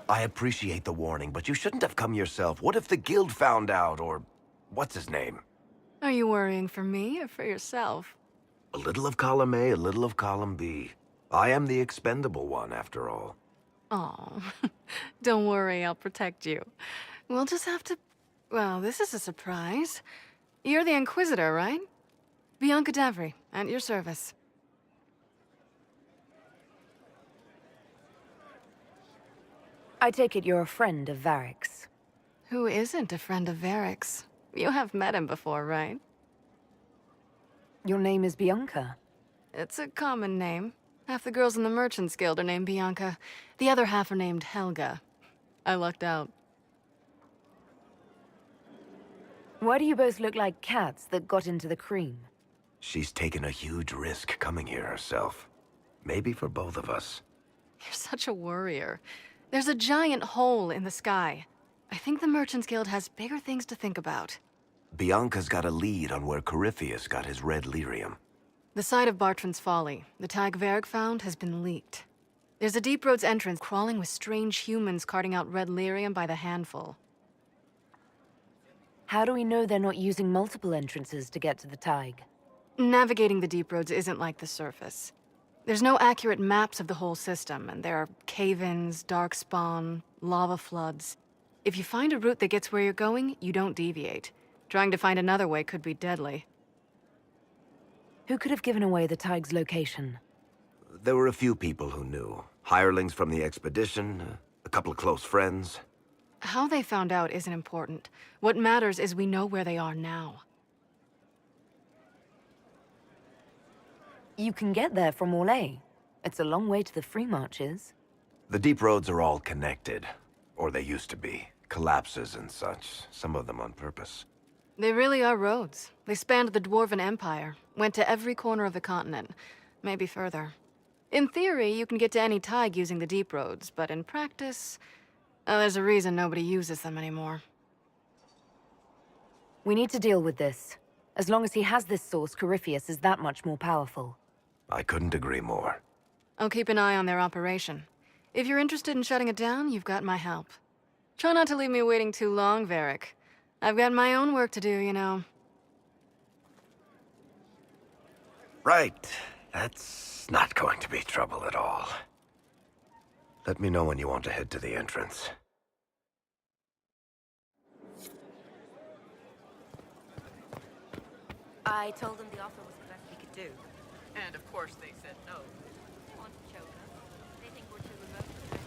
I appreciate the warning, but you shouldn't have come yourself. What if the guild found out, or... what's his name? Are you worrying for me or for yourself? A little of column A, a little of column B. I am the expendable one, after all. Oh, don't worry, I'll protect you. We'll just have to... Well, this is a surprise. You're the Inquisitor, right? Bianca Davry, at your service. I take it you're a friend of Varric's. Who isn't a friend of Varric's? You have met him before, right? Your name is Bianca. It's a common name. Half the girls in the Merchants Guild are named Bianca. The other half are named Helga. I lucked out. Why do you both look like cats that got into the cream? She's taken a huge risk coming here herself. Maybe for both of us. You're such a worrier. There's a giant hole in the sky. I think the Merchants Guild has bigger things to think about. Bianca's got a lead on where Corypheus got his red lyrium. The site of Bartran's Folly, the tag Varric found, has been leaked. There's a deep roads entrance crawling with strange humans carting out red lyrium by the handful. How do we know they're not using multiple entrances to get to the Tig? Navigating the deep roads isn't like the surface. There's no accurate maps of the whole system, and there are cave-ins, darkspawn, lava floods. If you find a route that gets where you're going, you don't deviate. Trying to find another way could be deadly. Who could have given away the Tig's location? There were a few people who knew. Hirelings from the expedition, a couple of close friends. How they found out isn't important. What matters is we know where they are now. You can get there from Orlais. It's a long way to the Free Marches. The deep roads are all connected. Or they used to be. Collapses and such, some of them on purpose. They really are roads. They spanned the Dwarven Empire, went to every corner of the continent, maybe further. In theory, you can get to any Tig using the deep roads, but in practice, there's a reason nobody uses them anymore. We need to deal with this. As long as he has this source, Corypheus is that much more powerful. I couldn't agree more. I'll keep an eye on their operation. If you're interested in shutting it down, you've got my help. Try not to leave me waiting too long, Varric. I've got my own work to do, you know. Right. That's not going to be trouble at all. Let me know when you want to head to the entrance. I told them the offer was the best we could do. And of course they said no. They want to choke us. They think we're too remote for that.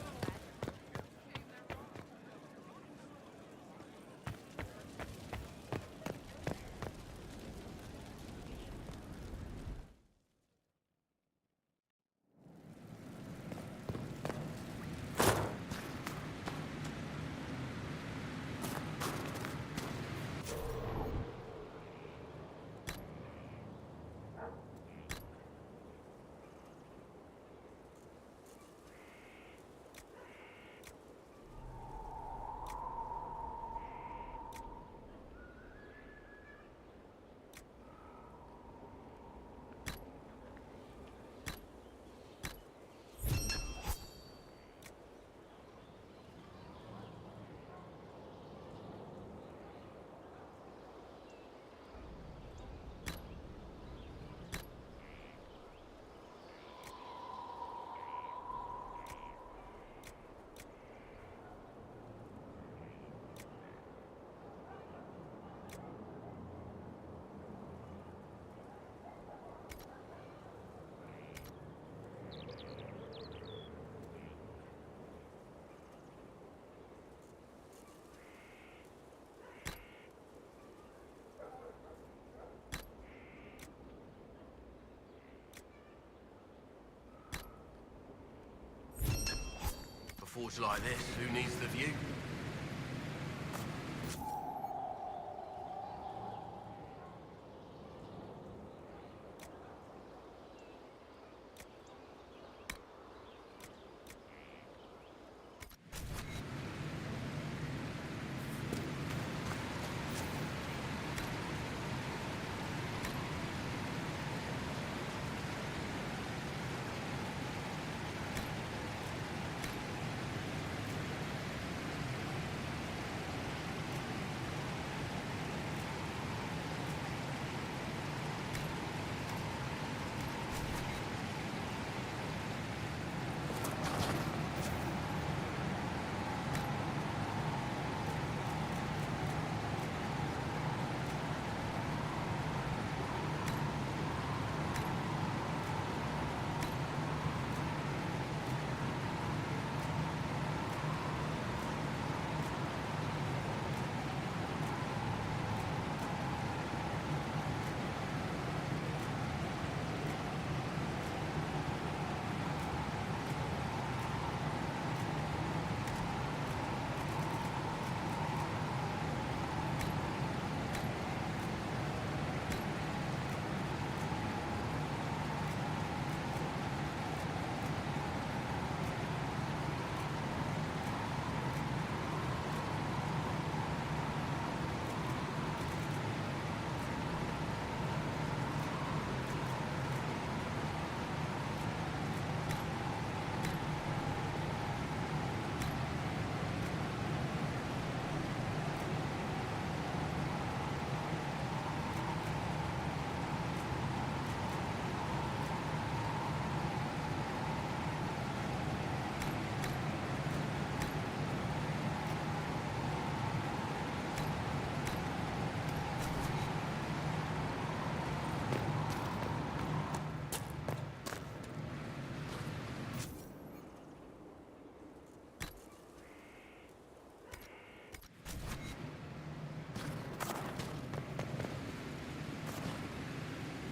A forge like this, who needs the view?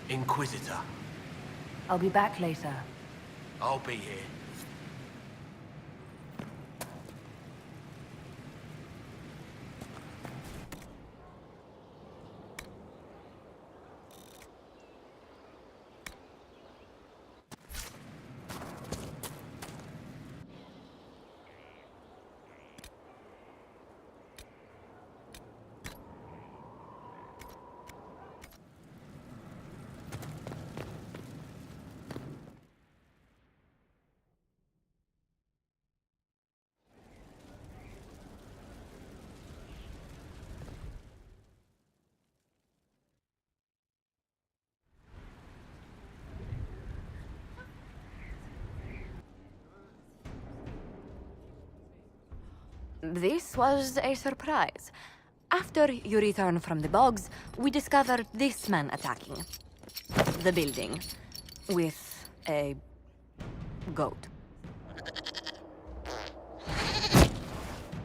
Inquisitor. I'll be back later. I'll be here. This was a surprise. After you return from the bogs, we discovered this man attacking the building with a goat.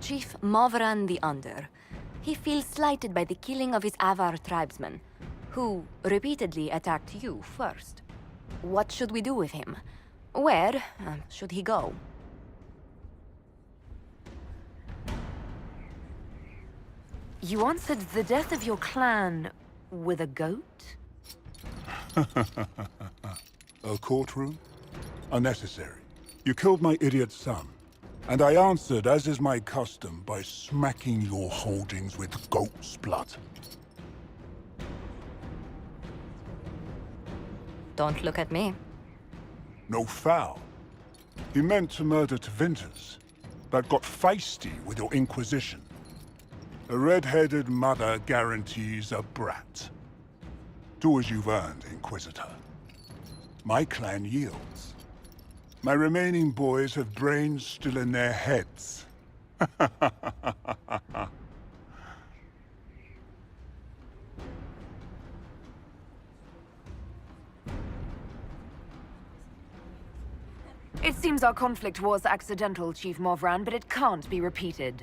Chief Movran the Under. He feels slighted by the killing of his Avar tribesmen, who repeatedly attacked you first. What should we do with him? Where should he go? You answered the death of your clan with a goat? A courtroom? Unnecessary. You killed my idiot son, and I answered, as is my custom, by smacking your holdings with goat's blood. Don't look at me. No foul. You meant to murder Tevinters, but got feisty with your Inquisition. A red-headed mother guarantees a brat. Do as you've earned, Inquisitor. My clan yields. My remaining boys have brains still in their heads. It seems our conflict was accidental, Chief Movran, but it can't be repeated.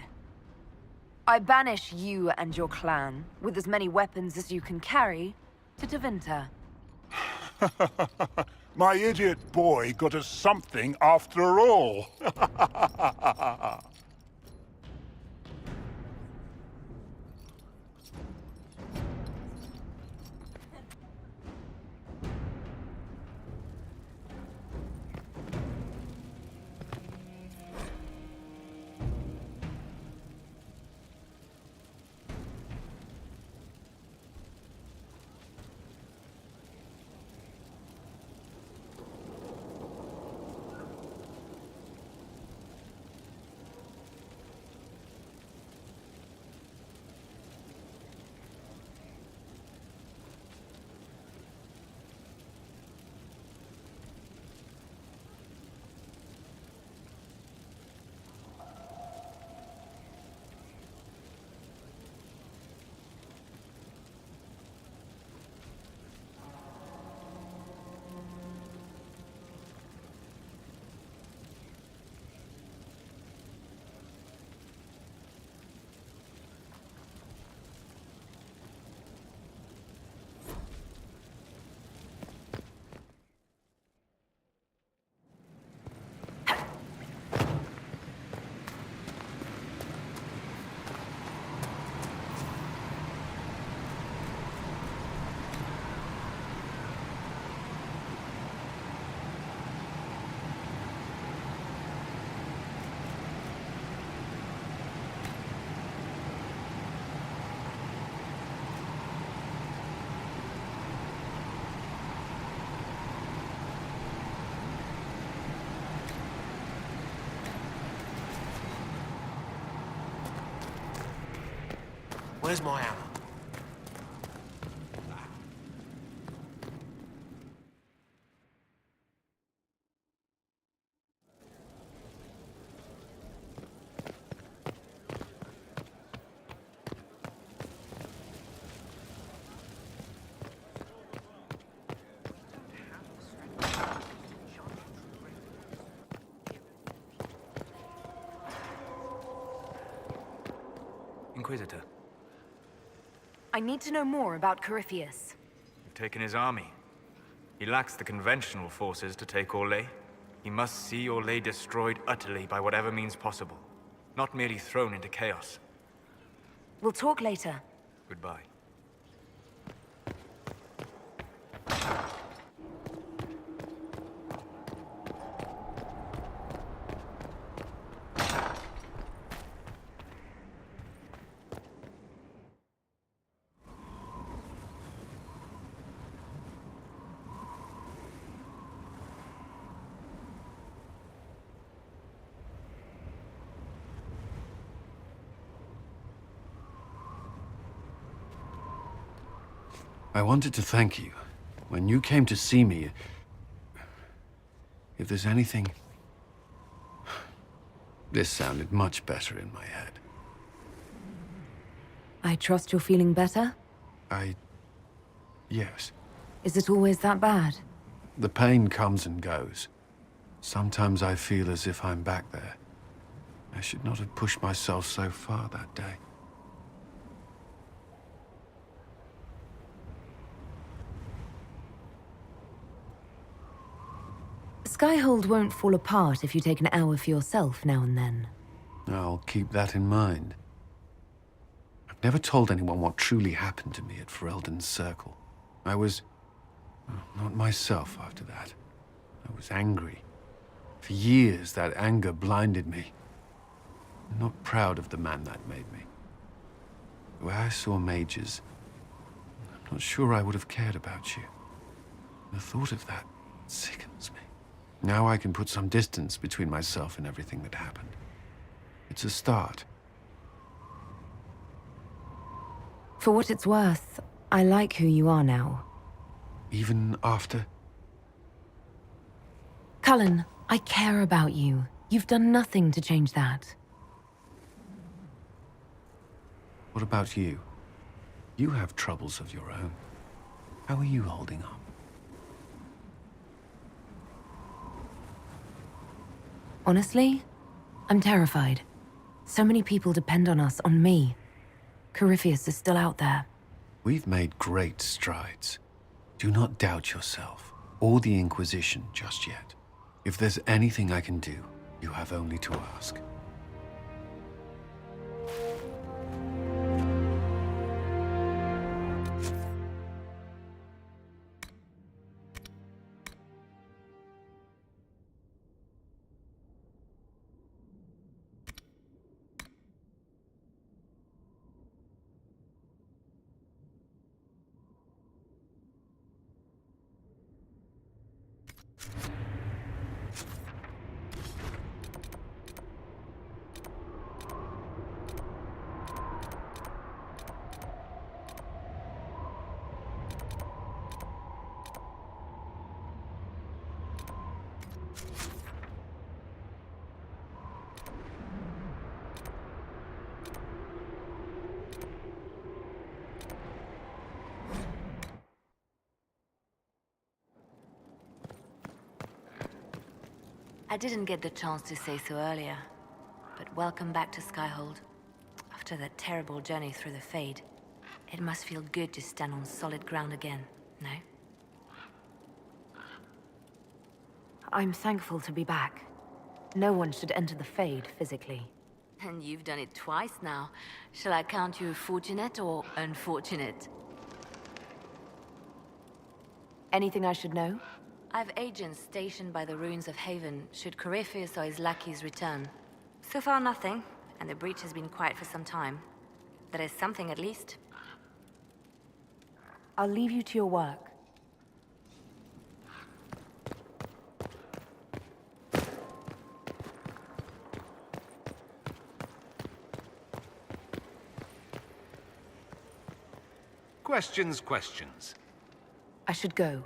I banish you and your clan, with as many weapons as you can carry, to Tevinter. My idiot boy got us something after all. Where's my hammer? Inquisitor, I need to know more about Corypheus. you've taken his army. He lacks the conventional forces to take Orlais. He must see Orlais destroyed utterly by whatever means possible, not merely thrown into chaos. We'll talk later. Goodbye. I wanted to thank you. When you came to see me, if there's anything... This sounded much better in my head. I trust you're feeling better? Yes. Is it always that bad? The pain comes and goes. Sometimes I feel as if I'm back there. I should not have pushed myself so far that day. Skyhold won't fall apart if you take an hour for yourself now and then. I'll keep that in mind. I've never told anyone what truly happened to me at Ferelden's Circle. I was... not myself after that. I was angry. For years, that anger blinded me. I'm not proud of the man that made me. The way I saw mages, I'm not sure I would have cared about you. The thought of that sickens me. Now I can put some distance between myself and everything that happened. It's a start. For what it's worth, I like who you are now. Even after... Cullen, I care about you. You've done nothing to change that. What about you? You have troubles of your own. How are you holding up? Honestly, I'm terrified. So many people depend on us, on me. Corypheus is still out there. We've made great strides. Do not doubt yourself, or the Inquisition just yet. If there's anything I can do, you have only to ask. I didn't get the chance to say so earlier, but welcome back to Skyhold. After that terrible journey through the Fade, it must feel good to stand on solid ground again, no? I'm thankful to be back. No one should enter the Fade physically. And you've done it twice now. Shall I count you fortunate or unfortunate? Anything I should know? I've agents stationed by the ruins of Haven, should Corypheus or his lackeys return. So far nothing, and the breach has been quiet for some time. There is something at least. I'll leave you to your work. Questions. I should go.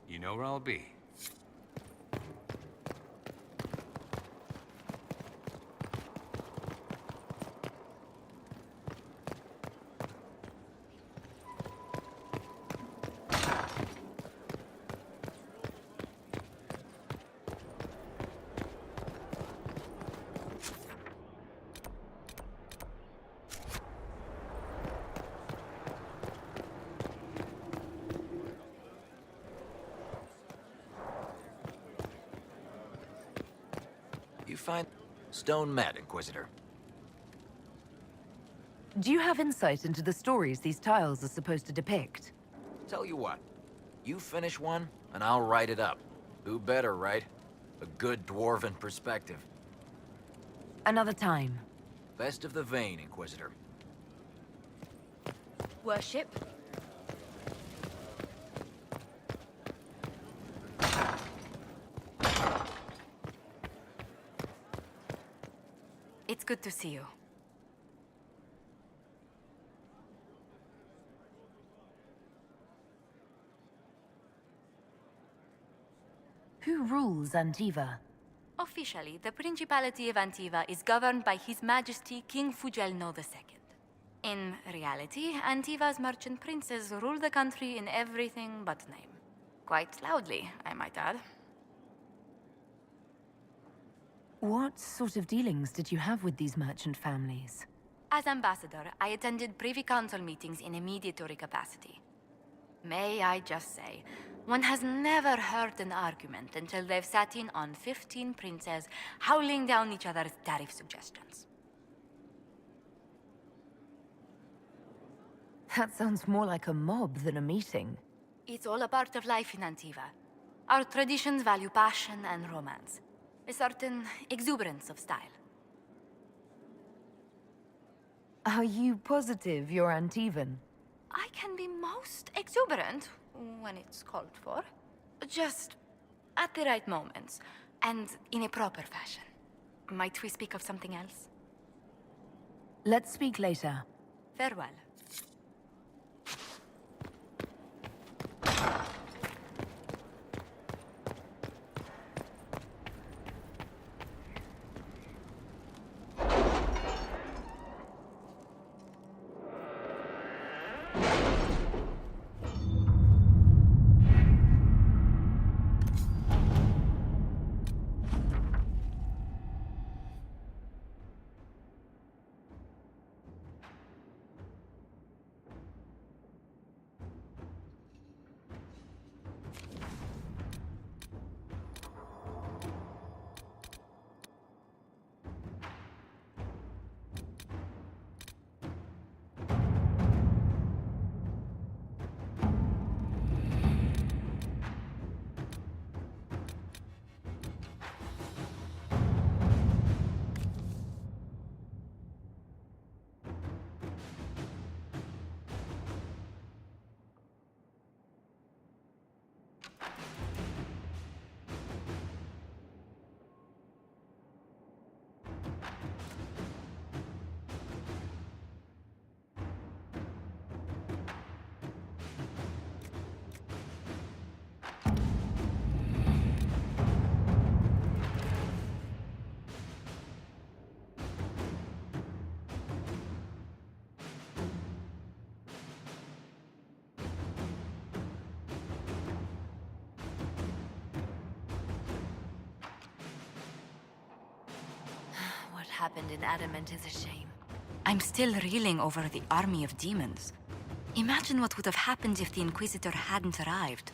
You know where I'll be. you find Stone Met, Inquisitor? Do you have insight into the stories these tiles are supposed to depict? Tell you what, you finish one, and I'll write it up. Who better, right? A good dwarven perspective. Another time. Best of the vein, Inquisitor. Worship? It's good to see you. Who rules Antiva? Officially, the Principality of Antiva is governed by His Majesty King Fugelno II. In reality, Antiva's merchant princes rule the country in everything but name. Quite loudly, I might add. What sort of dealings did you have with these merchant families? As ambassador, I attended Privy Council meetings in a mediatory capacity. May I just say, one has never heard an argument until they've sat in on 15 princes howling down each other's tariff suggestions. That sounds more like a mob than a meeting. It's all a part of life in Antiva. Our traditions value passion and romance, a certain exuberance of style. Are you positive you're Antivan? I can be most exuberant when it's called for. Just at the right moments, and in a proper fashion. Might we speak of something else? Let's speak later. Farewell. What happened in Adamant is a shame. I'm still reeling over the army of demons. Imagine what would have happened if the Inquisitor hadn't arrived.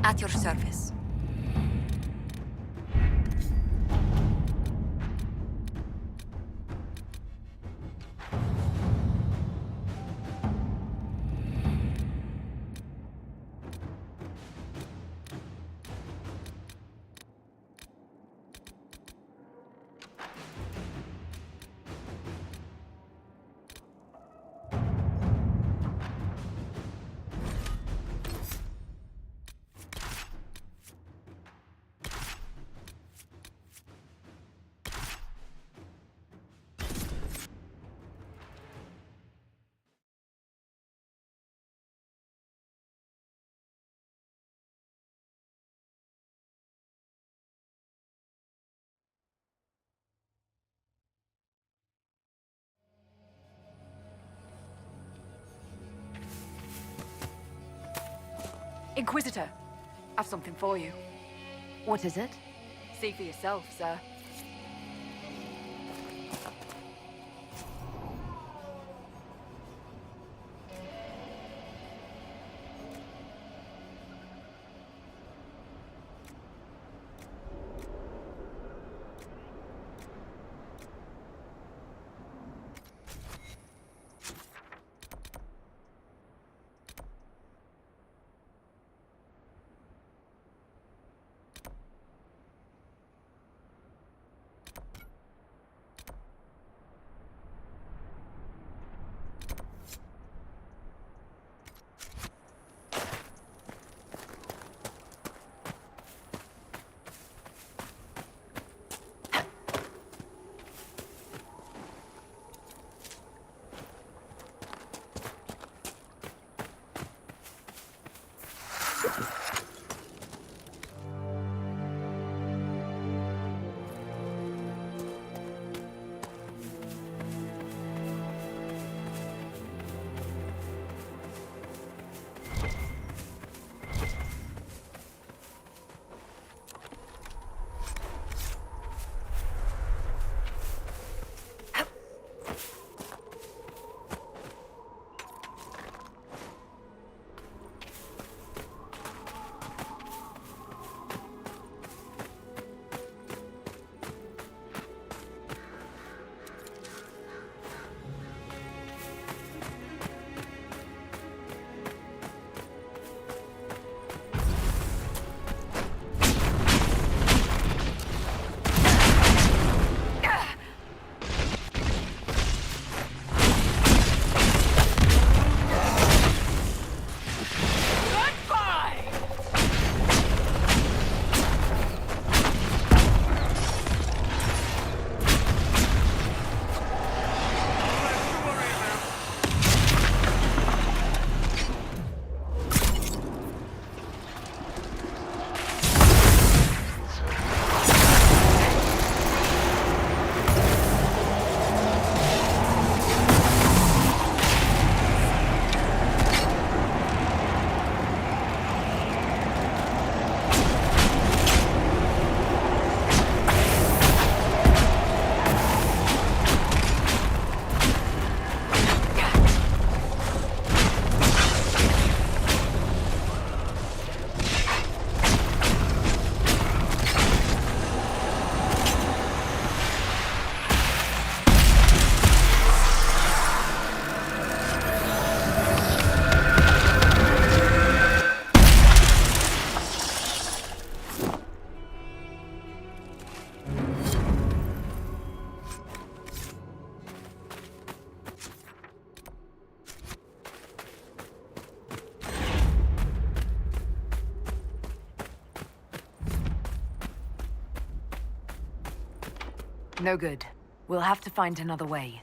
At your service. Inquisitor, I've something for you. What is it? See for yourself, sir. No good. We'll have to find another way.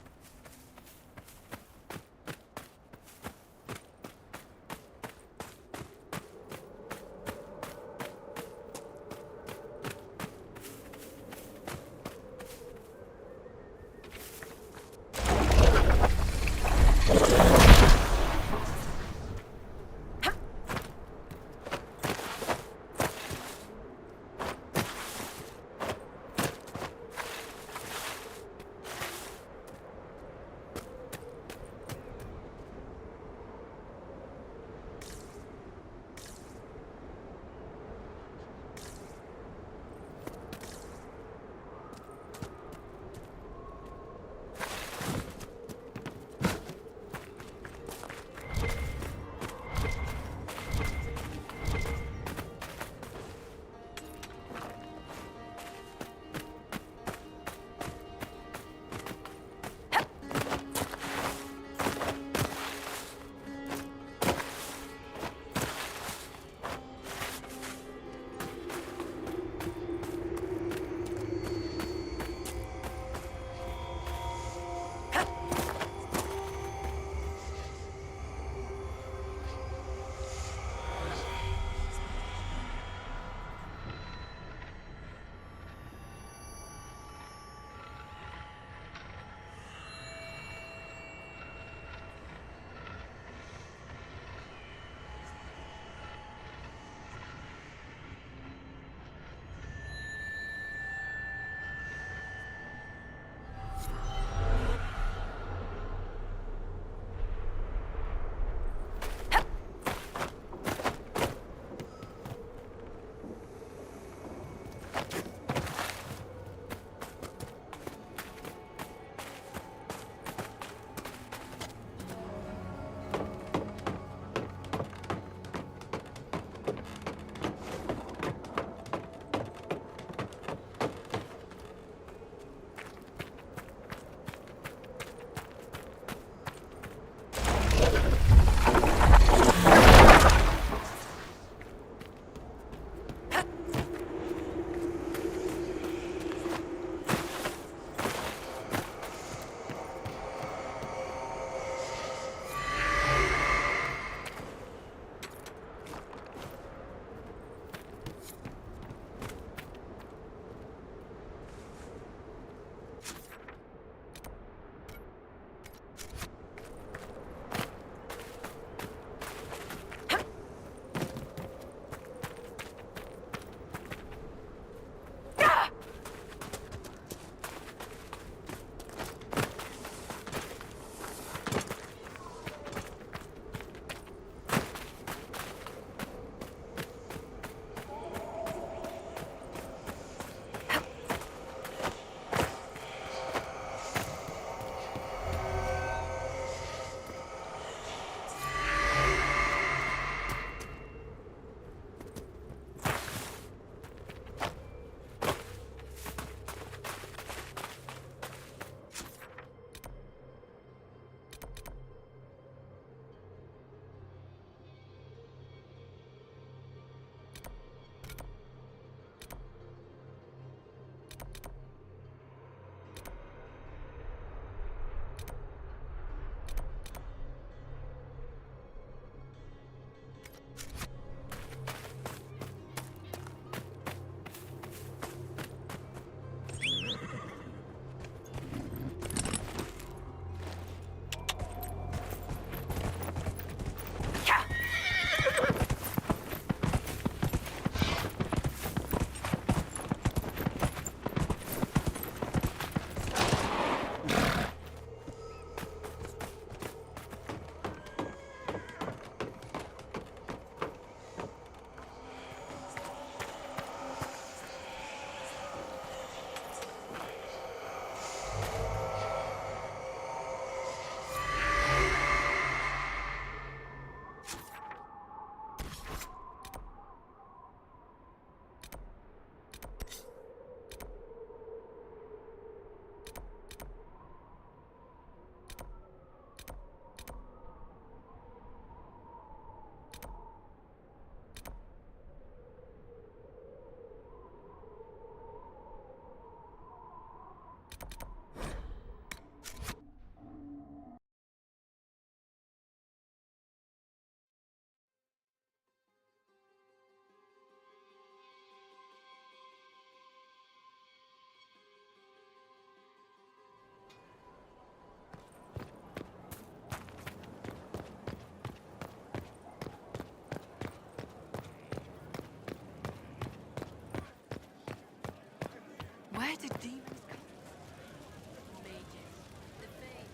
did demons come from? Mages. The Fae.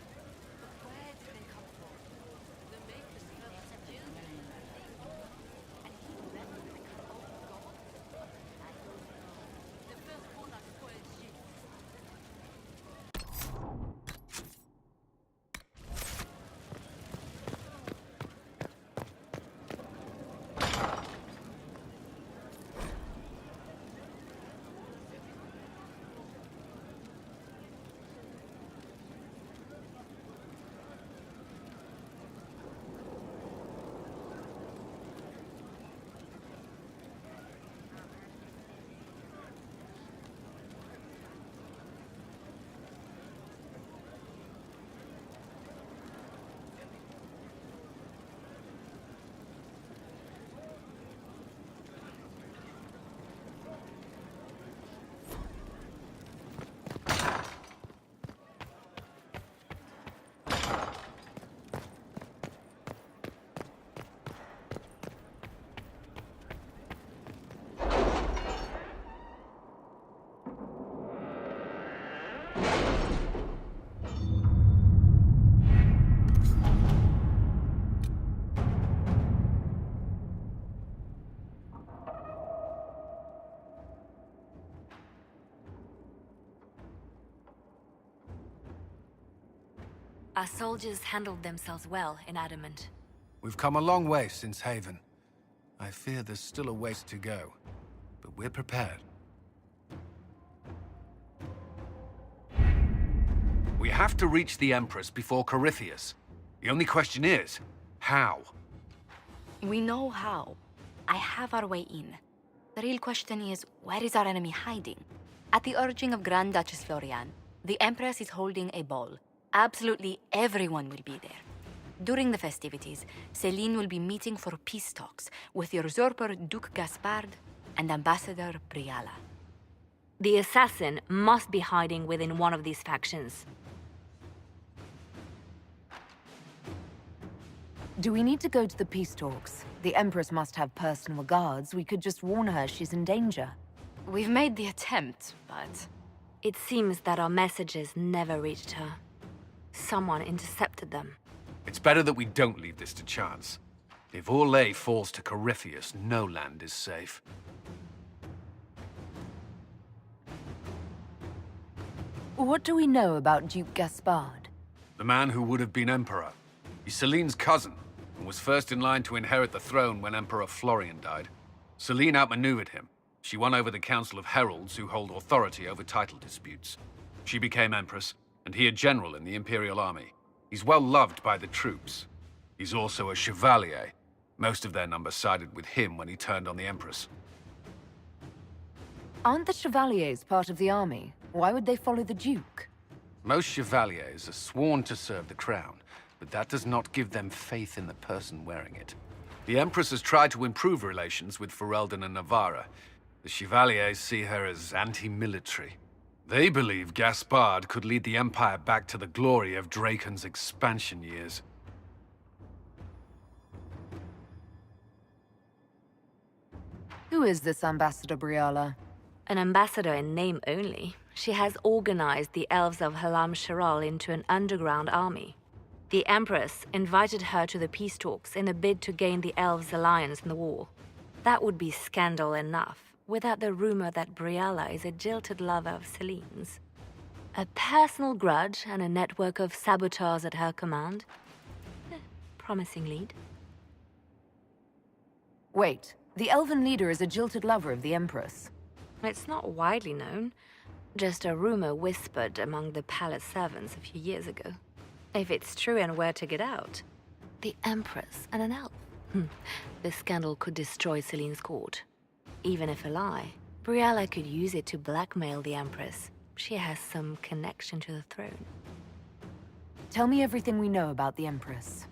But where did they come from? The Makers felt as children. And he left them to become old gods? I don't know. The first monarch spoiled shit. Our soldiers handled themselves well in Adamant. We've come a long way since Haven. I fear there's still a ways to go, but we're prepared. We have to reach the Empress before Corypheus. The only question is, how? We know how. I have our way in. The real question is, where is our enemy hiding? At the urging of Grand Duchess Florian, the Empress is holding a ball. Absolutely everyone will be there. During the festivities, Celine will be meeting for peace talks with the usurper Duke Gaspard and Ambassador Briala. The assassin must be hiding within one of these factions. Do we need to go to the peace talks? The Empress must have personal guards. We could just warn her she's in danger. We've made the attempt, but It seems that our messages never reached her. Someone intercepted them. It's better that we don't leave this to chance. If Orlais falls to Corypheus, no land is safe. What do we know about Duke Gaspard? The man who would have been Emperor. He's Celine's cousin, and was first in line to inherit the throne when Emperor Florian died. Celine outmaneuvered him. She won over the Council of Heralds, who hold authority over title disputes. She became Empress, and he a general in the Imperial Army. He's well loved by the troops. He's also a Chevalier. Most of their number sided with him when he turned on the Empress. Aren't the Chevaliers part of the army? Why would they follow the Duke? Most Chevaliers are sworn to serve the crown, but that does not give them faith in the person wearing it. The Empress has tried to improve relations with Ferelden and Navarra. The Chevaliers see her as anti-military. They believe Gaspard could lead the Empire back to the glory of Draken's expansion years. Who is this Ambassador Briala? An ambassador in name only. She has organized the elves of Halam Sharal into an underground army. The Empress invited her to the peace talks in a bid to gain the elves' alliance in the war. That would be scandal enough, without the rumor that Briala is a jilted lover of Celine's. A personal grudge and a network of saboteurs at her command. Promising lead. Wait, the elven leader is a jilted lover of the Empress. It's not widely known. Just a rumor whispered among the palace servants a few years ago. If it's true and were to get out, the Empress and an elf. The scandal could destroy Celine's court. Even if a lie, Briala could use it to blackmail the Empress. She has some connection to the throne. Tell me everything we know about the Empress.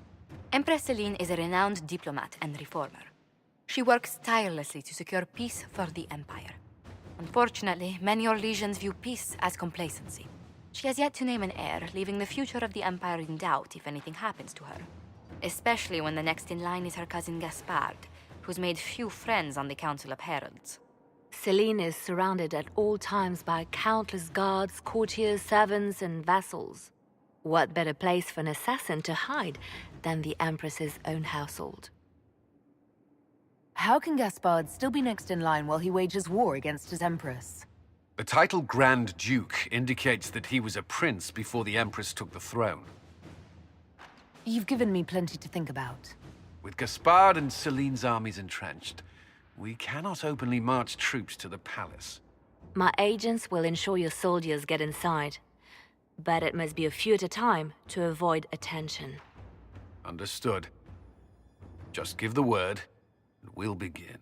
Empress Celine is a renowned diplomat and reformer. She works tirelessly to secure peace for the Empire. Unfortunately, many Orlesians view peace as complacency. She has yet to name an heir, leaving the future of the Empire in doubt if anything happens to her. Especially when the next in line is her cousin Gaspard, who's made few friends on the Council of Heralds. Celine is surrounded at all times by countless guards, courtiers, servants, and vassals. What better place for an assassin to hide than the Empress's own household? How can Gaspard still be next in line while he wages war against his Empress? The title Grand Duke indicates that he was a prince before the Empress took the throne. You've given me plenty to think about. With Gaspard and Celine's armies entrenched, we cannot openly march troops to the palace. My agents will ensure your soldiers get inside, but it must be a few at a time to avoid attention. Understood. Just give the word, and we'll begin.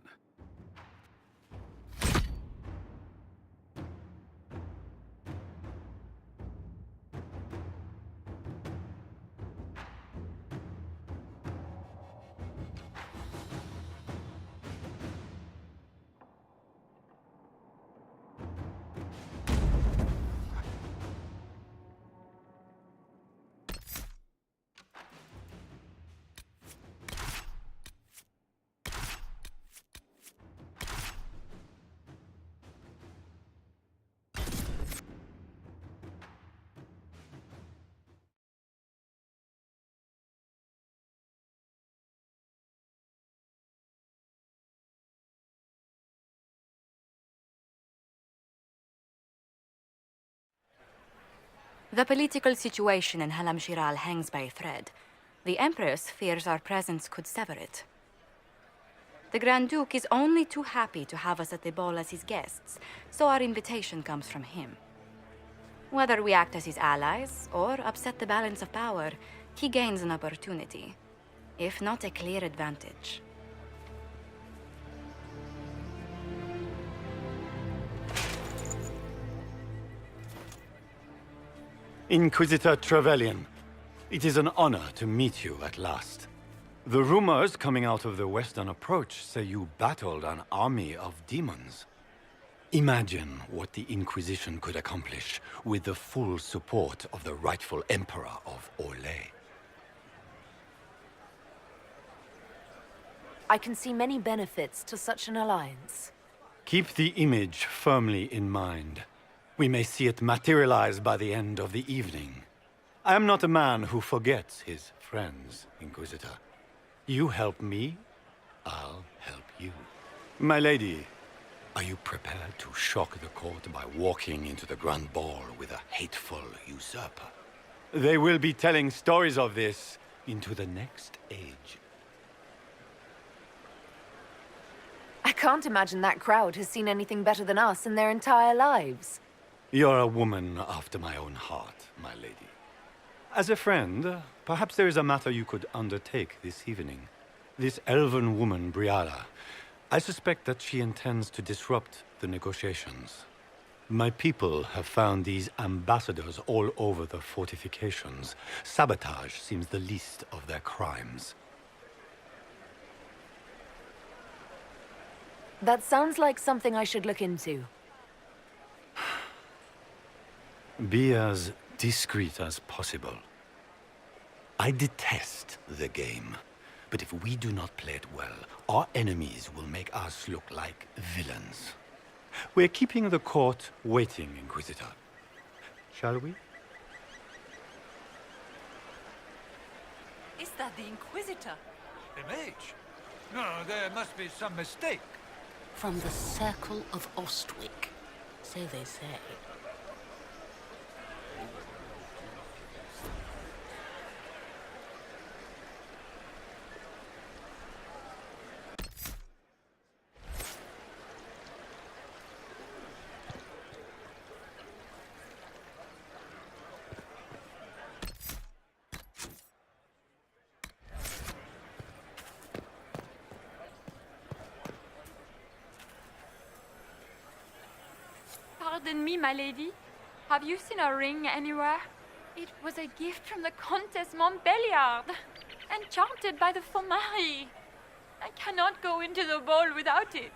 The political situation in Halam Shiral hangs by a thread. The Empress fears our presence could sever it. The Grand Duke is only too happy to have us at the ball as his guests, so our invitation comes from him. Whether we act as his allies or upset the balance of power, he gains an opportunity, if not a clear advantage. Inquisitor Trevelyan, it is an honor to meet you at last. The rumors coming out of the Western Approach say you battled an army of demons. Imagine what the Inquisition could accomplish with the full support of the rightful Emperor of Orlais. I can see many benefits to such an alliance. Keep the image firmly in mind. We may see it materialize by the end of the evening. I am not a man who forgets his friends, Inquisitor. You help me, I'll help you. My lady, are you prepared to shock the court by walking into the Grand Ball with a hateful usurper? They will be telling stories of this into the next age. I can't imagine that crowd has seen anything better than us in their entire lives. You're a woman after my own heart, my lady. As a friend, perhaps there is a matter you could undertake this evening. This elven woman, Briala, I suspect that she intends to disrupt the negotiations. My people have found these ambassadors all over the fortifications. Sabotage seems the least of their crimes. That sounds like something I should look into. Be as discreet as possible. I detest the game, but if we do not play it well, our enemies will make us look like villains. We're keeping the court waiting, Inquisitor. Shall we? Is that the Inquisitor? The mage? No, there must be some mistake. From the Circle of Ostwick, so they say. Pardon me, my lady. Have you seen a ring anywhere? It was a gift from the Comtesse Montbelliard, enchanted by the Fomari. I cannot go into the ball without it.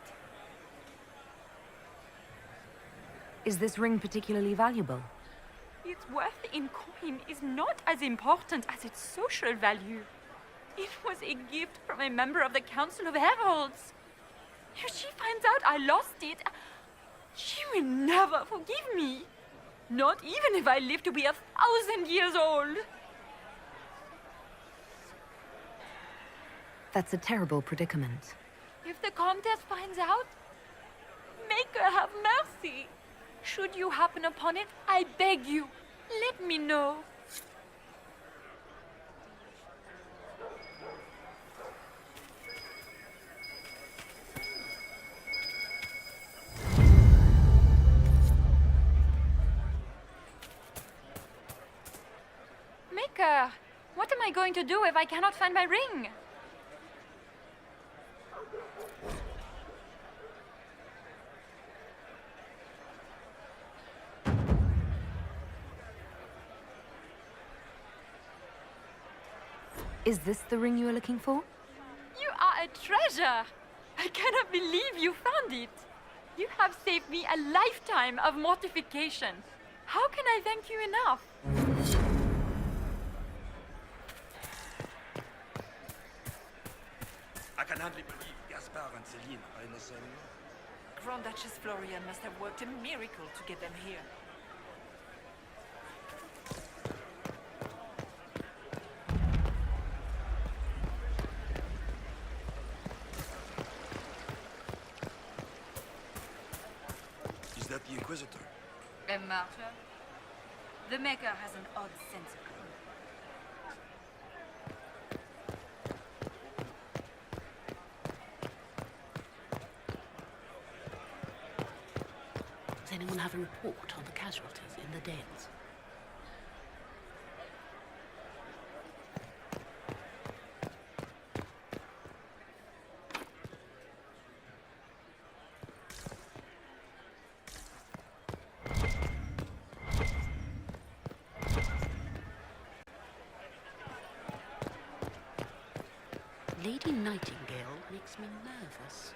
Is this ring particularly valuable? Its worth in coin is not as important as its social value. It was a gift from a member of the Council of Heralds. If she finds out I lost it, she will never forgive me. Not even if I live to be 1,000 years old. That's a terrible predicament. If the Comtesse finds out, make her have mercy. Should you happen upon it, I beg you, let me know. Maker, what am I going to do if I cannot find my ring? Is this the ring you are looking for? You are a treasure! I cannot believe you found it! You have saved me a lifetime of mortification. How can I thank you enough? I can hardly believe Gaspard and Celine are in the same room. Grand Duchess Florian must have worked a miracle to get them here. Is that the Inquisitor? A martyr? The Maker has an odd sense of humor. Does anyone have a report on the casualties in the dens? Lady Nightingale makes me nervous.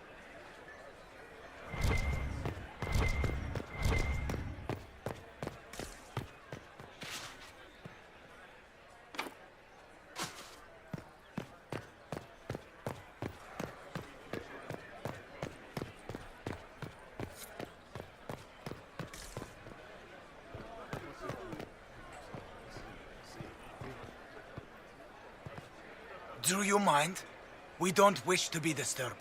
Do you mind? We don't wish to be disturbed.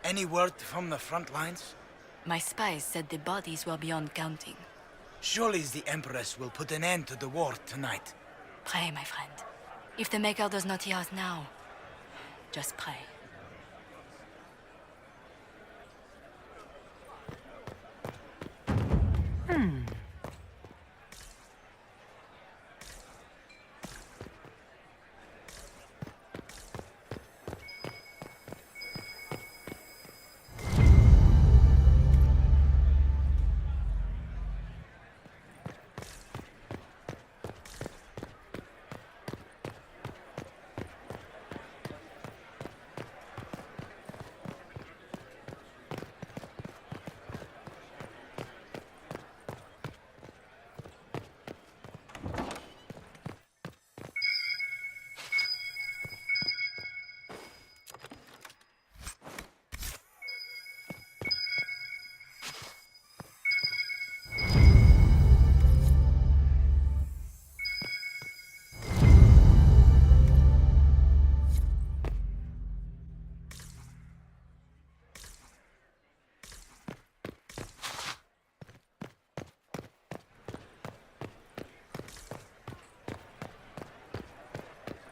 Any word from the front lines? My spies said the bodies were beyond counting. Surely the Empress will put an end to the war tonight. Pray, my friend. If the Maker does not hear us now, just pray.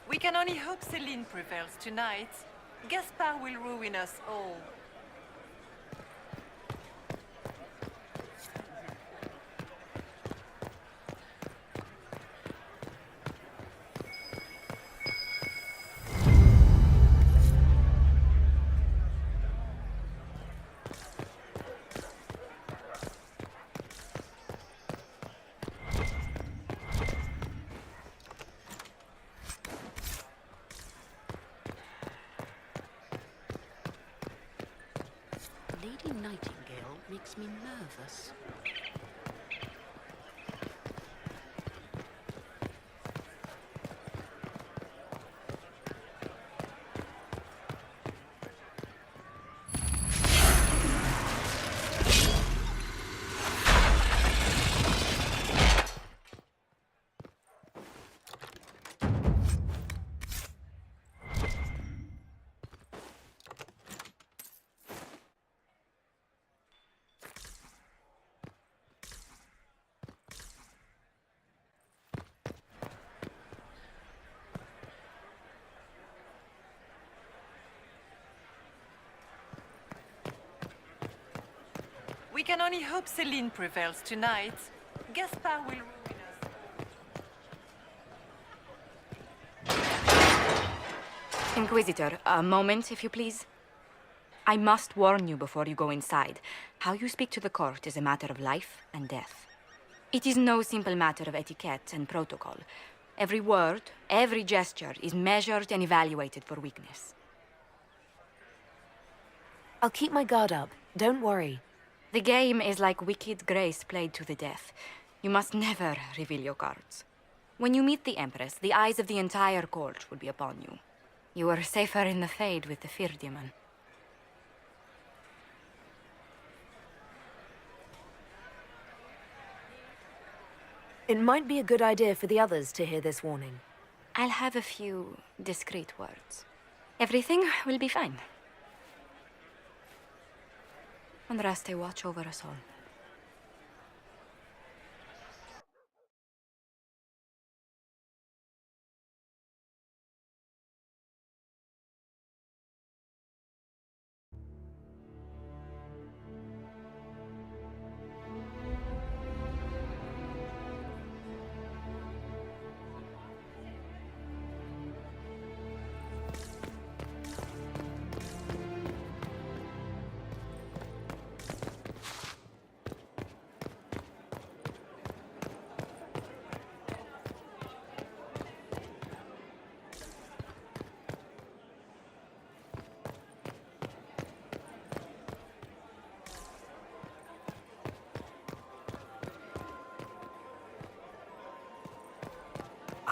We can only hope Celine prevails tonight. Gaspard will ruin us all. makes me nervous. We can only hope Celine prevails tonight. Gaspard will ruin us. Inquisitor, a moment, if you please. I must warn you before you go inside. How you speak to the court is a matter of life and death. It is no simple matter of etiquette and protocol. Every word, every gesture is measured and evaluated for weakness. I'll keep my guard up. Don't worry. The game is like wicked grace played to the death. You must never reveal your cards. When you meet the Empress, the eyes of the entire court will be upon you. You are safer in the Fade with the Fear Demon. It might be a good idea for the others to hear this warning. I'll have a few discreet words. Everything will be fine. Andraste, watch over us all.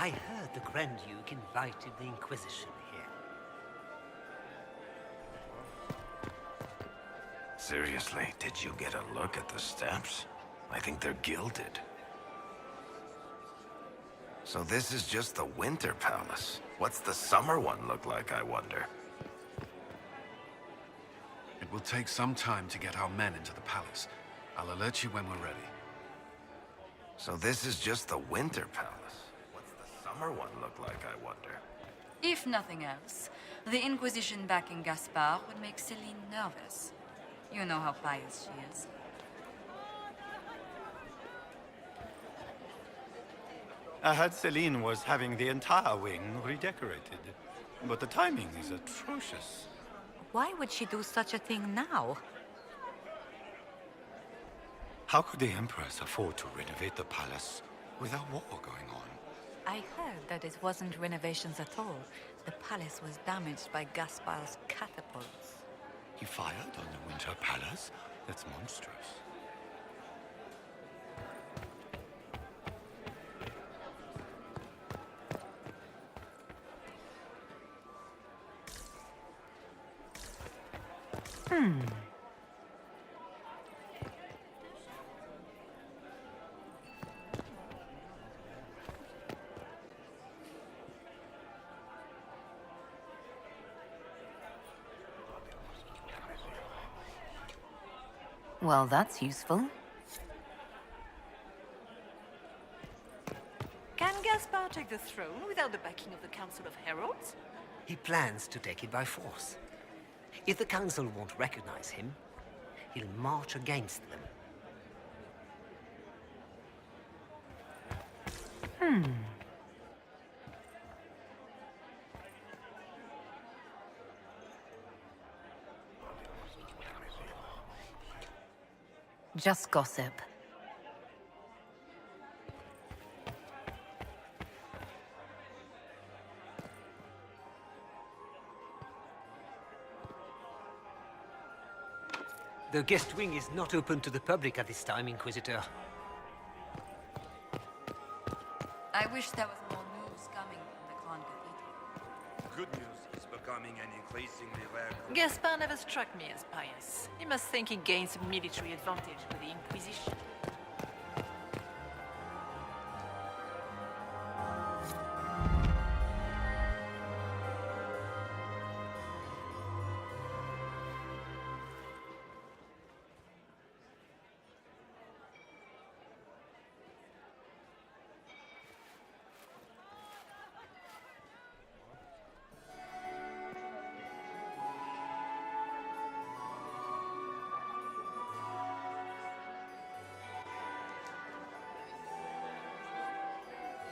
I heard the Grand Duke invited the Inquisition here. Seriously, did you get a look at the steps? I think they're gilded. So this is just the Winter Palace. What's the summer one look like, I wonder? It will take some time to get our men into the palace. I'll alert you when we're ready. So this is just the Winter Palace. Summer one look like, I wonder? If nothing else, the Inquisition backing Gaspard would make Celine nervous. You know how pious she is. I heard Celine was having the entire wing redecorated, but the timing is atrocious. Why would she do such a thing now? How could the Empress afford to renovate the palace with a war going on? I heard that it wasn't renovations at all. The palace was damaged by Gaspard's catapults. He fired on the Winter Palace? That's monstrous. Well, that's useful. Can Gaspard take the throne without the backing of the Council of Heralds? He plans to take it by force. If the Council won't recognize him, he'll march against them. Just gossip. The guest wing is not open to the public at this time, Inquisitor. I wish there was more news coming from the Grand Cathedral. Good news is becoming an increasingly rare. Gaspard never struck me as pious. He must think he gains a military advantage with the Inquisition.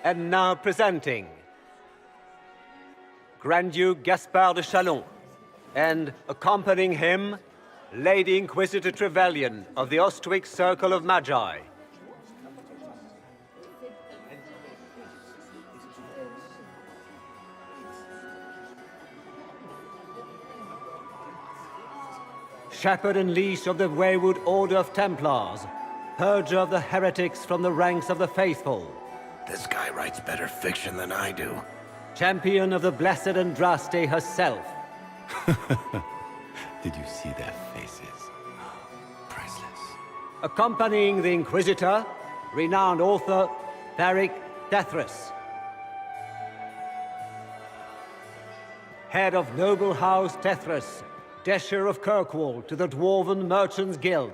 And now presenting Grand Duke Gaspard de Chalon, and accompanying him, Lady Inquisitor Trevelyan of the Ostwick Circle of Magi. Shepherd and leash of the Wayward Order of Templars, purger of the heretics from the ranks of the faithful. This guy writes better fiction than I do. Champion of the Blessed Andraste herself. Did you see their faces? Priceless. Accompanying the Inquisitor, renowned author Beric Dethras. Head of noble house Dethras, Desher of Kirkwall to the Dwarven Merchants Guild.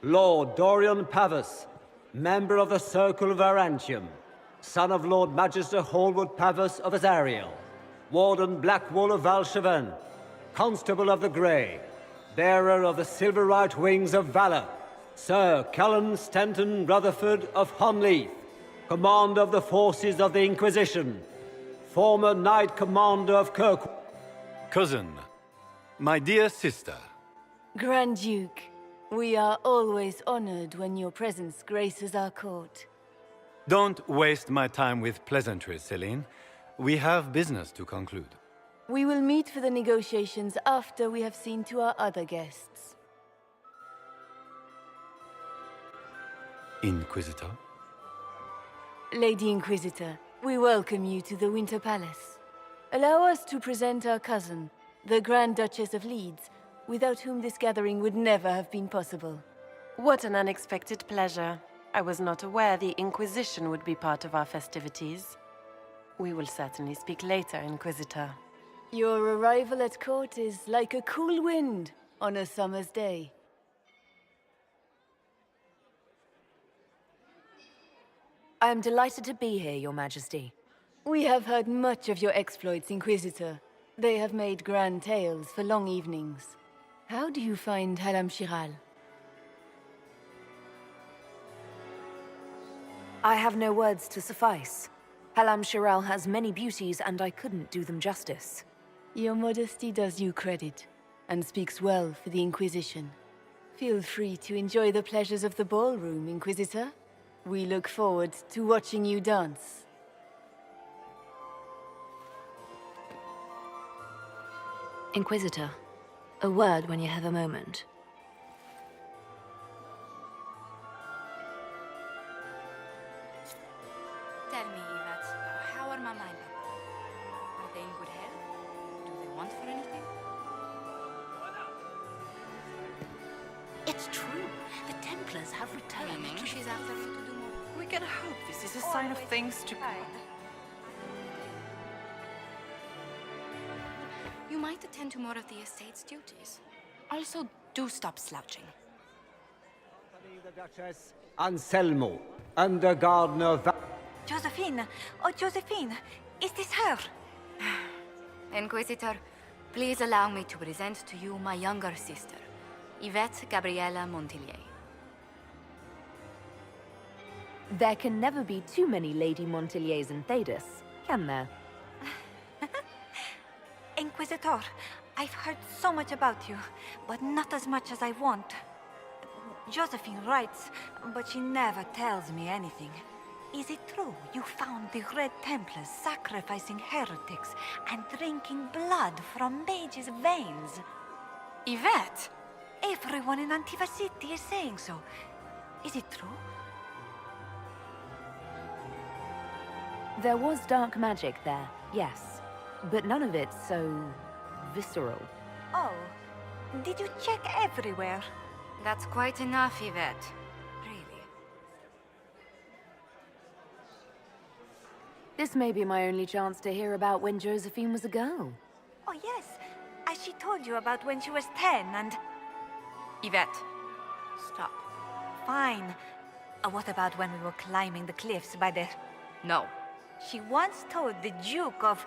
Lord Dorian Pavus, member of the Circle of Arantium. Son of Lord Magister Hallwood Pavus of Azariel, Warden Blackwall of Valcheven, Constable of the Grey, bearer of the silver right wings of valor, Sir Callan Stanton Rutherford of Honleith, commander of the forces of the Inquisition, former Knight Commander of Kirkwall. Cousin, my dear sister. Grand Duke, we are always honored when your presence graces our court. Don't waste my time with pleasantries, Celine. We have business to conclude. We will meet for the negotiations after we have seen to our other guests. Inquisitor? Lady Inquisitor, we welcome you to the Winter Palace. Allow us to present our cousin, the Grand Duchess of Leeds, without whom this gathering would never have been possible. What an unexpected pleasure. I was not aware the Inquisition would be part of our festivities. We will certainly speak later, Inquisitor. Your arrival at court is like a cool wind on a summer's day. I am delighted to be here, Your Majesty. We have heard much of your exploits, Inquisitor. They have made grand tales for long evenings. How do you find Halam Shiral? I have no words to suffice. Halam Shiral has many beauties, and I couldn't do them justice. Your modesty does you credit, and speaks well for the Inquisition. Feel free to enjoy the pleasures of the ballroom, Inquisitor. We look forward to watching you dance. Inquisitor, a word when you have a moment. Tell me, Yvette, how are Mama and Papa? Are they in good health? Do they want for anything? It's true. The Templars have returned. Meaning she's after you to do more. We can hope this is a sign of things to come. You might attend to more of the estate's duties. Also, do stop slouching. The Duchess Anselmo, under Gardener Josephine! Oh, Josephine! Is this her? Inquisitor, please allow me to present to you my younger sister, Yvette Gabriella Montillier. There can never be too many Lady Montilliers in Thedas, can there? Inquisitor, I've heard so much about you, but not as much as I want. Josephine writes, but she never tells me anything. Is it true you found the Red Templars sacrificing heretics and drinking blood from mages' veins? Yvette, Everyone in Antiva City is saying so. Is it true? There was dark magic there, yes. But none of it so... visceral. Oh, did you check everywhere? That's quite enough, Yvette. Really. This may be my only chance to hear about when Josephine was a girl. Oh, yes. As she told you about when she was 10 and... Yvette, stop. Fine. What about when we were climbing the cliffs by the... No. She once told the Duke of...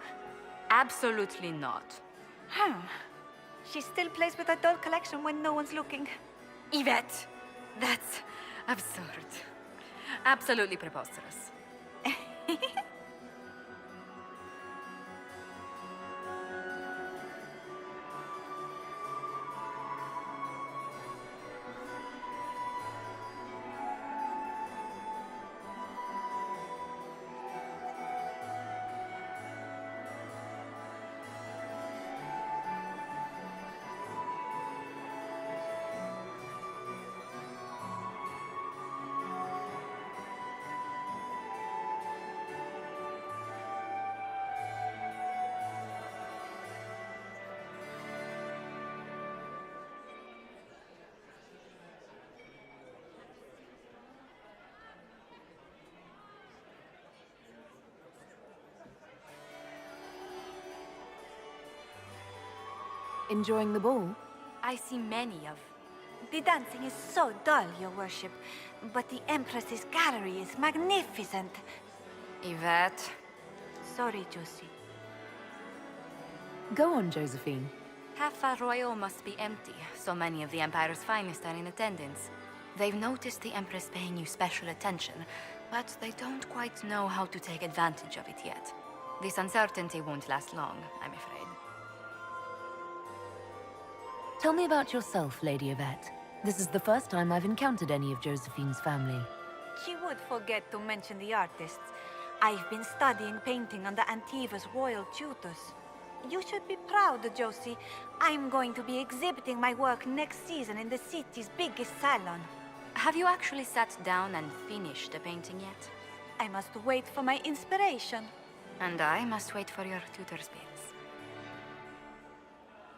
Absolutely not. She still plays with her doll collection when no one's looking. Yvette, that's absurd. Absolutely preposterous. Enjoying the ball? I see many of... The dancing is so dull, Your Worship. But the Empress's gallery is magnificent. Yvette. Sorry, Josie. Go on, Josephine. Half Arroyo must be empty. So many of the Empire's finest are in attendance. They've noticed the Empress paying you special attention, but they don't quite know how to take advantage of it yet. This uncertainty won't last long, I'm afraid. Tell me about yourself, Lady Yvette. This is the first time I've encountered any of Josephine's family. She would forget to mention the artists. I've been studying painting under Antiva's royal tutors. You should be proud, Josie. I'm going to be exhibiting my work next season in the city's biggest salon. Have you actually sat down and finished the painting yet? I must wait for my inspiration. And I must wait for your tutor's bits.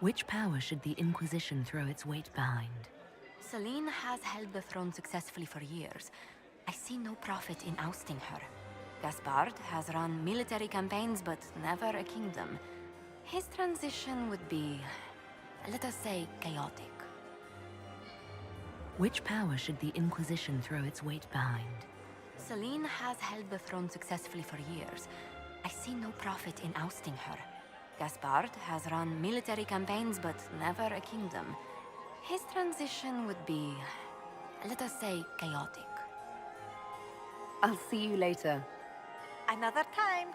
Which power should the Inquisition throw its weight behind? Celine has held the throne successfully for years. I see no profit in ousting her. Gaspard has run military campaigns, but never a kingdom. His transition would be, let us say, chaotic. Which power should the Inquisition throw its weight behind? Celine has held the throne successfully for years. I see no profit in ousting her. Gaspard has run military campaigns, but never a kingdom. His transition would be, let us say, chaotic. I'll see you later. Another time.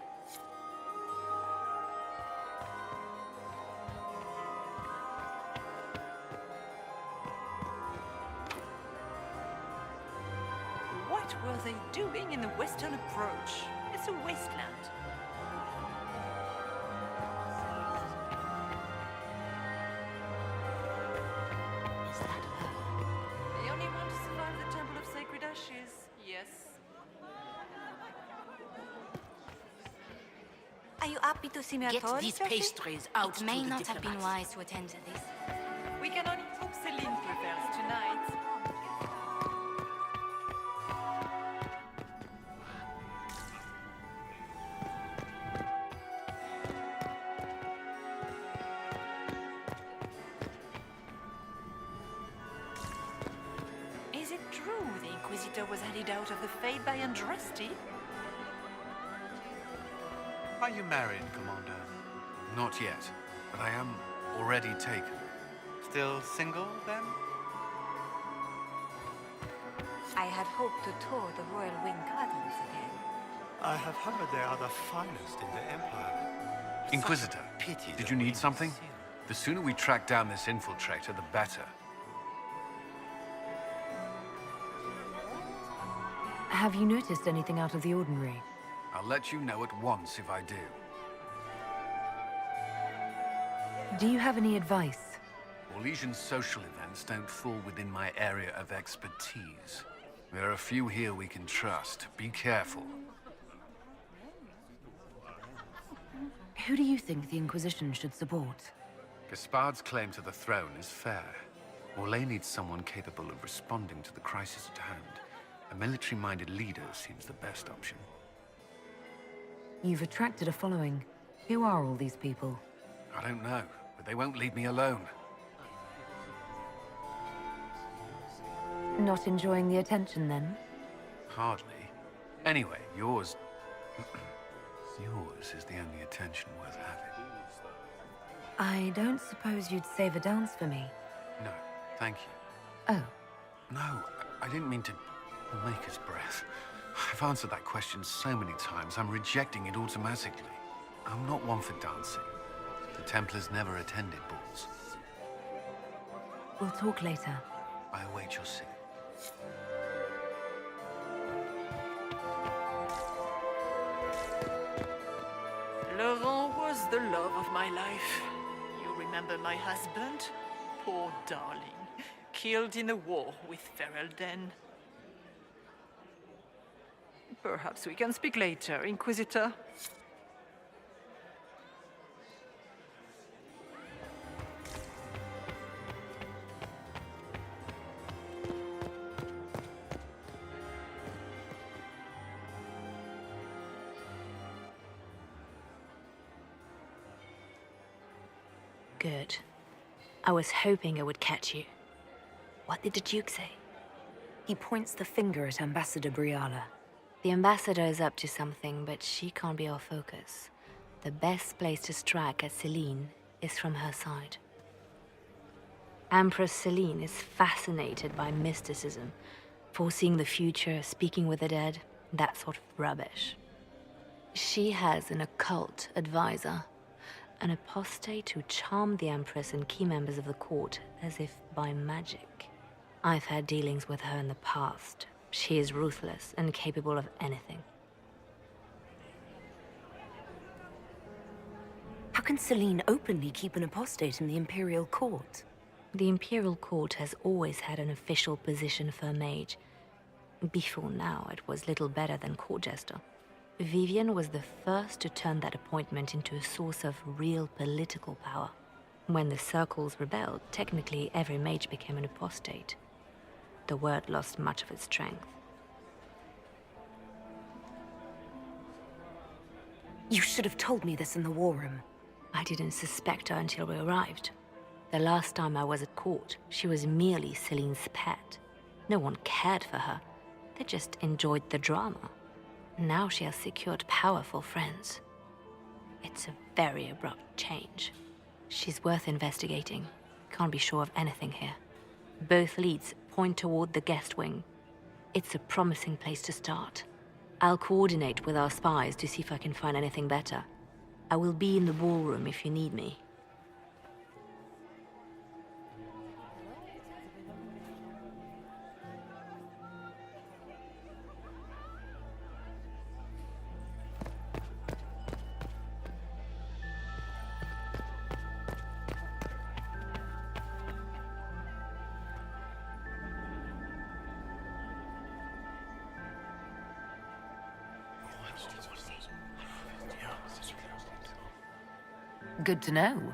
What were they doing in the western approach? It's a wasteland. The only one to survive the Temple of Sacred Ashes, yes. Are you happy to see me at Get all, these Josie? pastries out It may to the not have been diplomats. wise to attend to this. We can only hope Celine prevails tonight. Is it true the Inquisitor was headed out of the Fade by Andraste? Are you married, Commander? Not yet, but I am already taken. Still single, then? I had hoped to tour the Royal Wing Gardens again. I have heard they are the finest in the Empire. Inquisitor, Pity did that you we need something? see them. The sooner we track down this infiltrator, the better. Have you noticed anything out of the ordinary? I'll let you know at once if I do. Do you have any advice? Orlesian social events don't fall within my area of expertise. There are a few here we can trust. Be careful. Who do you think the Inquisition should support? Gaspard's claim to the throne is fair. Orlais needs someone capable of responding to the crisis at hand. A military-minded leader seems the best option. You've attracted a following. Who are all these people? I don't know, but they won't leave me alone. Not enjoying the attention, then? Hardly. Anyway, yours... yours is the only attention worth having. I don't suppose you'd save a dance for me? No, thank you. Oh. No, I didn't mean to make his breath. I've answered that question so many times, I'm rejecting it automatically. I'm not one for dancing. The Templars never attended balls. We'll talk later. I await your signal. Laurent was the love of my life. You remember my husband? Poor darling. Killed in a war with Ferelden. Perhaps we can speak later, Inquisitor. Good. I was hoping I would catch you. What did the Duke say? He points the finger at Ambassador Briala. The ambassador is up to something, but she can't be our focus. The best place to strike at Celine is from her side. Empress Celine is fascinated by mysticism, foreseeing the future, speaking with the dead, that sort of rubbish. She has an occult advisor, an apostate who charmed the Empress and key members of the court as if by magic. I've had dealings with her in the past. She is ruthless and capable of anything. How can Celine openly keep an apostate in the Imperial Court? The Imperial Court has always had an official position for a mage. Before now, it was little better than court jester. Vivian was the first to turn that appointment into a source of real political power. When the circles rebelled, technically every mage became an apostate. The word lost much of its strength. You should have told me this in the war room. I didn't suspect her until we arrived. The last time I was at court, she was merely Celine's pet. No one cared for her. They just enjoyed the drama. Now she has secured powerful friends. It's a very abrupt change. She's worth investigating. Can't be sure of anything here. Both leads point toward the guest wing. It's a promising place to start. I'll coordinate with our spies to see if I can find anything better. I will be in the ballroom if you need me. Good to know.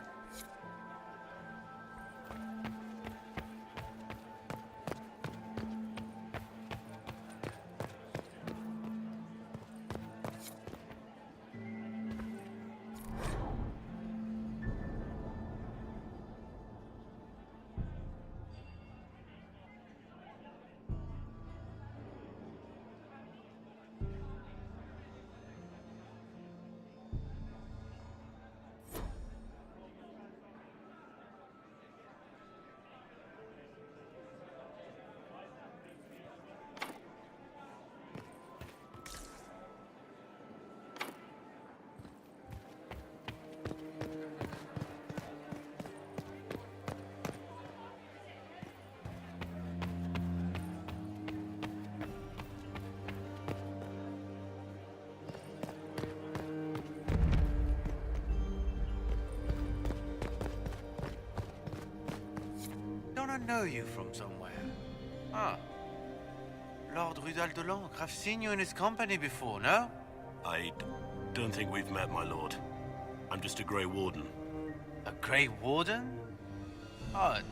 I know you from somewhere. Ah. Lord Rudal de Lancre. I've seen you in his company before, no? I don't think we've met, my lord. I'm just a Grey Warden. A Grey Warden? Odd.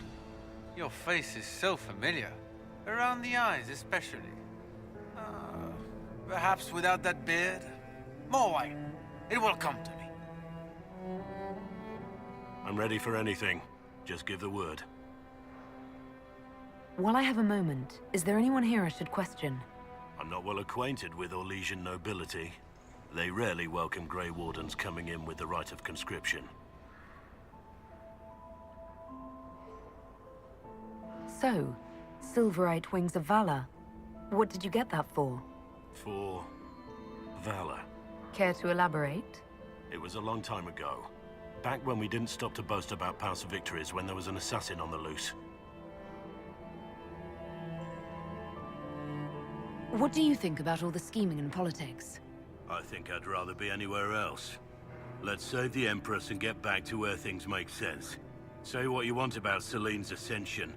Your face is so familiar. Around the eyes, especially. Perhaps without that beard? More wine. It will come to me. I'm ready for anything. Just give the word. While I have a moment, is there anyone here I should question? I'm not well acquainted with Orlesian nobility. They rarely welcome Grey Wardens coming in with the right of conscription. So, Silverite Wings of Valor. What did you get that for? For valor. Care to elaborate? It was a long time ago. Back when we didn't stop to boast about past victories when there was an assassin on the loose. What do you think about all the scheming and politics? I think I'd rather be anywhere else. Let's save the Empress and get back to where things make sense. Say what you want about Celine's ascension.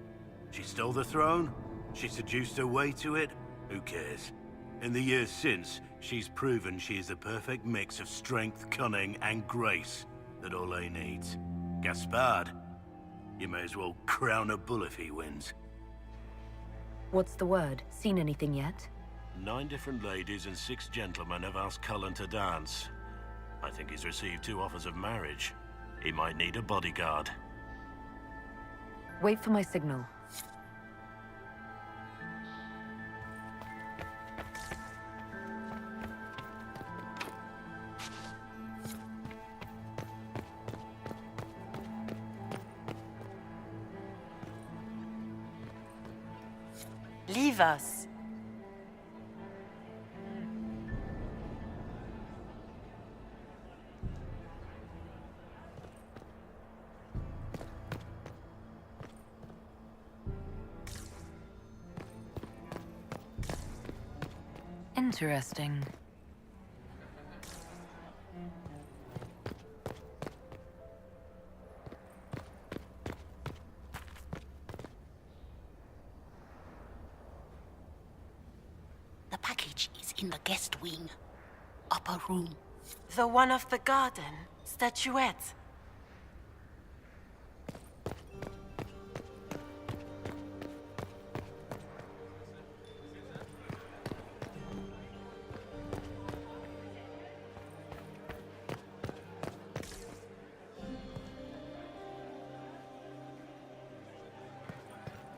She stole the throne? She seduced her way to it? Who cares? In the years since, she's proven she is the perfect mix of strength, cunning, and grace that Orlais needs. Gaspard, you may as well crown a bull if he wins. What's the word? Seen anything yet? 9 different ladies and 6 gentlemen have asked Cullen to dance. I think he's received 2 offers of marriage. He might need a bodyguard. Wait for my signal. Leave us. Interesting. The package is in the guest wing. Upper room. The one of the garden. Statuette.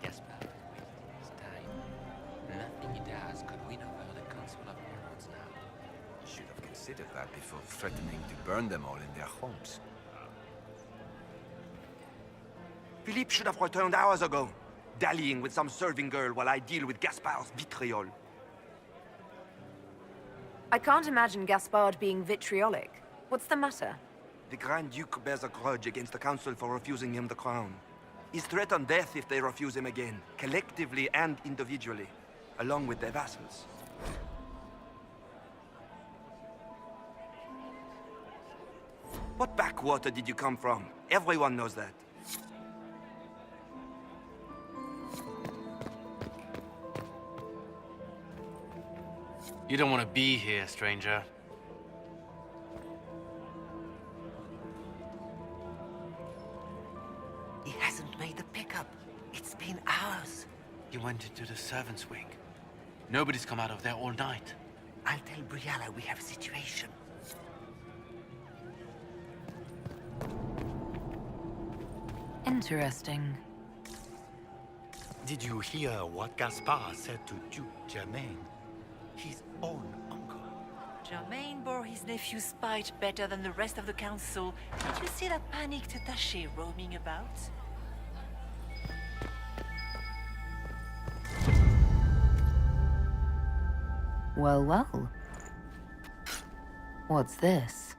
Gaspard is wasting his time. Nothing he does could win over the Council of Barons now. Should have considered that before threatening to burn them all in their homes. Philippe should have returned hours ago, dallying with some serving girl while I deal with Gaspard's vitriol. I can't imagine Gaspard being vitriolic. What's the matter? The Grand Duke bears a grudge against the Council for refusing him the crown. He's threatened death if they refuse him again, collectively and individually, along with their vassals. What backwater did you come from? Everyone knows that. You don't want to be here, stranger. He hasn't made the pickup. It's been hours. He went into the servants' wing. Nobody's come out of there all night. I'll tell Briala we have a situation. Interesting. Did you hear what Gaspard said to Duke Germain? His own uncle. Germain bore his nephew's spite better than the rest of the council. Did you see that panicked attaché roaming about? Well, well. What's this?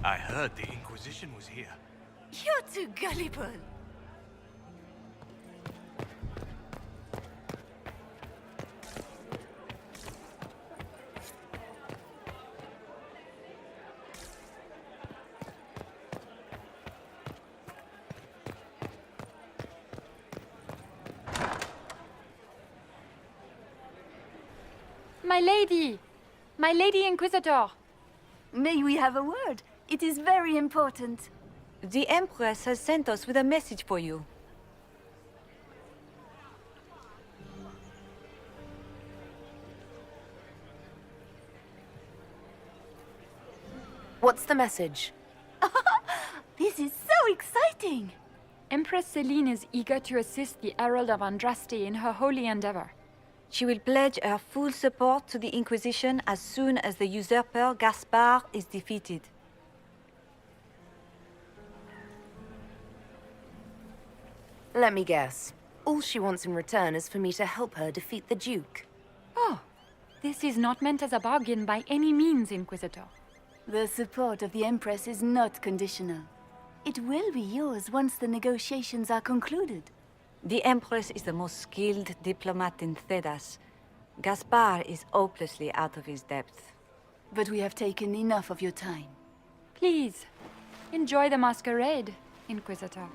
I heard the Inquisition was here. You're too gullible. My lady! My lady Inquisitor! May we have a word? It is very important. The Empress has sent us with a message for you. What's the message? This is so exciting! Empress Celine is eager to assist the Herald of Andraste in her holy endeavor. She will pledge her full support to the Inquisition as soon as the usurper Gaspard is defeated. Let me guess. All she wants in return is for me to help her defeat the Duke. Oh, this is not meant as a bargain by any means, Inquisitor. The support of the Empress is not conditional. It will be yours once the negotiations are concluded. The Empress is the most skilled diplomat in Thedas. Gaspard is hopelessly out of his depth. But we have taken enough of your time. Please, enjoy the masquerade, Inquisitor.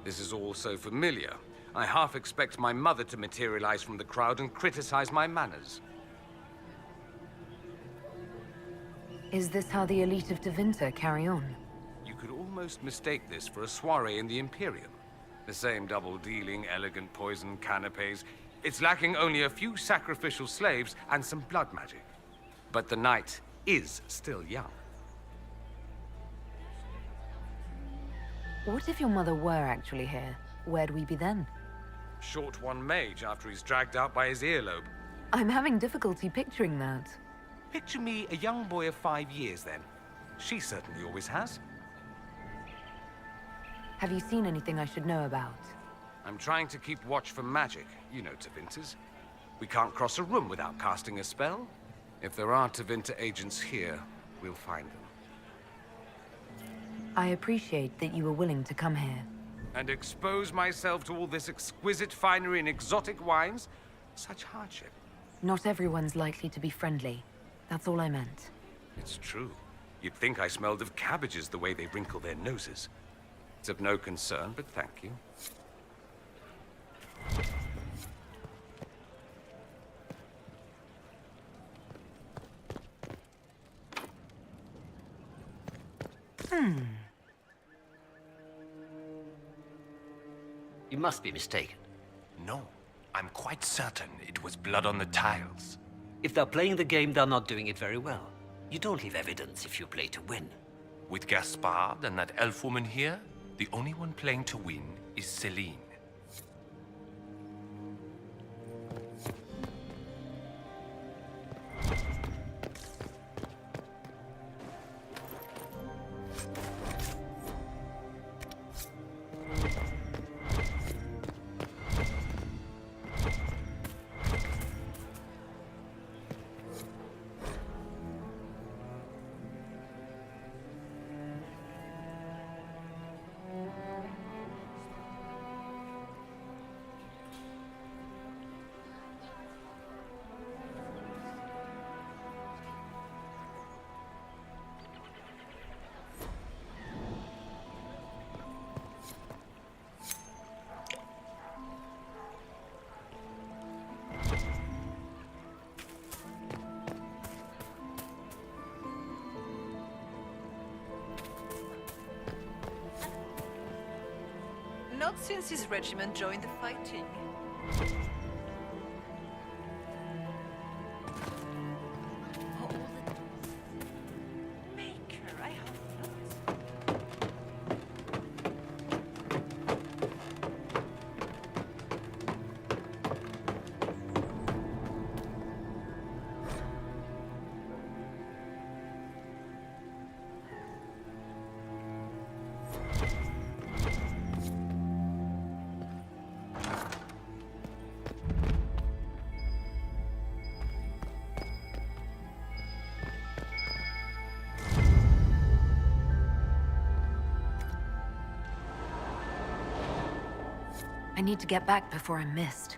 This is all so familiar. I half expect my mother to materialize from the crowd and criticize my manners. Is this how the elite of Tevinter carry on? You could almost mistake this for a soiree in the Imperium. The same double-dealing, elegant poison canapes. It's lacking only a few sacrificial slaves and some blood magic. But the night is still young. What if your mother were actually here? Where'd we be then? Short one mage after he's dragged out by his earlobe. I'm having difficulty picturing that. Picture me a young boy of 5 years then. She certainly always has. Have you seen anything I should know about? I'm trying to keep watch for magic. You know Tevinters. We can't cross a room without casting a spell. If there are Tevinter agents here, we'll find them. I appreciate that you were willing to come here. And expose myself to all this exquisite finery and exotic wines? Such hardship. Not everyone's likely to be friendly. That's all I meant. It's true. You'd think I smelled of cabbages the way they wrinkle their noses. It's of no concern, but thank you. You must be mistaken. No, I'm quite certain it was blood on the tiles. If they're playing the game, they're not doing it very well. You don't leave evidence if you play to win. With Gaspard and that elf woman here, the only one playing to win is Celine. Not since his regiment joined the fighting. Maker, I have I need to get back before I'm missed.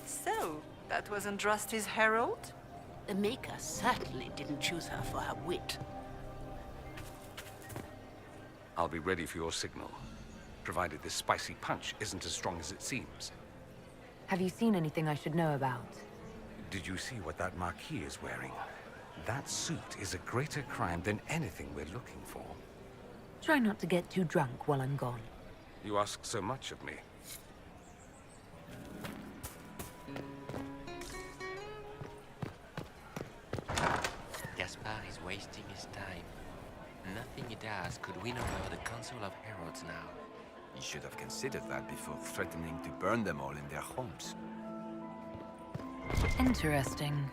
So, that was Andraste's herald? The Maker certainly didn't choose her for her wit. I'll be ready for your signal, provided this spicy punch isn't as strong as it seems. Have you seen anything I should know about? Did you see what that Marquis is wearing? That suit is a greater crime than anything we're looking for. Try not to get too drunk while I'm gone. You ask so much of me. Gaspar is wasting his time. Nothing he does could win over the Council of Heralds now. He should have considered that before threatening to burn them all in their homes. Interesting.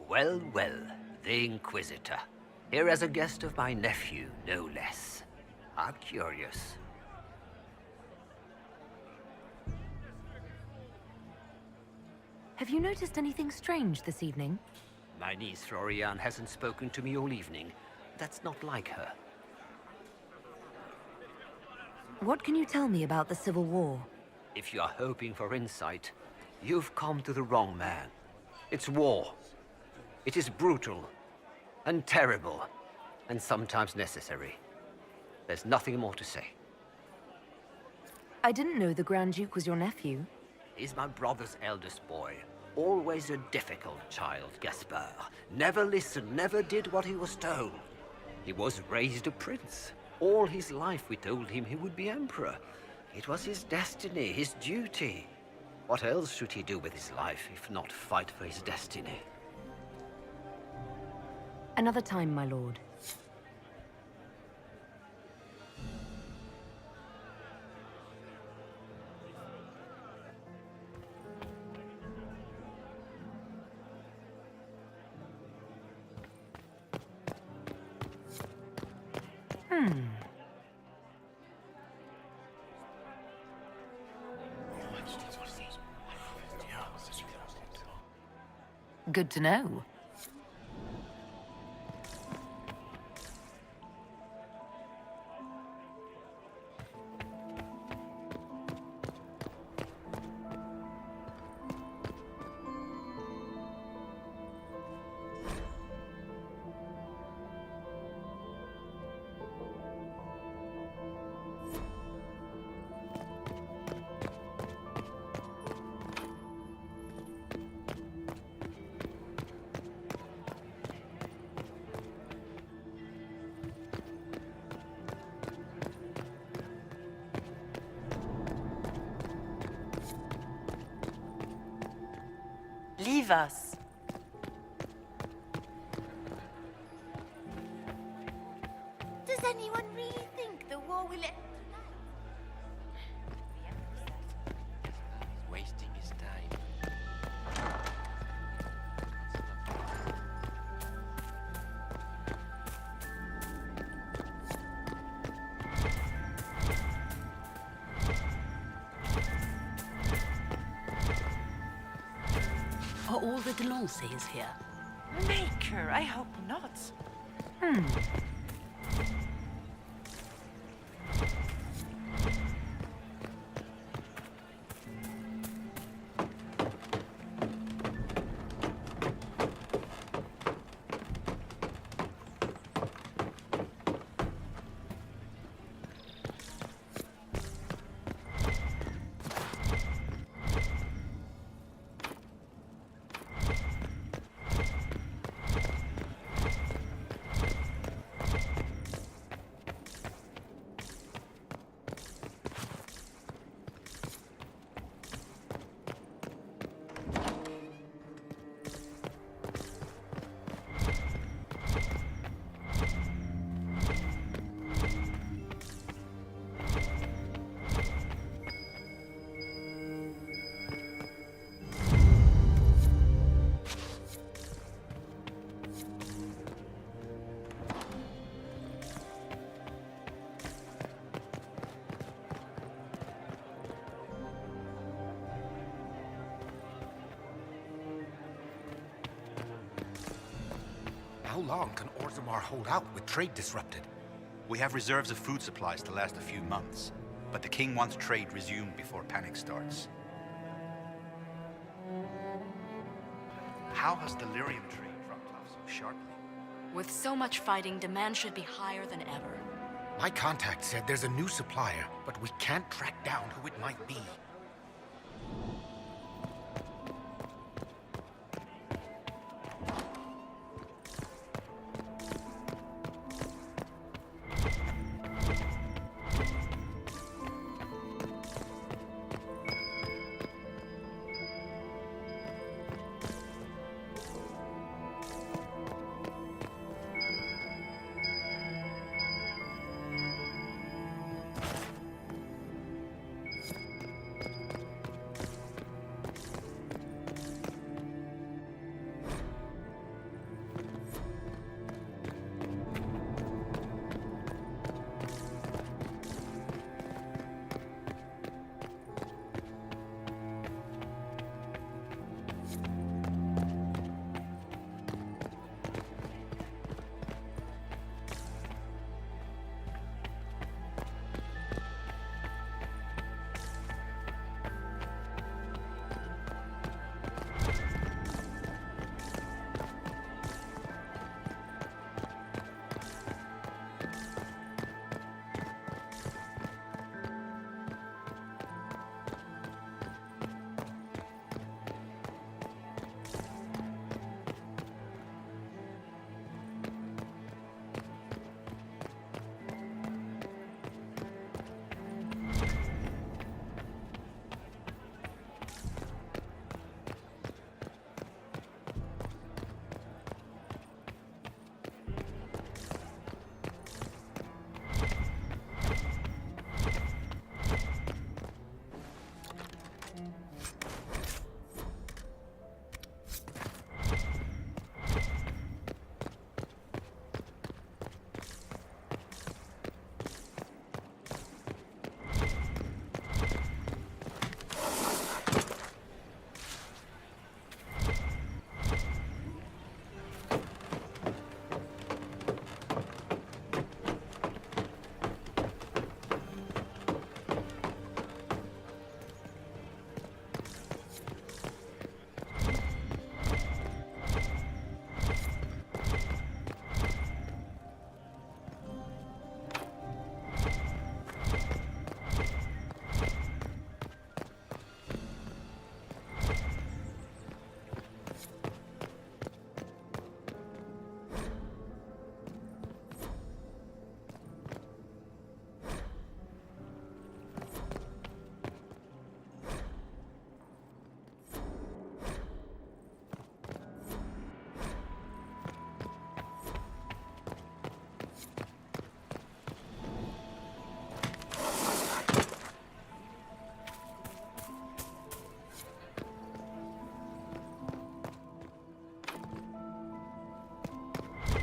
Well, well, the Inquisitor. Here as a guest of my nephew, no less. How curious. Have you noticed anything strange this evening? My niece Florian hasn't spoken to me all evening. That's not like her. What can you tell me about the Civil War? If you are hoping for insight, you've come to the wrong man. It's war. It is brutal, and terrible, and sometimes necessary. There's nothing more to say. I didn't know the Grand Duke was your nephew. He's my brother's eldest boy. Always a difficult child, Gaspar. Never listened, never did what he was told. He was raised a prince. All his life we told him he would be emperor. It was his destiny, his duty. What else should he do with his life if not fight for his destiny? Another time, my lord. Good to know. Leave us. Does anyone really think the war will end? He's wasting his time. Are all the Delancers here? Maker, I hope not. How long can Orzammar hold out with trade disrupted? We have reserves of food supplies to last a few months, but the king wants trade resumed before panic starts. How has the lyrium trade dropped off so sharply? With so much fighting, demand should be higher than ever. My contact said there's a new supplier, but we can't track down who it might be.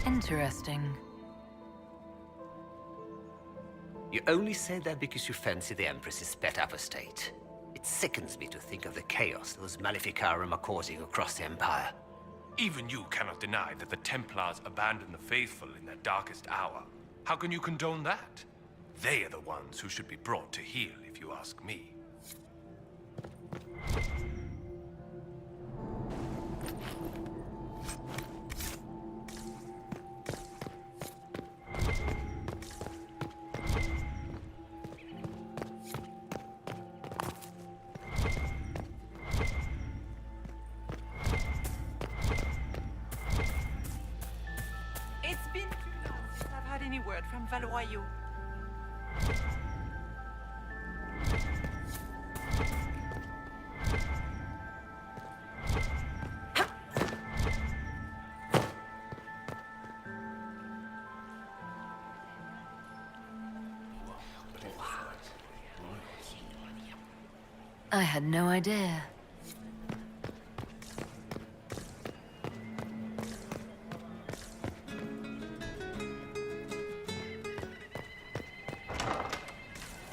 Interesting. You only say that because you fancy the Empress's pet apostate. It sickens me to think of the chaos those Maleficarum are causing across the Empire. Even you cannot deny that the Templars abandoned the faithful in their darkest hour. How can you condone that? They are the ones who should be brought to heel, if you ask me. It's been too long since I've had any word from Valois. I had no idea.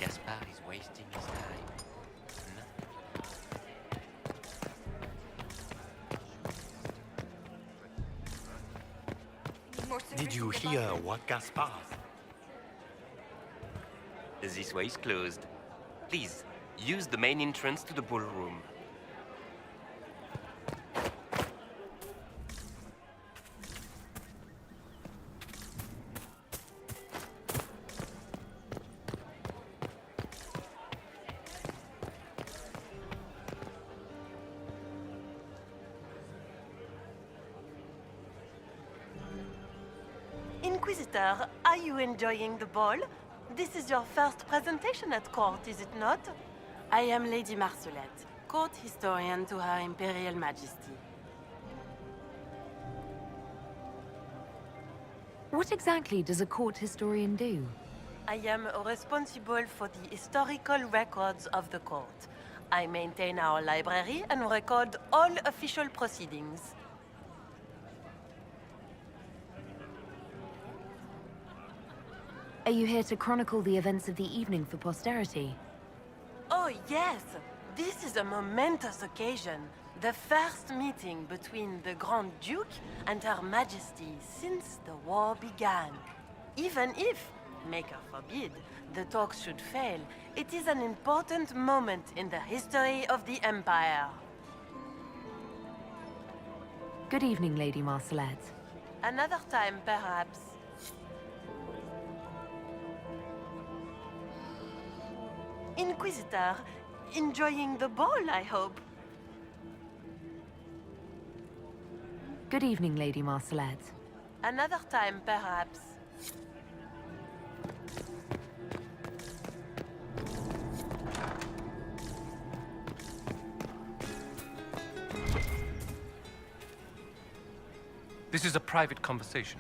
Gaspard is wasting his time. Did you hear what Gaspard? This way is closed. Please, use the main entrance to the ballroom. Inquisitor, are you enjoying the ball? This is your first presentation at court, is it not? I am Lady Marcelette, court historian to Her Imperial Majesty. What exactly does a court historian do? I am responsible for the historical records of the court. I maintain our library and record all official proceedings. Are you here to chronicle the events of the evening for posterity? Oh, yes! This is a momentous occasion. The first meeting between the Grand Duke and Her Majesty since the war began. Even if, Maker forbid, the talks should fail, it is an important moment in the history of the Empire. Good evening, Lady Marcelette. Another time, perhaps. Inquisitor, enjoying the ball, I hope. Good evening, Lady Marcelette. Another time, perhaps. This is a private conversation.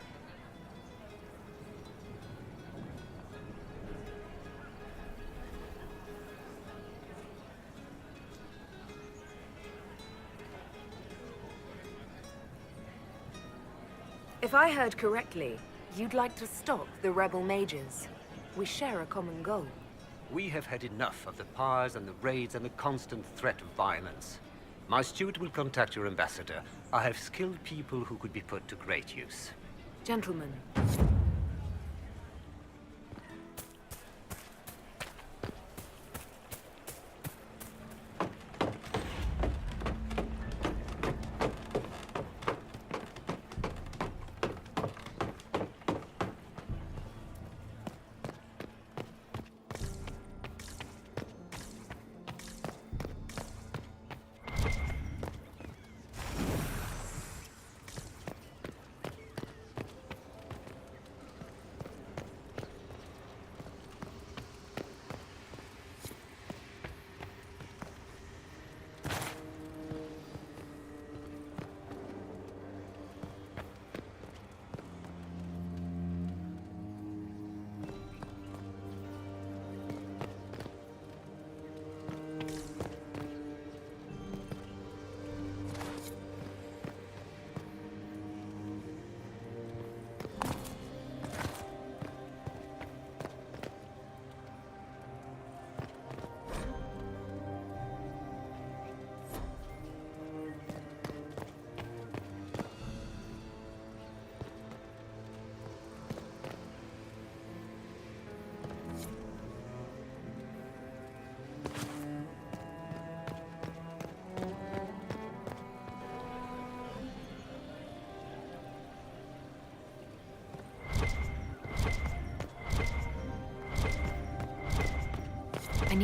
If I heard correctly, you'd like to stop the rebel mages. We share a common goal. We have had enough of the pyres and the raids and the constant threat of violence. My steward will contact your ambassador. I have skilled people who could be put to great use. Gentlemen.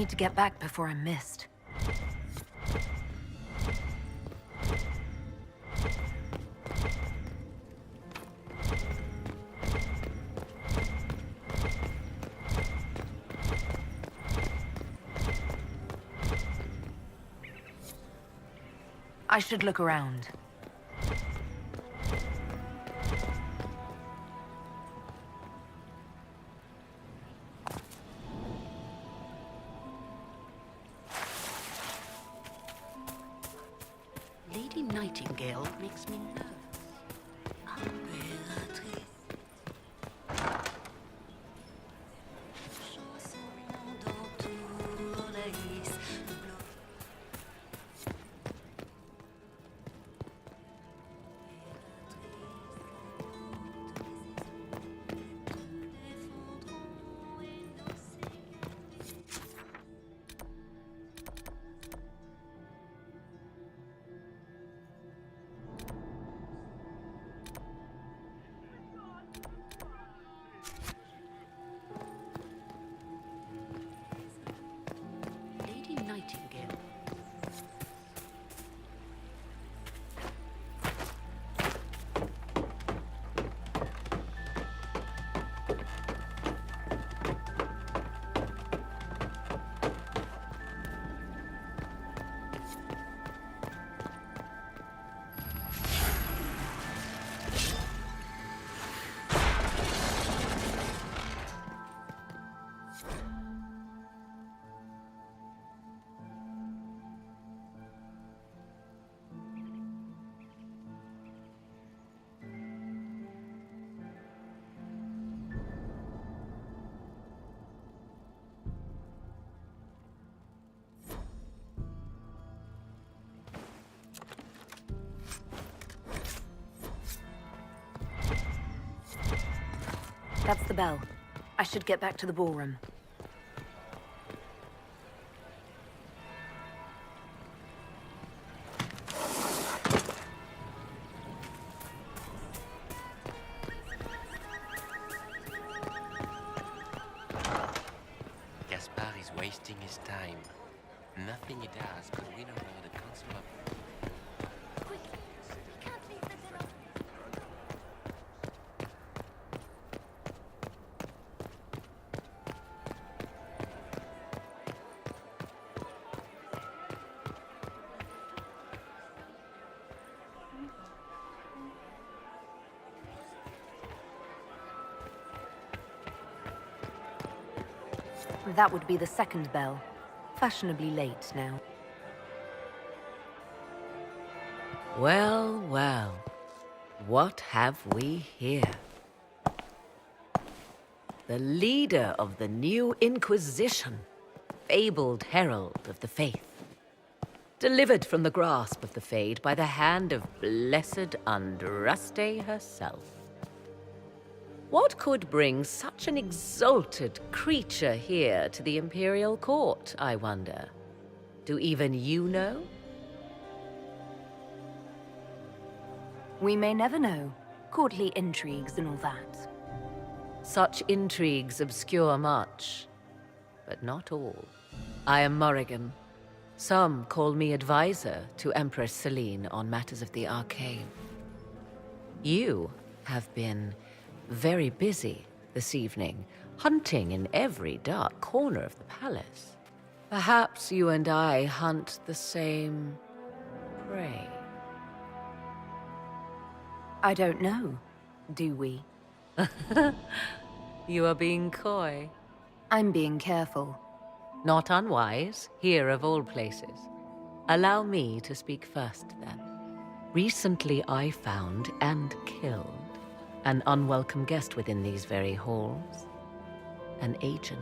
need to get back before I'm missed. I should look around. Lady Nightingale makes me nervous. Lady Nightingale. That's the bell. I should get back to the ballroom. Gaspard is wasting his time. Nothing he does could win over the Council of... That would be the second bell. Fashionably late now. Well, well. What have we here? The leader of the new Inquisition, fabled herald of the faith. Delivered from the grasp of the Fade by the hand of blessed Andraste herself. What could bring such an exalted creature here to the Imperial Court, I wonder? Do even you know? We may never know. Courtly intrigues and all that. Such intrigues obscure much, but not all. I am Morrigan. Some call me advisor to Empress Celine on matters of the arcane. You have been very busy this evening, hunting in every dark corner of the palace. Perhaps you and I hunt the same prey. I don't know. Do we? You are being coy. I'm being careful. Not unwise, here of all places. Allow me to speak first, then. Recently I found and killed an unwelcome guest within these very halls. An agent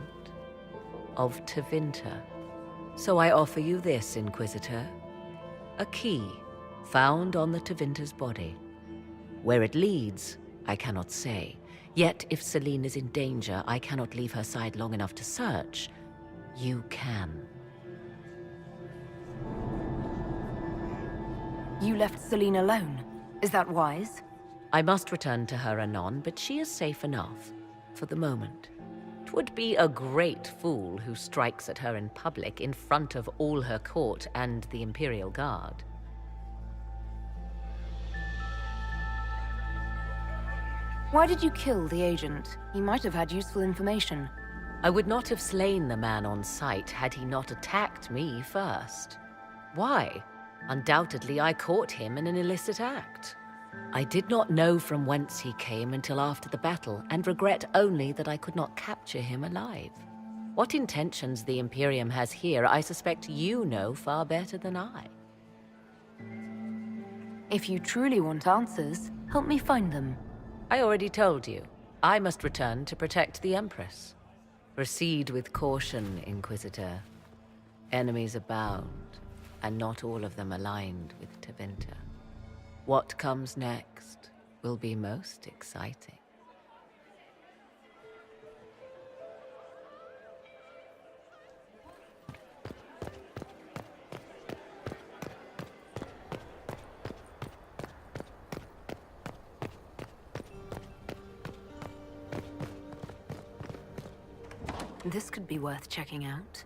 of Tevinter. So I offer you this, Inquisitor. A key found on the Tevinter's body. Where it leads, I cannot say. Yet if Celine is in danger, I cannot leave her side long enough to search. You can. You left Celine alone. Is that wise? I must return to her anon, but she is safe enough, for the moment. It would be a great fool who strikes at her in public in front of all her court and the Imperial Guard. Why did you kill the agent? He might have had useful information. I would not have slain the man on sight had he not attacked me first. Why? Undoubtedly, I caught him in an illicit act. I did not know from whence he came until after the battle, and regret only that I could not capture him alive. What intentions the Imperium has here, I suspect you know far better than I. If you truly want answers, help me find them. I already told you. I must return to protect the Empress. Proceed with caution, Inquisitor. Enemies abound, and not all of them aligned with Tevinter. What comes next will be most exciting. This could be worth checking out.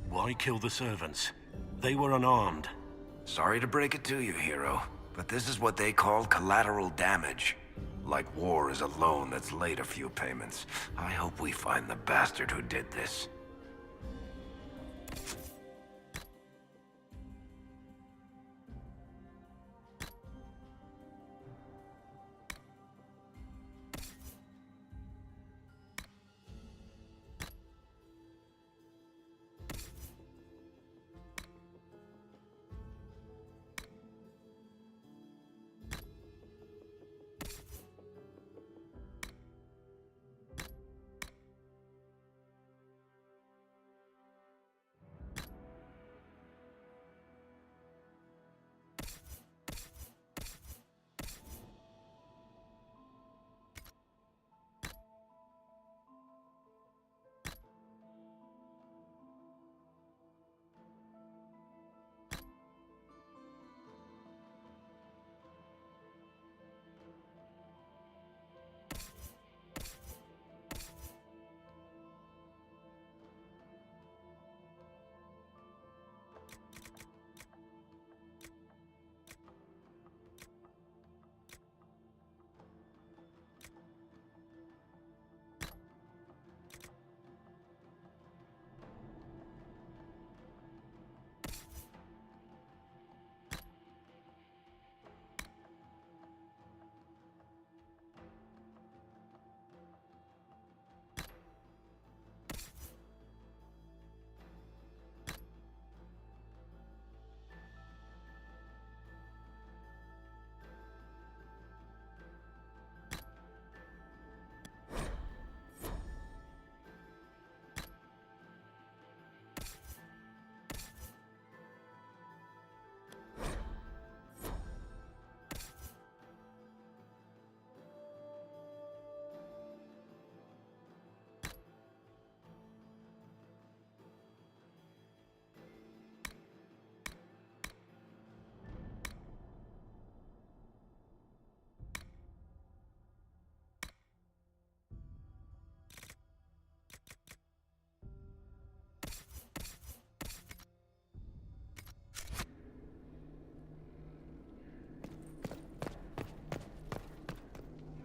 Why kill the servants? They were unarmed. Sorry to break it to you, hero, but this is what they call collateral damage. Like war is a loan that's late a few payments. I hope we find the bastard who did this.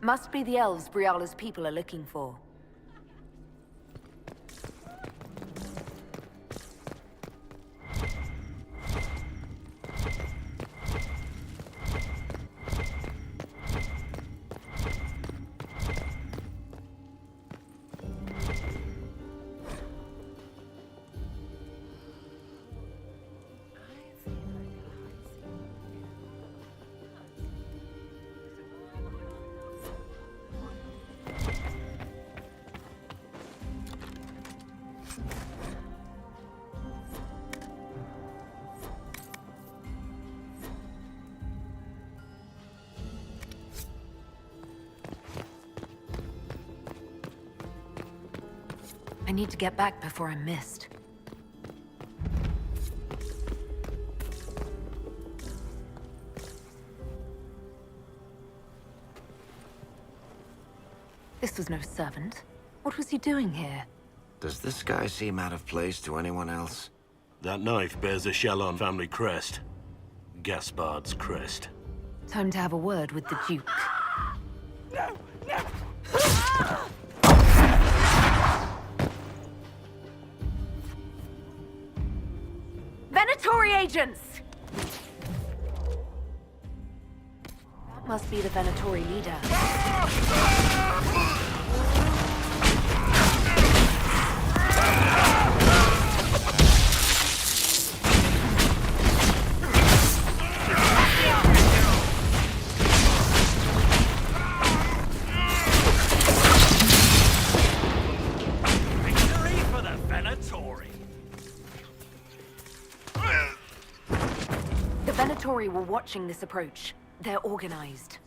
Must be the elves Briala's people are looking for. I need to get back before I'm missed. This was no servant. What was he doing here? Does this guy seem out of place to anyone else? That knife bears a Chalon family crest. Gaspard's crest. Time to have a word with the Duke. No! No! Venatori agents! That must be the Venatori leader. Victory for the Venatori! The Venatori were watching this approach. They're organized.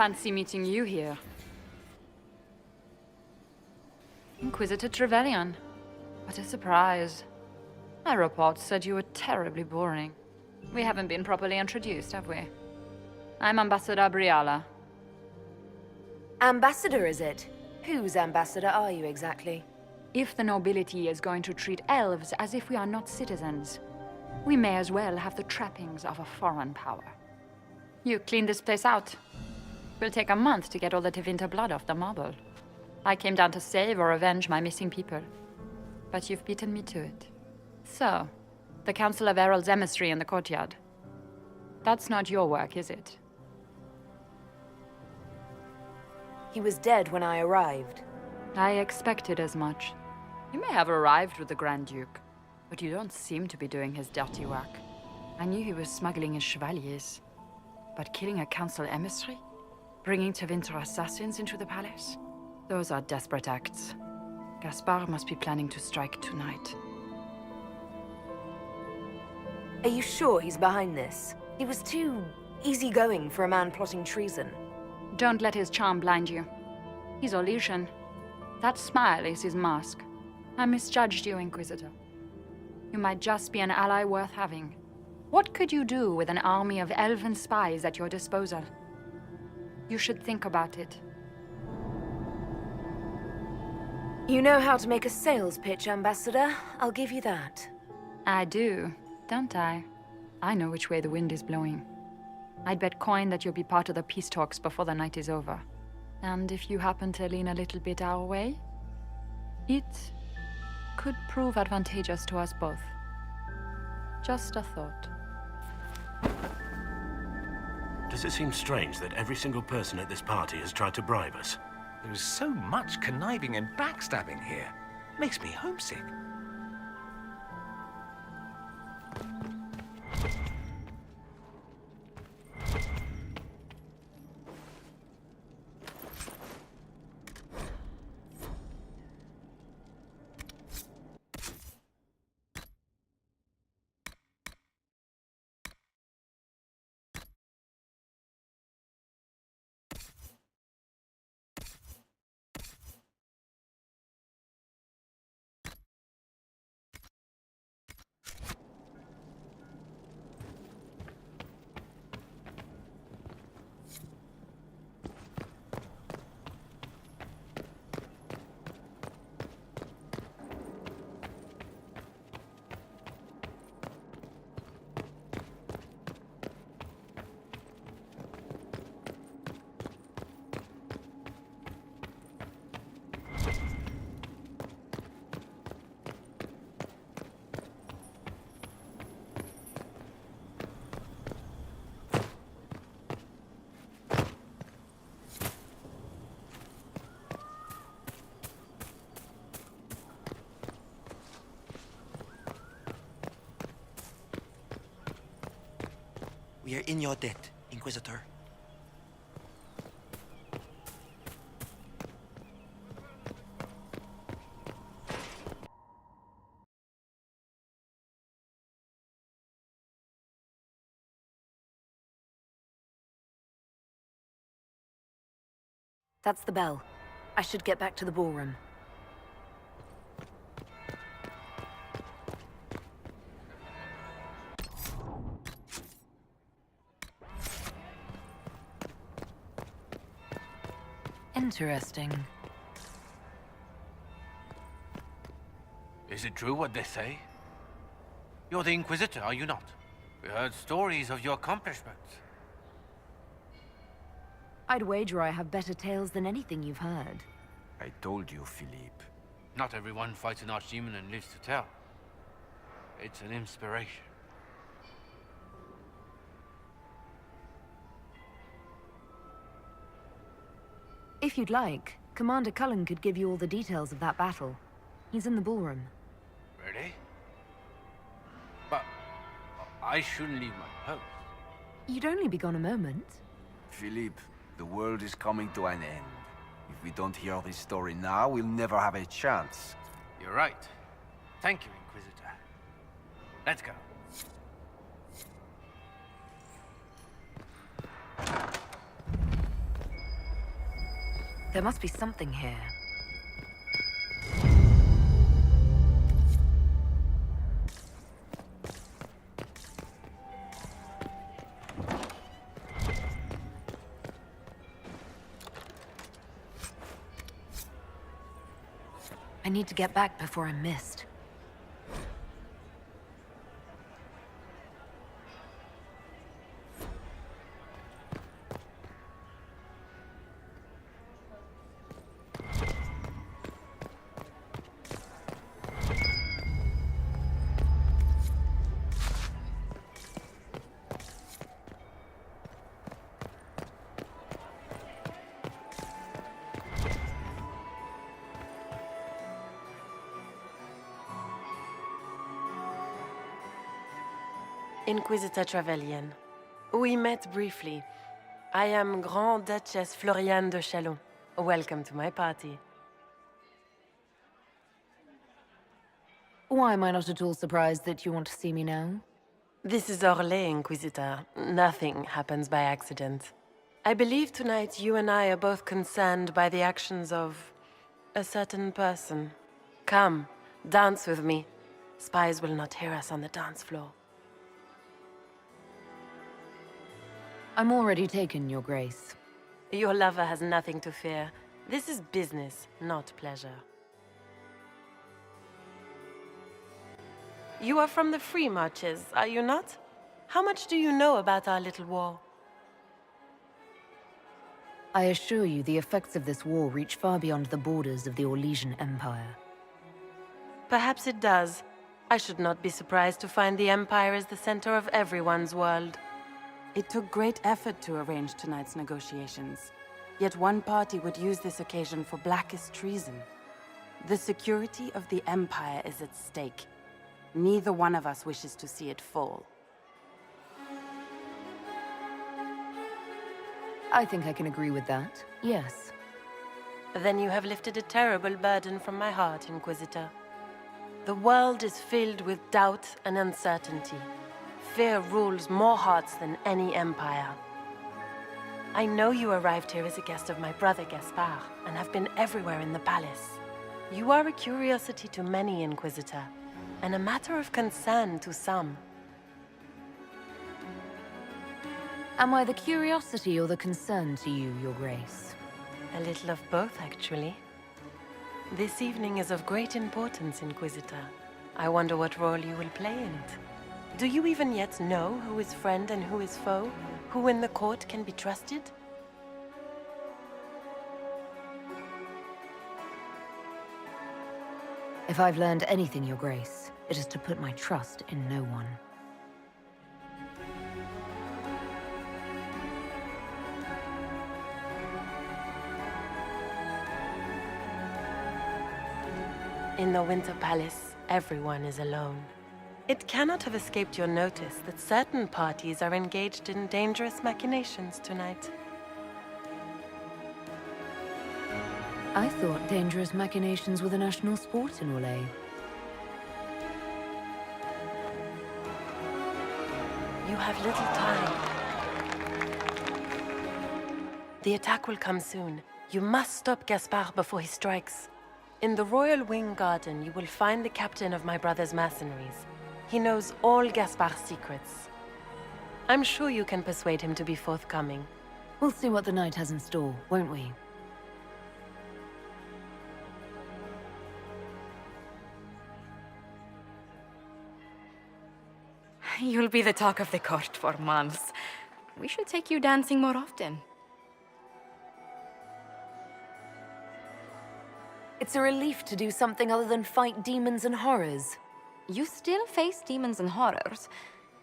Fancy meeting you here. Inquisitor Trevelyan. What a surprise. My reports said you were terribly boring. We haven't been properly introduced, have we? I'm Ambassador Briala. Ambassador, is it? Whose ambassador are you exactly? If the nobility is going to treat elves as if we are not citizens, we may as well have the trappings of a foreign power. You clean this place out. Will take a month to get all the Tevinter blood off the marble. I came down to save or avenge my missing people. But you've beaten me to it. So, the Council of Herald's emissary in the courtyard. That's not your work, is it? He was dead when I arrived. I expected as much. You may have arrived with the Grand Duke, but you don't seem to be doing his dirty work. I knew he was smuggling his chevaliers. But killing a council emissary? Bringing Tevinter assassins into the palace? Those are desperate acts. Gaspard must be planning to strike tonight. Are you sure he's behind this? He was too easygoing for a man plotting treason. Don't let his charm blind you. He's Orlesian. That smile is his mask. I misjudged you, Inquisitor. You might just be an ally worth having. What could you do with an army of elven spies at your disposal? You should think about it. You know how to make a sales pitch, Ambassador. I'll give you that. I do, don't I? I know which way the wind is blowing. I'd bet coin that you'll be part of the peace talks before the night is over. And if you happen to lean a little bit our way, it could prove advantageous to us both. Just a thought. Does it seem strange that every single person at this party has tried to bribe us? There's so much conniving and backstabbing here. Makes me homesick. We are in your debt, Inquisitor. That's the bell. I should get back to the ballroom. Interesting. Is it true what they say? You're the Inquisitor, are you not? We heard stories of your accomplishments. I'd wager I have better tales than anything you've heard. I told you, Philippe. Not everyone fights an archdemon and lives to tell. It's an inspiration. If you'd like, Commander Cullen could give you all the details of that battle. He's in the ballroom. Really? But I shouldn't leave my post. You'd only be gone a moment. Philippe, the world is coming to an end. If we don't hear this story now, we'll never have a chance. You're right. Thank you, Inquisitor. Let's go. There must be something here. I need to get back before I'm missed. Inquisitor Trevelyan. We met briefly. I am Grand Duchess Floriane de Chalon. Welcome to my party. Why am I not at all surprised that you want to see me now? This is Orlais, Inquisitor. Nothing happens by accident. I believe tonight you and I are both concerned by the actions of a certain person. Come, dance with me. Spies will not hear us on the dance floor. I'm already taken, Your Grace. Your lover has nothing to fear. This is business, not pleasure. You are from the Free Marches, are you not? How much do you know about our little war? I assure you the effects of this war reach far beyond the borders of the Orlesian Empire. Perhaps it does. I should not be surprised to find the Empire is the center of everyone's world. It took great effort to arrange tonight's negotiations. Yet one party would use this occasion for blackest treason. The security of the Empire is at stake. Neither one of us wishes to see it fall. I think I can agree with that, yes. Then you have lifted a terrible burden from my heart, Inquisitor. The world is filled with doubt and uncertainty. Fear rules more hearts than any empire. I know you arrived here as a guest of my brother Gaspard, and have been everywhere in the palace. You are a curiosity to many, Inquisitor, and a matter of concern to some. Am I the curiosity or the concern to you, Your Grace? A little of both, actually. This evening is of great importance, Inquisitor. I wonder what role you will play in it. Do you even yet know who is friend and who is foe? Who in the court can be trusted? If I've learned anything, Your Grace, it is to put my trust in no one. In the Winter Palace, everyone is alone. It cannot have escaped your notice that certain parties are engaged in dangerous machinations tonight. I thought dangerous machinations were the national sport in Orlais. You have little time. The attack will come soon. You must stop Gaspard before he strikes. In the Royal Wing Garden, you will find the captain of my brother's mercenaries. He knows all Gaspard's secrets. I'm sure you can persuade him to be forthcoming. We'll see what the night has in store, won't we? You'll be the talk of the court for months. We should take you dancing more often. It's a relief to do something other than fight demons and horrors. You still face demons and horrors.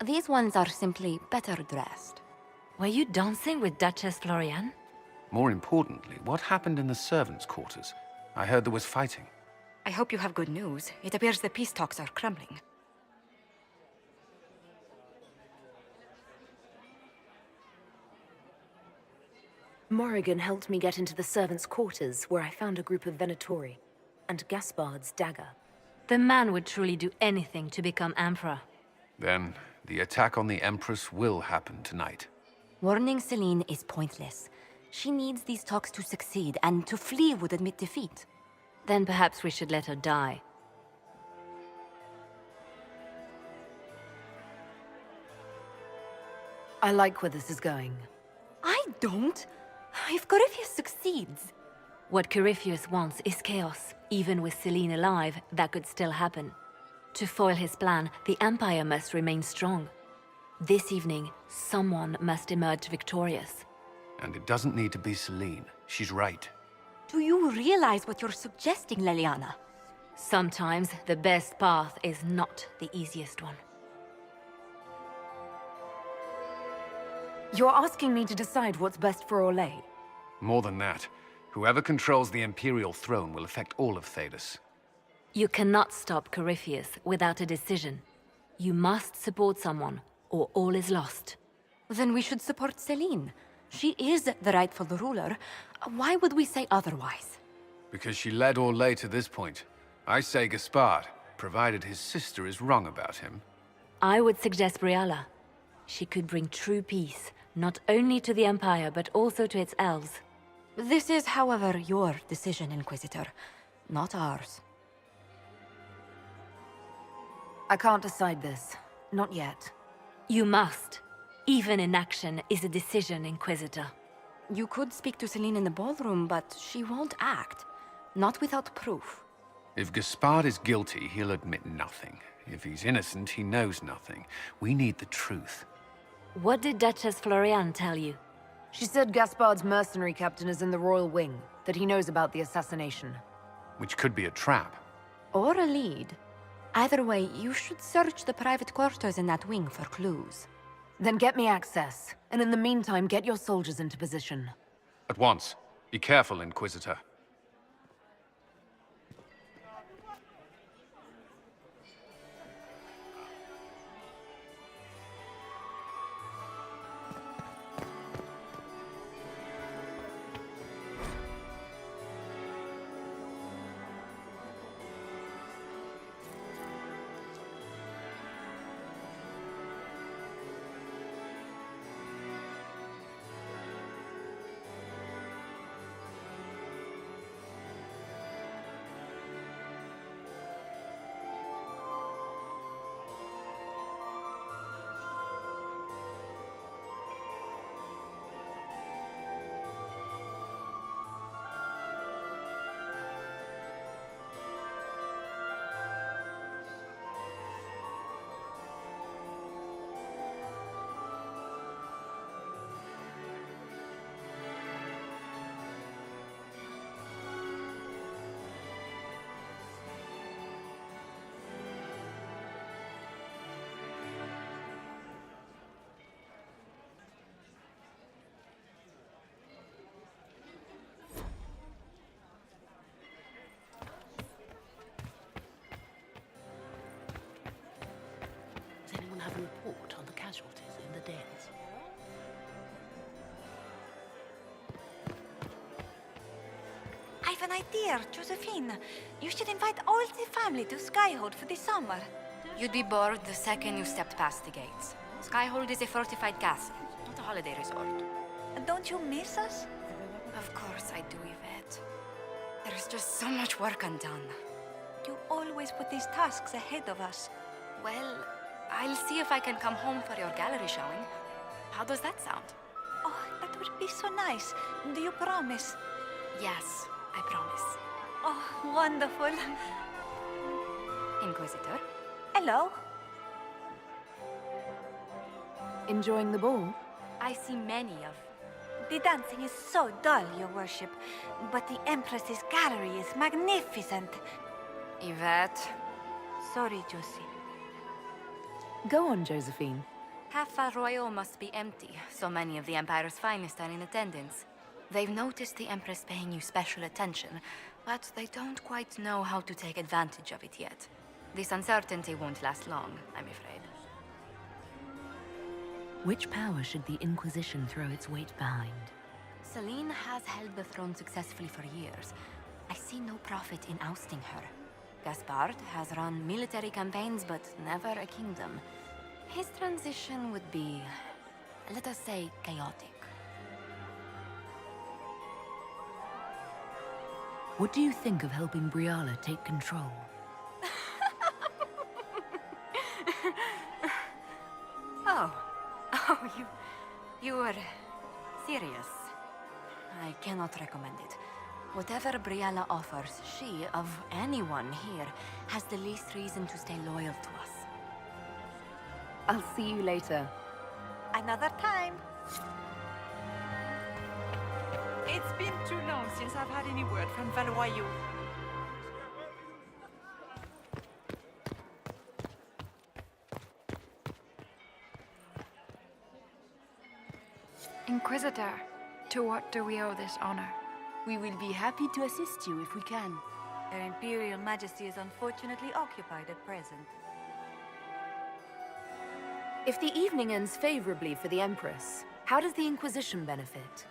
These ones are simply better dressed. Were you dancing with Duchess Florian? More importantly, what happened in the servants' quarters? I heard there was fighting. I hope you have good news. It appears the peace talks are crumbling. Morrigan helped me get into the servants' quarters, where I found a group of Venatori, and Gaspard's dagger. The man would truly do anything to become Emperor. Then, the attack on the Empress will happen tonight. Warning Celine is pointless. She needs these talks to succeed, and to flee would admit defeat. Then perhaps we should let her die. I like where this is going. I don't. If Corypheus succeeds... What Corypheus wants is chaos. Even with Celine alive, that could still happen. To foil his plan, the Empire must remain strong. This evening, someone must emerge victorious. And it doesn't need to be Celine. She's right. Do you realize what you're suggesting, Leliana? Sometimes the best path is not the easiest one. You're asking me to decide what's best for Orlais? More than that, whoever controls the Imperial throne will affect all of Thedas. You cannot stop Corypheus without a decision. You must support someone, or all is lost. Then we should support Celine. She is the rightful ruler. Why would we say otherwise? Because she led Orlais to this point. I say Gaspard, provided his sister is wrong about him. I would suggest Brialla. She could bring true peace, not only to the Empire, but also to its elves. This is, however, your decision, Inquisitor, not ours. I can't decide this. Not yet. You must. Even inaction is a decision, Inquisitor. You could speak to Celine in the ballroom, but she won't act. Not without proof. If Gaspard is guilty, he'll admit nothing. If he's innocent, he knows nothing. We need the truth. What did Duchess Florian tell you? She said Gaspard's mercenary captain is in the Royal Wing, that he knows about the assassination. Which could be a trap. Or a lead. Either way, you should search the private quarters in that wing for clues. Then get me access, and in the meantime, get your soldiers into position. At once. Be careful, Inquisitor. casualties in the dens. I've an idea, Josephine. You should invite all the family to Skyhold for the summer. You'd be bored the second you stepped past the gates. Skyhold is a fortified castle, not a holiday resort. Don't you miss us? Of course I do, Yvette. There's just so much work undone. You always put these tasks ahead of us. Well, I'll see if I can come home for your gallery showing. How does that sound? Oh, that would be so nice. Do you promise? Yes, I promise. Oh, wonderful. Inquisitor? Hello. Enjoying the ball? I see many of. The dancing is so dull, Your Worship. But the Empress's gallery is magnificent. Yvette. Sorry, Josie. Go on, Josephine. Half Val Royal must be empty. So many of the Empire's finest are in attendance. They've noticed the Empress paying you special attention, but they don't quite know how to take advantage of it yet. This uncertainty won't last long, I'm afraid. Which power should the Inquisition throw its weight behind? Celine has held the throne successfully for years. I see no profit in ousting her. Gaspard has run military campaigns, but never a kingdom. His transition would be, let us say, chaotic. What do you think of helping Briala take control? Oh, you were serious. I cannot recommend it. Whatever Briala offers, she, of anyone here, has the least reason to stay loyal to us. I'll see you later. Another time. It's been too long since I've had any word from Valoyau. Inquisitor, to what do we owe this honor? We will be happy to assist you if we can. Her Imperial Majesty is unfortunately occupied at present. If the evening ends favorably for the Empress, how does the Inquisition benefit?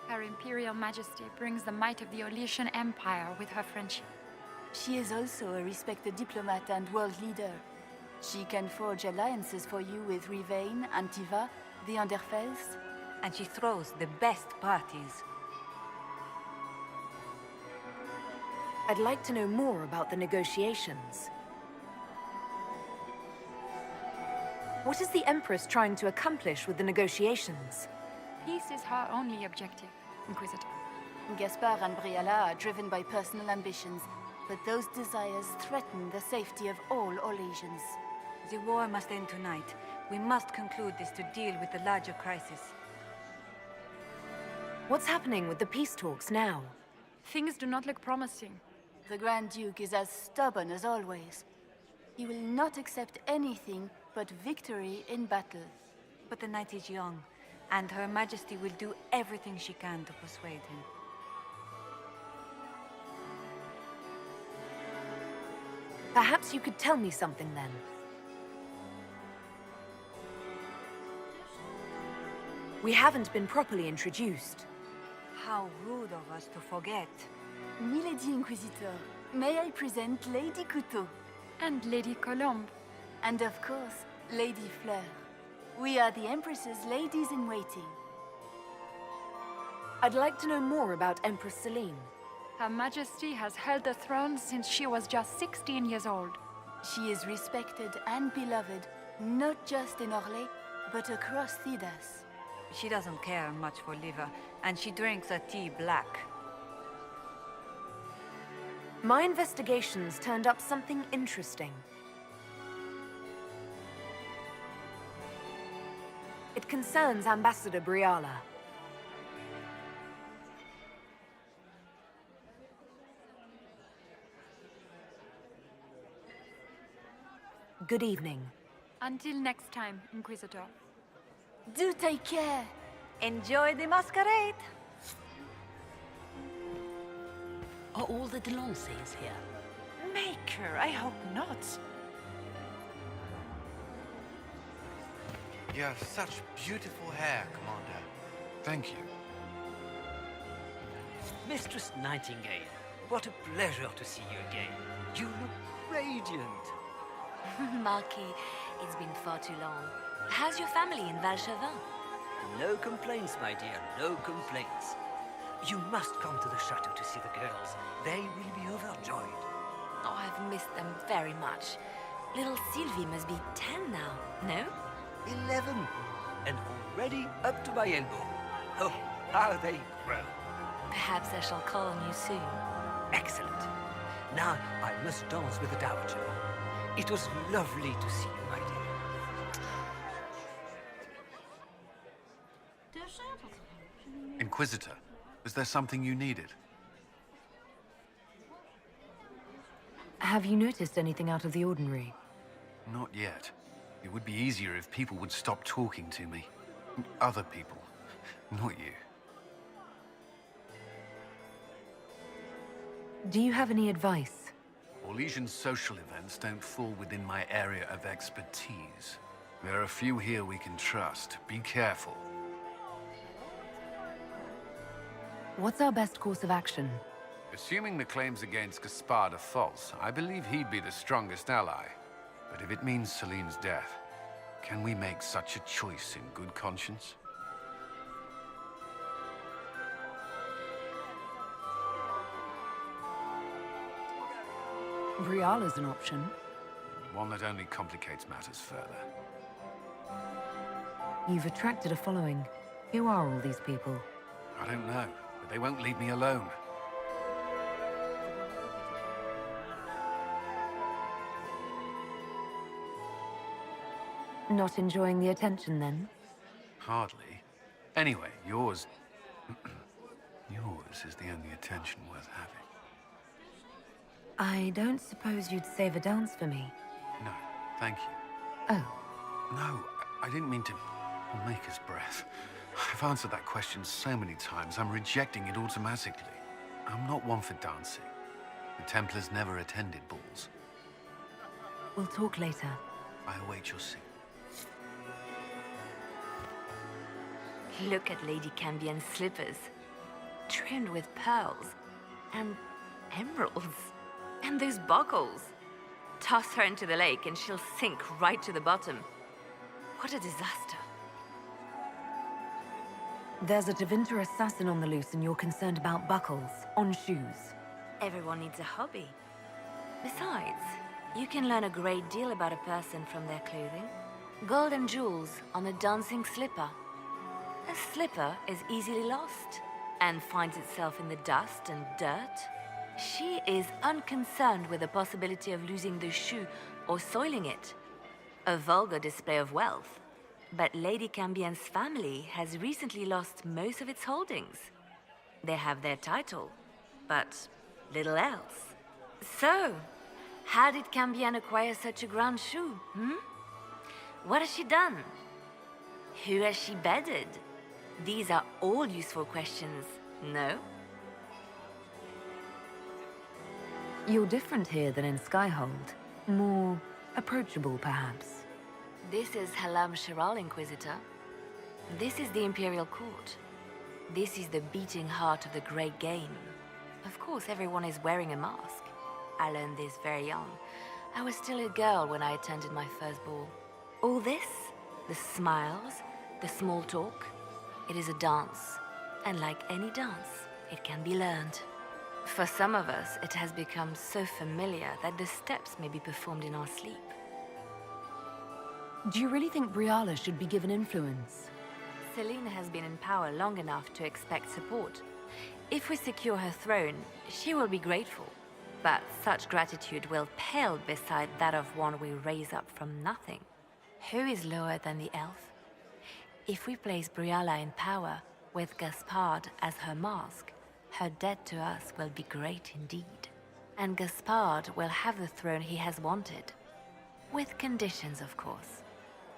Her Imperial Majesty brings the might of the Olesian Empire with her friendship. She is also a respected diplomat and world leader. She can forge alliances for you with Rivain, Antiva, the Underfels. And she throws the best parties. I'd like to know more about the negotiations. What is the Empress trying to accomplish with the negotiations? Peace is her only objective, Inquisitor. Gaspard and Briala are driven by personal ambitions, but those desires threaten the safety of all Olesians. The war must end tonight. We must conclude this to deal with the larger crisis. What's happening with the peace talks now? Things do not look promising. The Grand Duke is as stubborn as always. He will not accept anything but victory in battle. But the night is young, and Her Majesty will do everything she can to persuade him. Perhaps you could tell me something then. We haven't been properly introduced. How rude of us to forget. Milady Inquisitor, may I present Lady Couteau? And Lady Colombe. And of course, Lady Fleur. We are the Empress's ladies-in-waiting. I'd like to know more about Empress Celine. Her Majesty has held the throne since she was just 16 years old. She is respected and beloved, not just in Orlais, but across Thedas. She doesn't care much for liver, and she drinks her tea black. My investigations turned up something interesting. It concerns Ambassador Briala. Good evening. Until next time, Inquisitor. Do take care. Enjoy the masquerade. Are all the Delancys here? Maker, I hope not. You have such beautiful hair, Commander. Thank you. Mistress Nightingale, what a pleasure to see you again. You look radiant. Marquis, it's been far too long. How's your family in Valchevin? No complaints, my dear, no complaints. You must come to the chateau to see the girls. They will be overjoyed. Oh, I've missed them very much. Little Sylvie must be 10 now, no? 11. And already up to my elbow. Oh, how they grow. Perhaps I shall call on you soon. Excellent. Now I must dance with the Dowager. It was lovely to see you, my dear. Inquisitor, was there something you needed? Have you noticed anything out of the ordinary? Not yet. It would be easier if people would stop talking to me. Other people, not you. Do you have any advice? Orlesian social events don't fall within my area of expertise. There are a few here we can trust. Be careful. What's our best course of action? Assuming the claims against Gaspard are false, I believe he'd be the strongest ally. But if it means Celine's death, can we make such a choice in good conscience? Briala's an option. One that only complicates matters further. You've attracted a following. Who are all these people? I don't know, but they won't leave me alone. Not enjoying the attention, then? Hardly. Anyway, yours... yours is the only attention worth having. I don't suppose you'd save a dance for me? No, thank you. Oh. No, I didn't mean to... Maker's breath. I've answered that question so many times, I'm rejecting it automatically. I'm not one for dancing. The Templars never attended balls. We'll talk later. I await your signal. Look at Lady Cambien's slippers. Trimmed with pearls. And emeralds. And those buckles. Toss her into the lake and she'll sink right to the bottom. What a disaster. There's a Tevinter assassin on the loose and you're concerned about buckles on shoes. Everyone needs a hobby. Besides, you can learn a great deal about a person from their clothing. Gold and jewels on a dancing slipper. A slipper is easily lost and finds itself in the dust and dirt. She is unconcerned with the possibility of losing the shoe or soiling it. A vulgar display of wealth. But Lady Cambien's family has recently lost most of its holdings. They have their title, but little else. So, how did Cambien acquire such a grand shoe, What has she done? Who has she bedded? These are all useful questions, no? You're different here than in Skyhold. More approachable, perhaps. This is Halam Shiral, Inquisitor. This is the Imperial Court. This is the beating heart of the Great Game. Of course, everyone is wearing a mask. I learned this very young. I was still a girl when I attended my first ball. All this, the smiles, the small talk, it is a dance. And like any dance, it can be learned. For some of us, it has become so familiar that the steps may be performed in our sleep. Do you really think Briala should be given influence? Celine has been in power long enough to expect support. If we secure her throne, she will be grateful. But such gratitude will pale beside that of one we raise up from nothing. Who is lower than the elf? If we place Briala in power, with Gaspard as her mask, her debt to us will be great indeed. And Gaspard will have the throne he has wanted. With conditions, of course.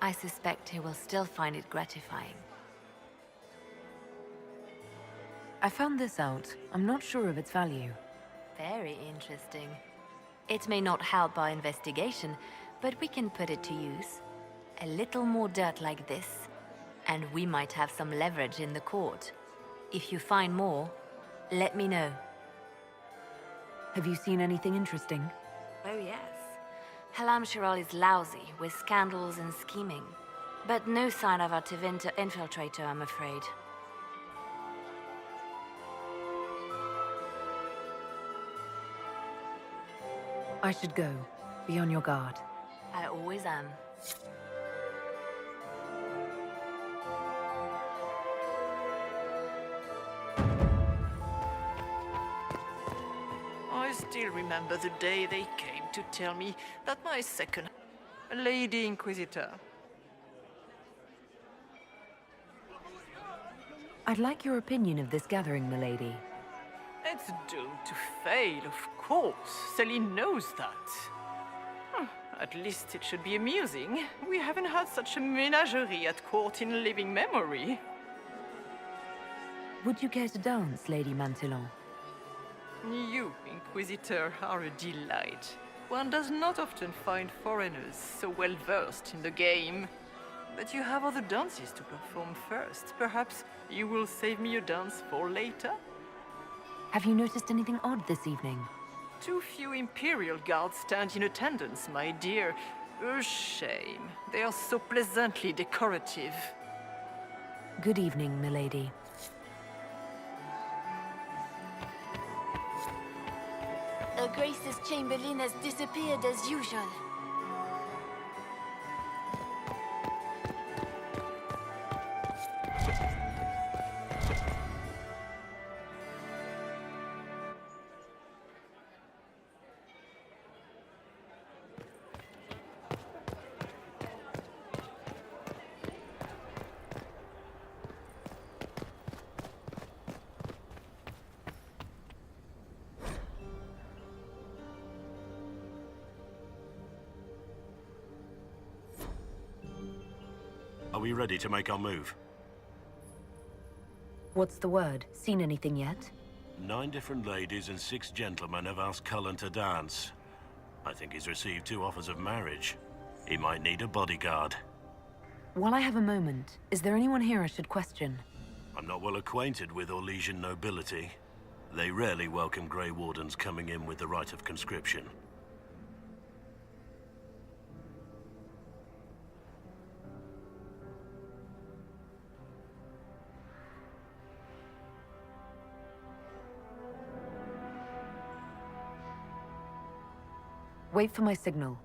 I suspect he will still find it gratifying. I found this out. I'm not sure of its value. Very interesting. It may not help our investigation, but we can put it to use. A little more dirt like this, and we might have some leverage in the court. If you find more, let me know. Have you seen anything interesting? Oh yes. Halam Shiral is lousy, with scandals and scheming. But no sign of our Tevinter infiltrator, I'm afraid. I should go. Be on your guard. I always am. I still remember the day they came to tell me that my second Lady Inquisitor. I'd like your opinion of this gathering, milady. It's doomed to fail, of course. Celine knows that. At least it should be amusing. We haven't had such a menagerie at court in living memory. Would you care to dance, Lady Mantillon? You, Inquisitor, are a delight. One does not often find foreigners so well versed in the game. But you have other dances to perform first. Perhaps you will save me a dance for later? Have you noticed anything odd this evening? Too few Imperial guards stand in attendance, my dear. A shame. They are so pleasantly decorative. Good evening, milady. Her Grace's Chamberlain has disappeared as usual. Are we ready to make our move? What's the word? Seen anything yet? 9 different ladies and 6 gentlemen have asked Cullen to dance. I think he's received 2 offers of marriage. He might need a bodyguard. While I have a moment, is there anyone here I should question? I'm not well acquainted with Orlesian nobility. They rarely welcome Grey Wardens coming in with the right of conscription. Wait for my signal.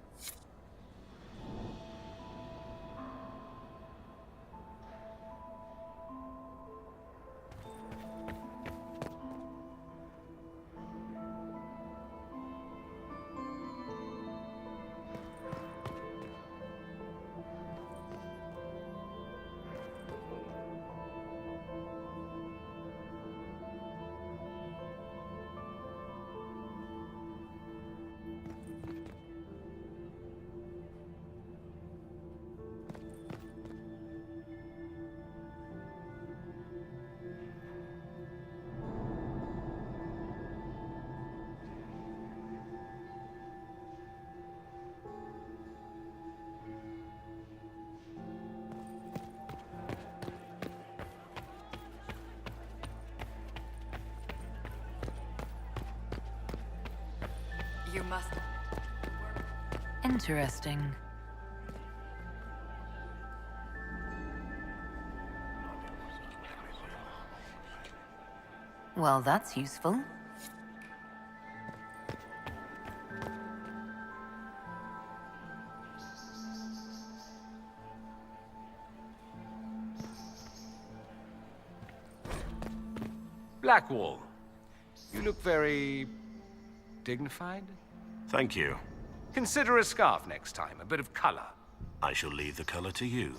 You must... Interesting. Well, that's useful. Blackwall, you look very... dignified? Thank you. Consider a scarf next time, a bit of color. I shall leave the color to you.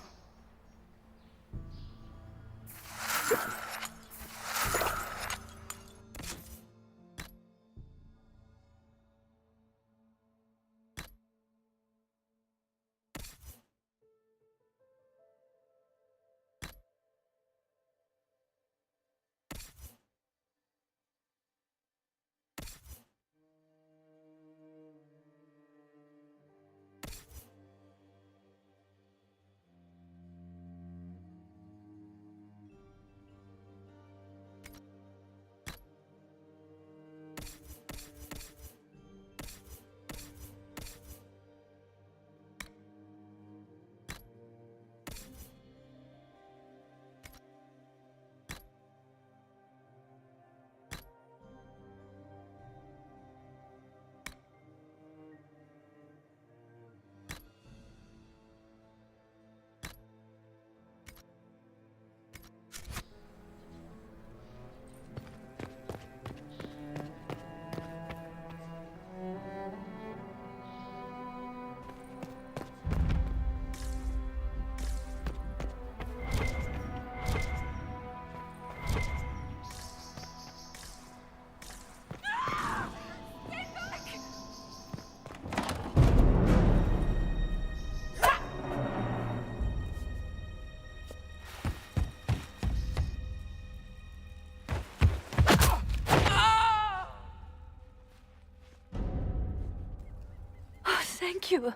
Thank you.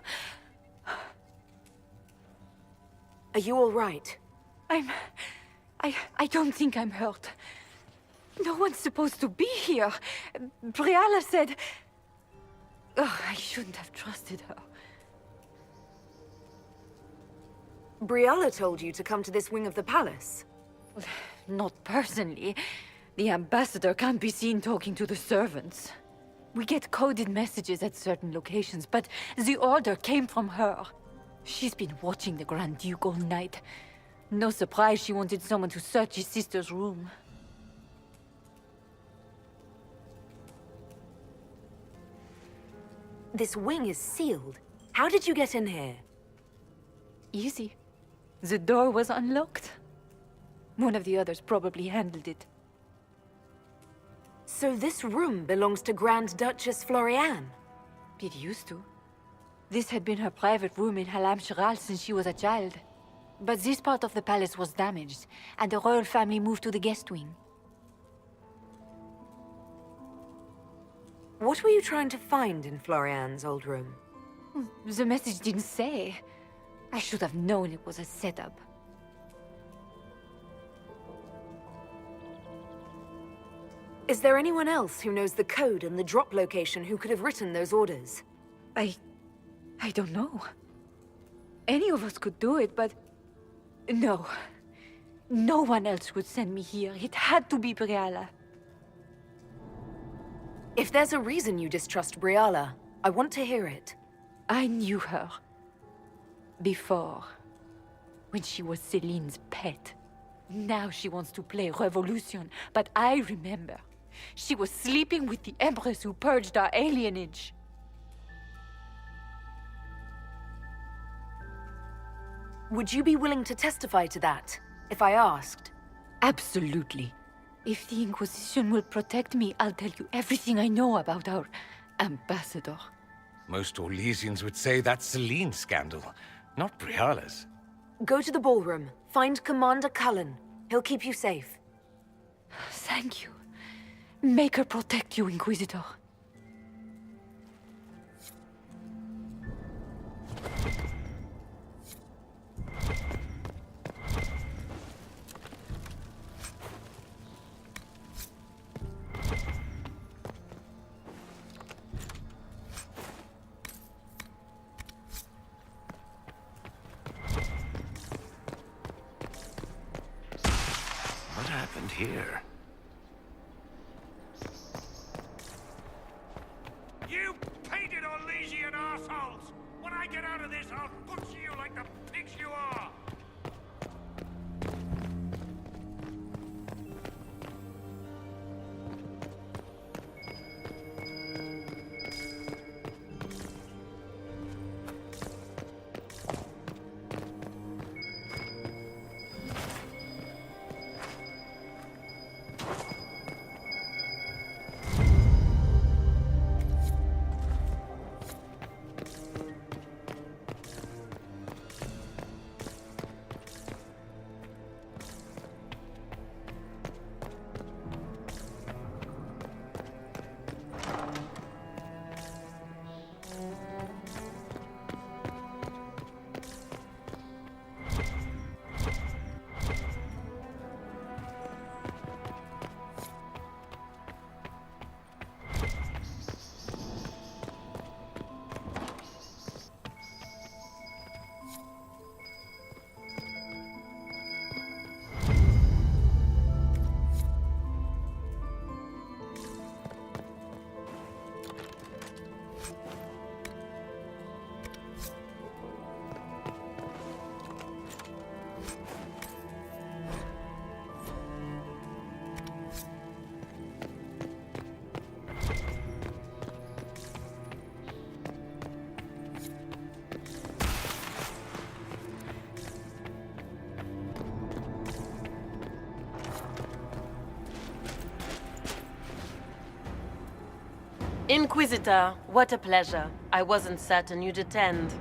Are you all right? I don't think I'm hurt. No one's supposed to be here. Briala said... Oh, I shouldn't have trusted her. Briala told you to come to this wing of the palace? Not personally. The ambassador can't be seen talking to the servants. We get coded messages at certain locations, but the order came from her. She's been watching the Grand Duke all night. No surprise she wanted someone to search his sister's room. This wing is sealed. How did you get in here? Easy. The door was unlocked. One of the others probably handled it. So this room belongs to Grand Duchess Floriane? It used to. This had been her private room in Halam Shiral since she was a child. But this part of the palace was damaged, and the royal family moved to the guest wing. What were you trying to find in Floriane's old room? The message didn't say. I should have known it was a setup. Is there anyone else who knows the code and the drop location who could have written those orders? I don't know. Any of us could do it, but... No. No one else would send me here. It had to be Briala. If there's a reason you distrust Briala, I want to hear it. I knew her. Before. When she was Celine's pet. Now she wants to play Revolution, but I remember. She was sleeping with the Empress who purged our alienage. Would you be willing to testify to that, if I asked? Absolutely. If the Inquisition will protect me, I'll tell you everything I know about our ambassador. Most Orlesians would say that's Celine's scandal, not Briala's. Go to the ballroom. Find Commander Cullen. He'll keep you safe. Thank you. Make her protect you, Inquisitor. What happened here? You painted Orlesian assholes! When I get out of this, I'll butcher you like the pigs you are! Inquisitor, what a pleasure. I wasn't certain you'd attend.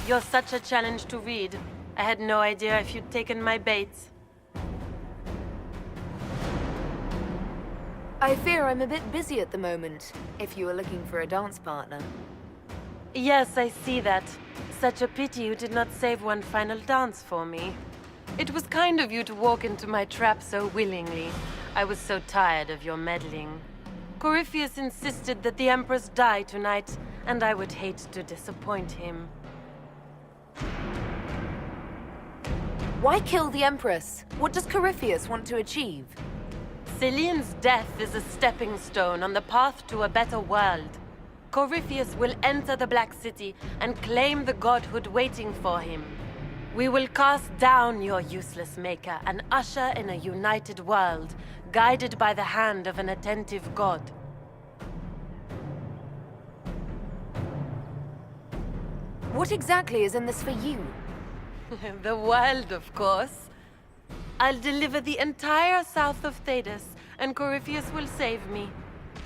You're such a challenge to read. I had no idea if you'd taken my bait. I fear I'm a bit busy at the moment, if you were looking for a dance partner. Yes, I see that. Such a pity you did not save one final dance for me. It was kind of you to walk into my trap so willingly. I was so tired of your meddling. Corypheus insisted that the Empress die tonight, and I would hate to disappoint him. Why kill the Empress? What does Corypheus want to achieve? Celine's death is a stepping stone on the path to a better world. Corypheus will enter the Black City and claim the godhood waiting for him. We will cast down your useless maker and usher in a united world, guided by the hand of an attentive god. What exactly is in this for you? The world, of course. I'll deliver the entire south of Thedas, and Corypheus will save me.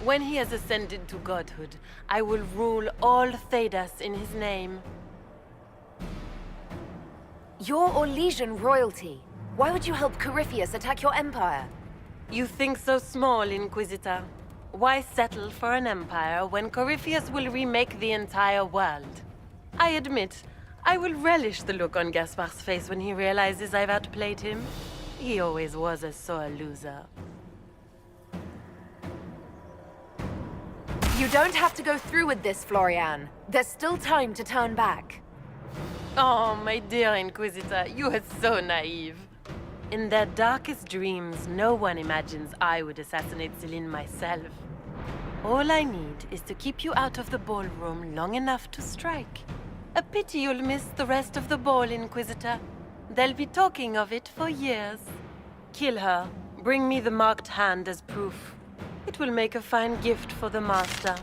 When he has ascended to godhood, I will rule all Thedas in his name. You're Orlesian royalty. Why would you help Corypheus attack your empire? You think so small, Inquisitor. Why settle for an empire when Corypheus will remake the entire world? I admit, I will relish the look on Gaspar's face when he realizes I've outplayed him. He always was a sore loser. You don't have to go through with this, Florian. There's still time to turn back. Oh, my dear Inquisitor, you are so naive. In their darkest dreams, no one imagines I would assassinate Celine myself. All I need is to keep you out of the ballroom long enough to strike. A pity you'll miss the rest of the ball, Inquisitor. They'll be talking of it for years. Kill her. Bring me the marked hand as proof. It will make a fine gift for the Master.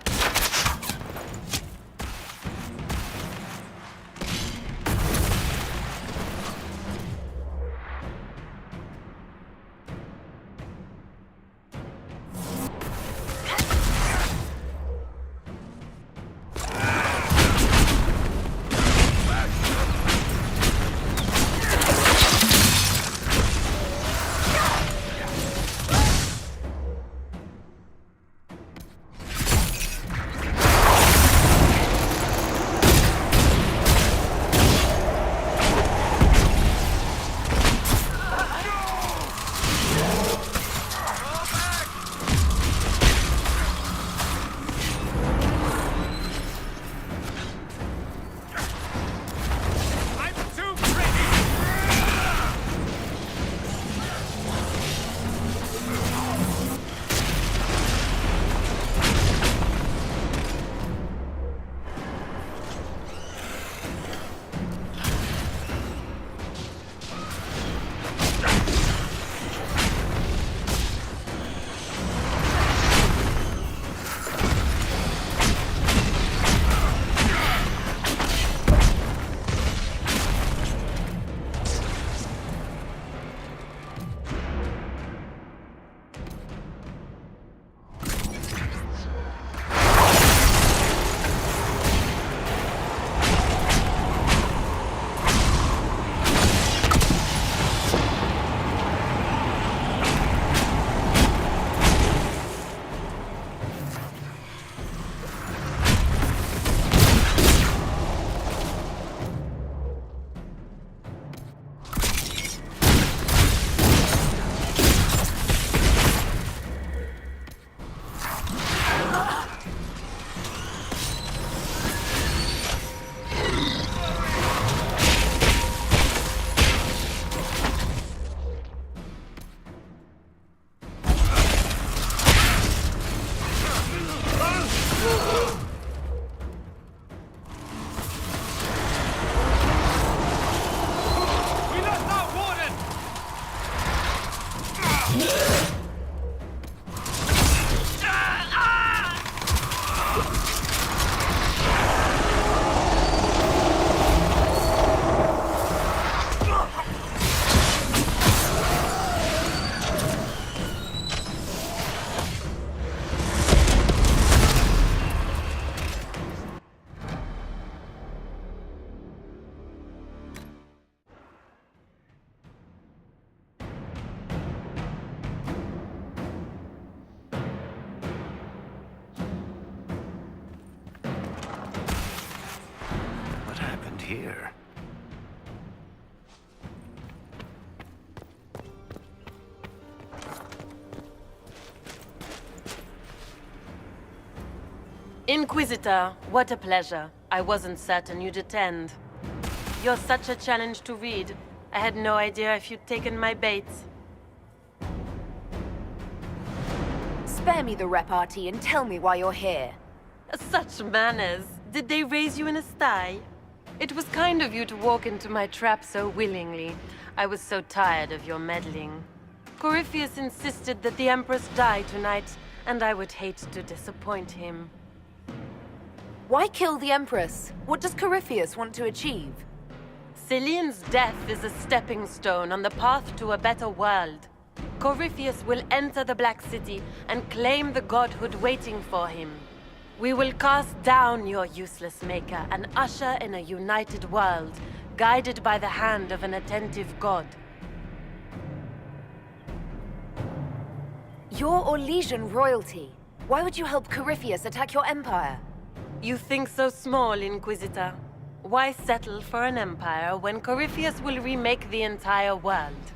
here? Inquisitor, what a pleasure. I wasn't certain you'd attend. You're such a challenge to read. I had no idea if you'd taken my bait. Spare me the repartee and tell me why you're here. Such manners. Did they raise you in a sty? It was kind of you to walk into my trap so willingly. I was so tired of your meddling. Corypheus insisted that the Empress die tonight, and I would hate to disappoint him. Why kill the Empress? What does Corypheus want to achieve? Celine's death is a stepping stone on the path to a better world. Corypheus will enter the Black City and claim the godhood waiting for him. We will cast down your useless maker and usher in a united world, guided by the hand of an attentive god. You're Orlesian royalty. Why would you help Corypheus attack your empire? You think so small, Inquisitor. Why settle for an empire when Corypheus will remake the entire world?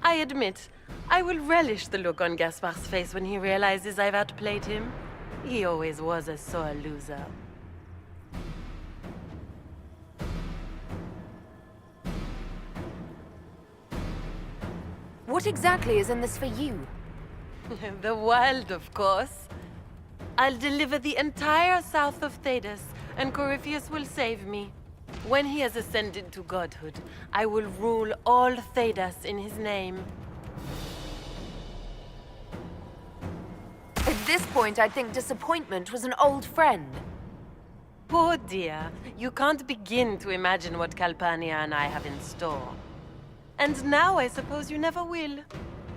I admit, I will relish the look on Gaspar's face when he realizes I've outplayed him. He always was a sore loser. What exactly is in this for you? The world, of course. I'll deliver the entire south of Thedas, and Corypheus will save me. When he has ascended to godhood, I will rule all Thedas in his name. At this point, I'd think disappointment was an old friend. Poor dear, you can't begin to imagine what Calpurnia and I have in store. And now I suppose you never will.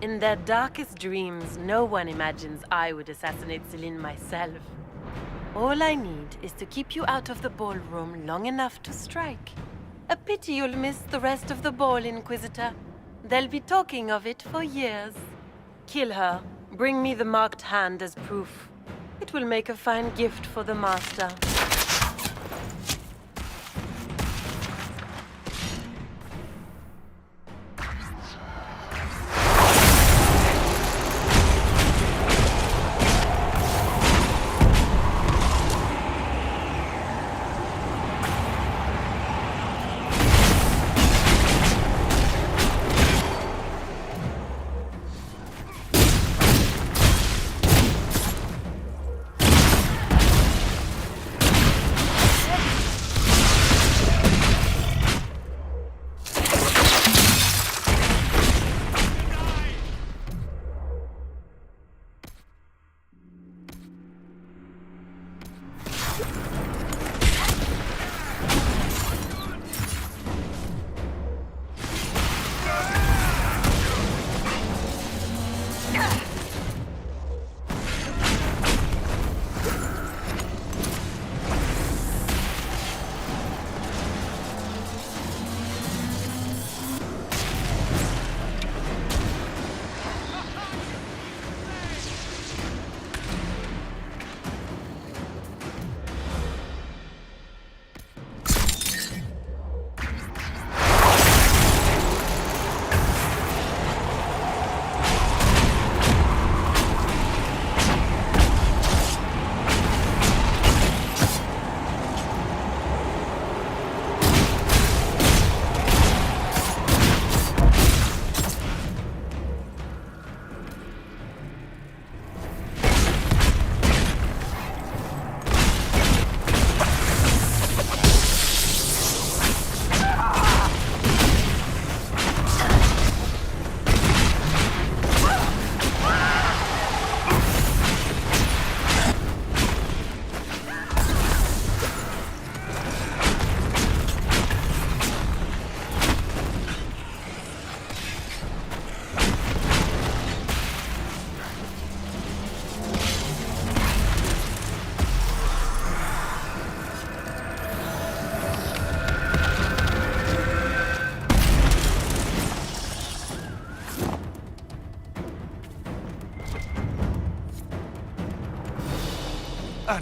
In their darkest dreams, no one imagines I would assassinate Celine myself. All I need is to keep you out of the ballroom long enough to strike. A pity you'll miss the rest of the ball, Inquisitor. They'll be talking of it for years. Kill her. Bring me the marked hand as proof. It will make a fine gift for the Master.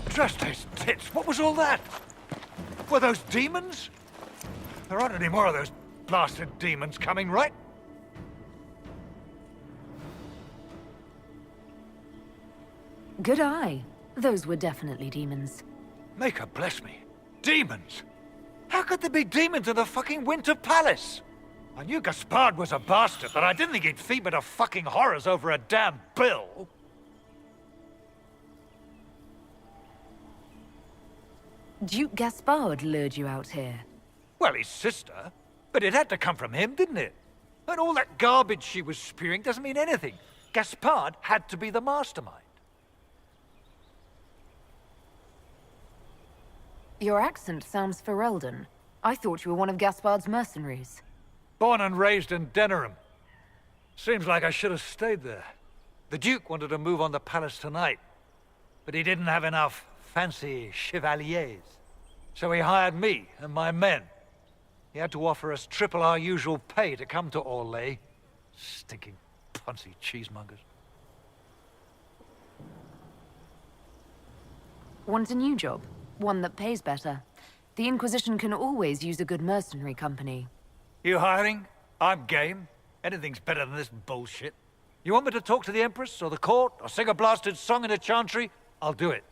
Just his tits. What was all that? Were those demons? There aren't any more of those blasted demons coming, right? Good eye. Those were definitely demons. Maker bless me. Demons? How could there be demons in the fucking Winter Palace? I knew Gaspard was a bastard, but I didn't think he'd feed me to fucking horrors over a damn bill. Duke Gaspard lured you out here. Well, his sister. But it had to come from him, didn't it? And all that garbage she was spewing doesn't mean anything. Gaspard had to be the mastermind. Your accent sounds Ferelden. I thought you were one of Gaspard's mercenaries. Born and raised in Denerim. Seems like I should have stayed there. The Duke wanted to move on the palace tonight, but he didn't have enough fancy chevaliers. So he hired me and my men. He had to offer us triple our usual pay to come to Orlais. Stinking punsy cheesemongers. Want a new job? One that pays better. The Inquisition can always use a good mercenary company. You hiring? I'm game. Anything's better than this bullshit. You want me to talk to the Empress, or the court, or sing a blasted song in a chantry? I'll do it.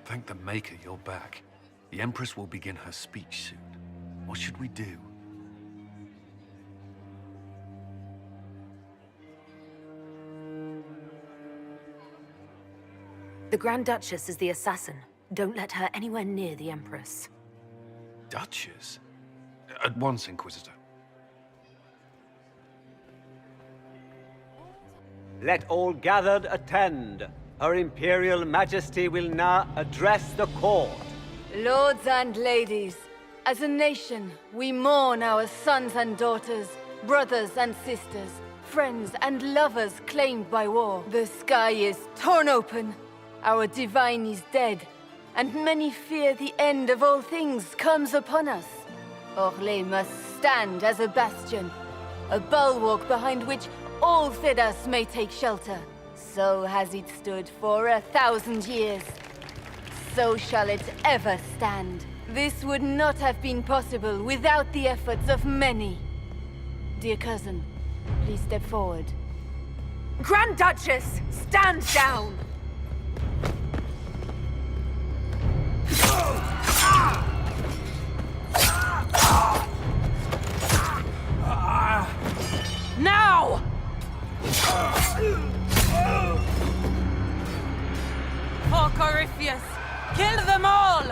Thank the Maker you're back. The Empress will begin her speech soon. What should we do? The Grand Duchess is the assassin. Don't let her anywhere near the Empress. Duchess? At once, Inquisitor. Let all gathered attend. Her Imperial Majesty will now address the court. Lords and ladies, as a nation, we mourn our sons and daughters, brothers and sisters, friends and lovers claimed by war. The sky is torn open. Our divine is dead, and many fear the end of all things comes upon us. Orlais must stand as a bastion, a bulwark behind which all Thedas may take shelter. So has it stood for 1,000 years. So shall it ever stand. This would not have been possible without the efforts of many. Dear cousin, please step forward. Grand Duchess, stand down! Now! For Corypheus, kill them all!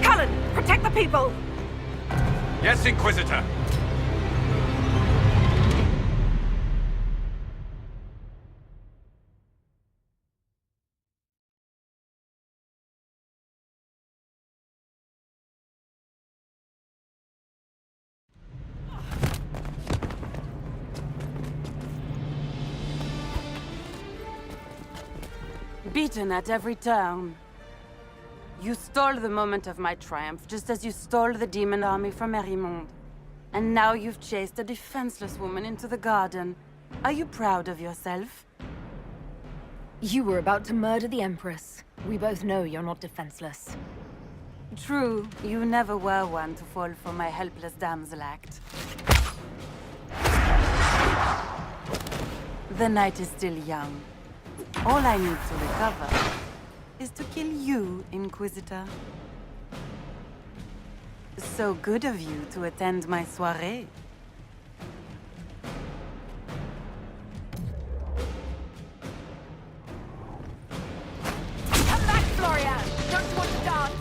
Cullen, protect the people! Yes, Inquisitor. Beaten at every turn. You stole the moment of my triumph, just as you stole the demon army from Merimonde. And now you've chased a defenseless woman into the garden. Are you proud of yourself? You were about to murder the Empress. We both know you're not defenseless. True, you never were one to fall for my helpless damsel act. The night is still young. All I need to recover is to kill you, Inquisitor. So good of you to attend my soirée. Come back, Florian! Don't you want to dance?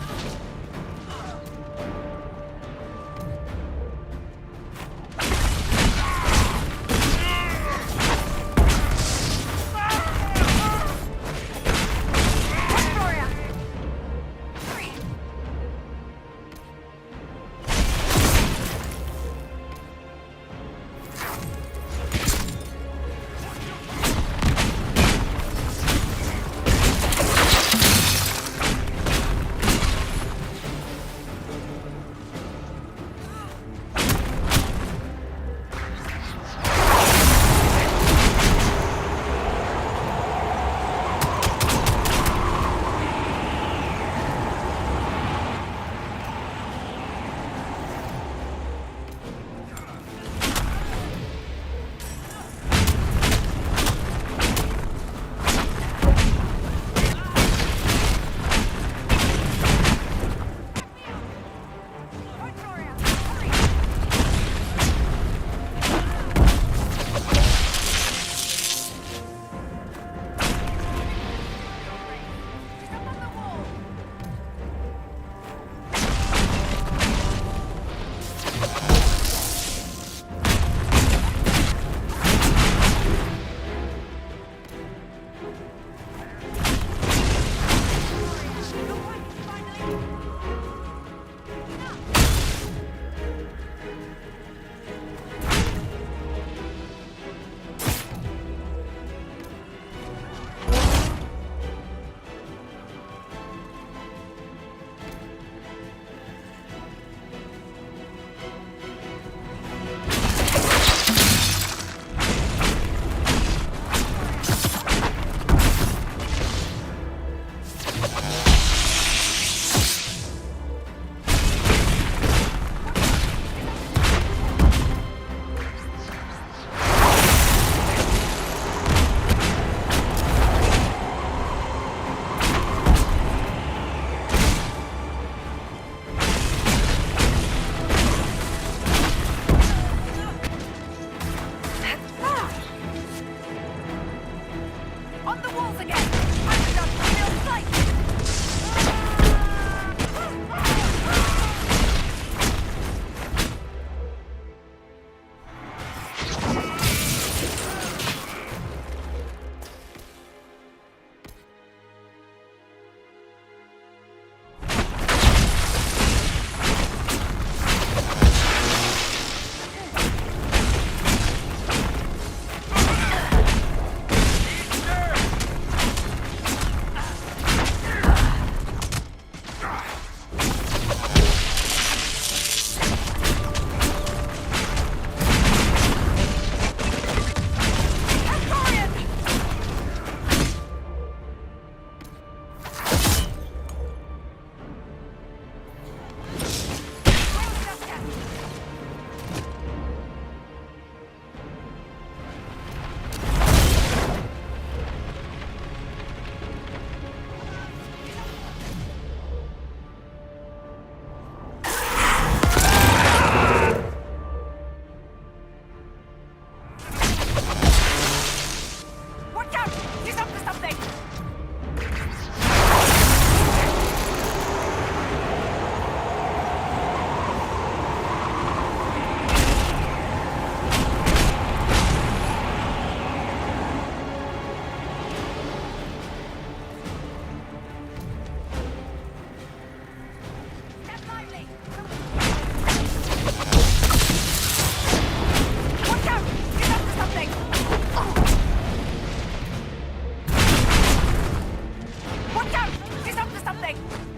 moving!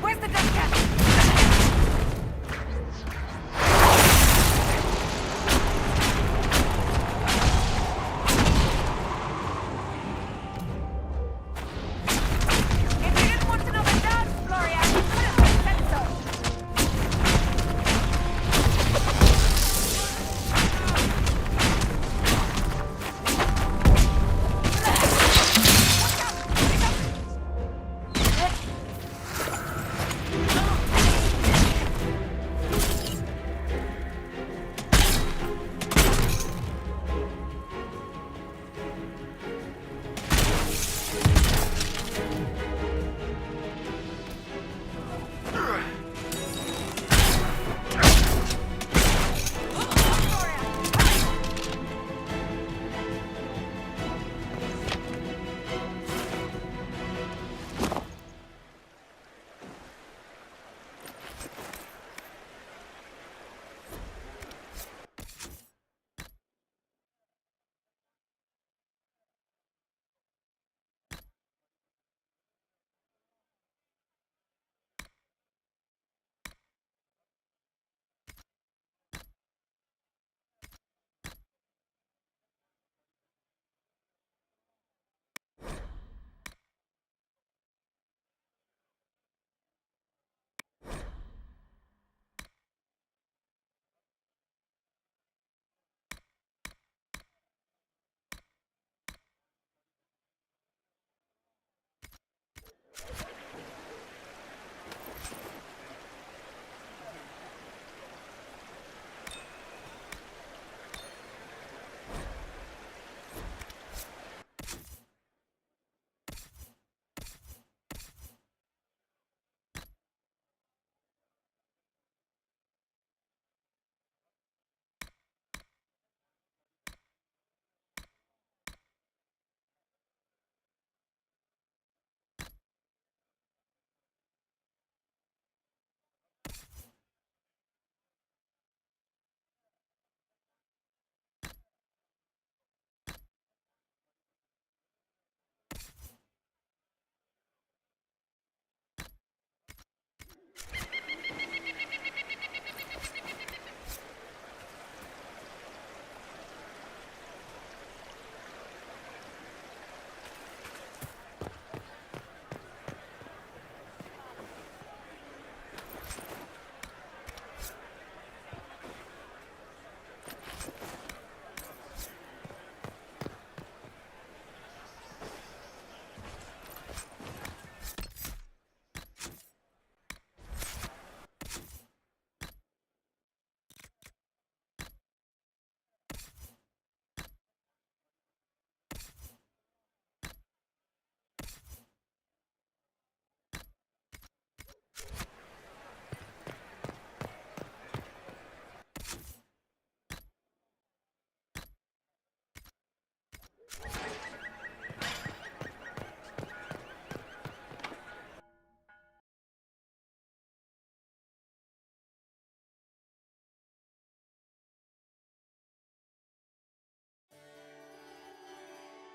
Where's the gun cap? If you didn't want another dance, Florian, you could have said so.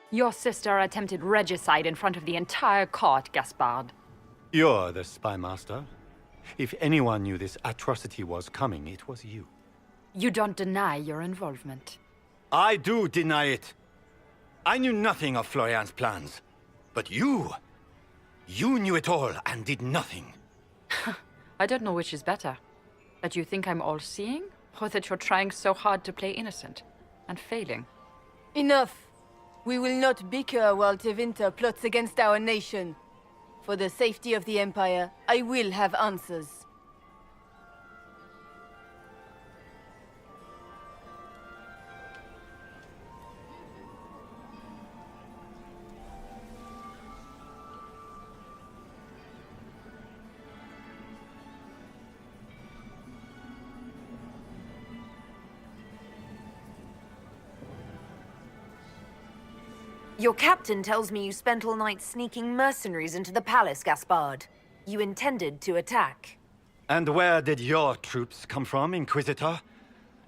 Your sister attempted regicide in front of the entire court, Gaspard. You're the spy master. If anyone knew this atrocity was coming, it was you. You don't deny your involvement. I do deny it. I knew nothing of Florian's plans. But you knew it all and did nothing. I don't know which is better. That you think I'm all-seeing, or that you're trying so hard to play innocent and failing. Enough! We will not bicker while Tevinter plots against our nation. For the safety of the Empire, I will have answers. Your captain tells me you spent all night sneaking mercenaries into the palace, Gaspard. You intended to attack. And where did your troops come from, Inquisitor?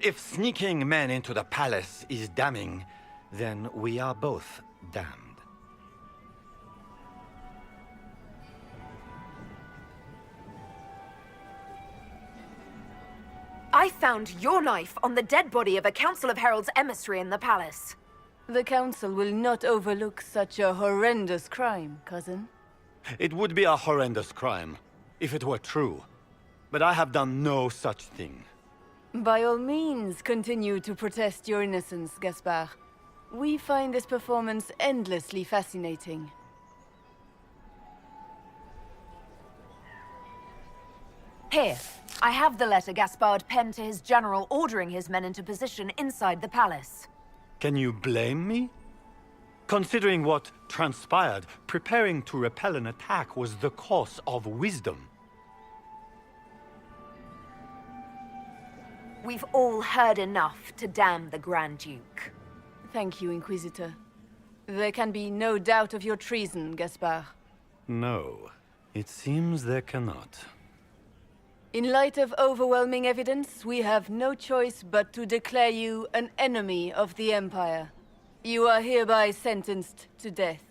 If sneaking men into the palace is damning, then we are both damned. I found your knife on the dead body of a Council of Heralds emissary in the palace. The Council will not overlook such a horrendous crime, cousin. It would be a horrendous crime, if it were true. But I have done no such thing. By all means, continue to protest your innocence, Gaspard. We find this performance endlessly fascinating. Here, I have the letter Gaspard penned to his general ordering his men into position inside the palace. Can you blame me? Considering what transpired, preparing to repel an attack was the course of wisdom. We've all heard enough to damn the Grand Duke. Thank you, Inquisitor. There can be no doubt of your treason, Gaspard. No, it seems there cannot. In light of overwhelming evidence, we have no choice but to declare you an enemy of the Empire. You are hereby sentenced to death.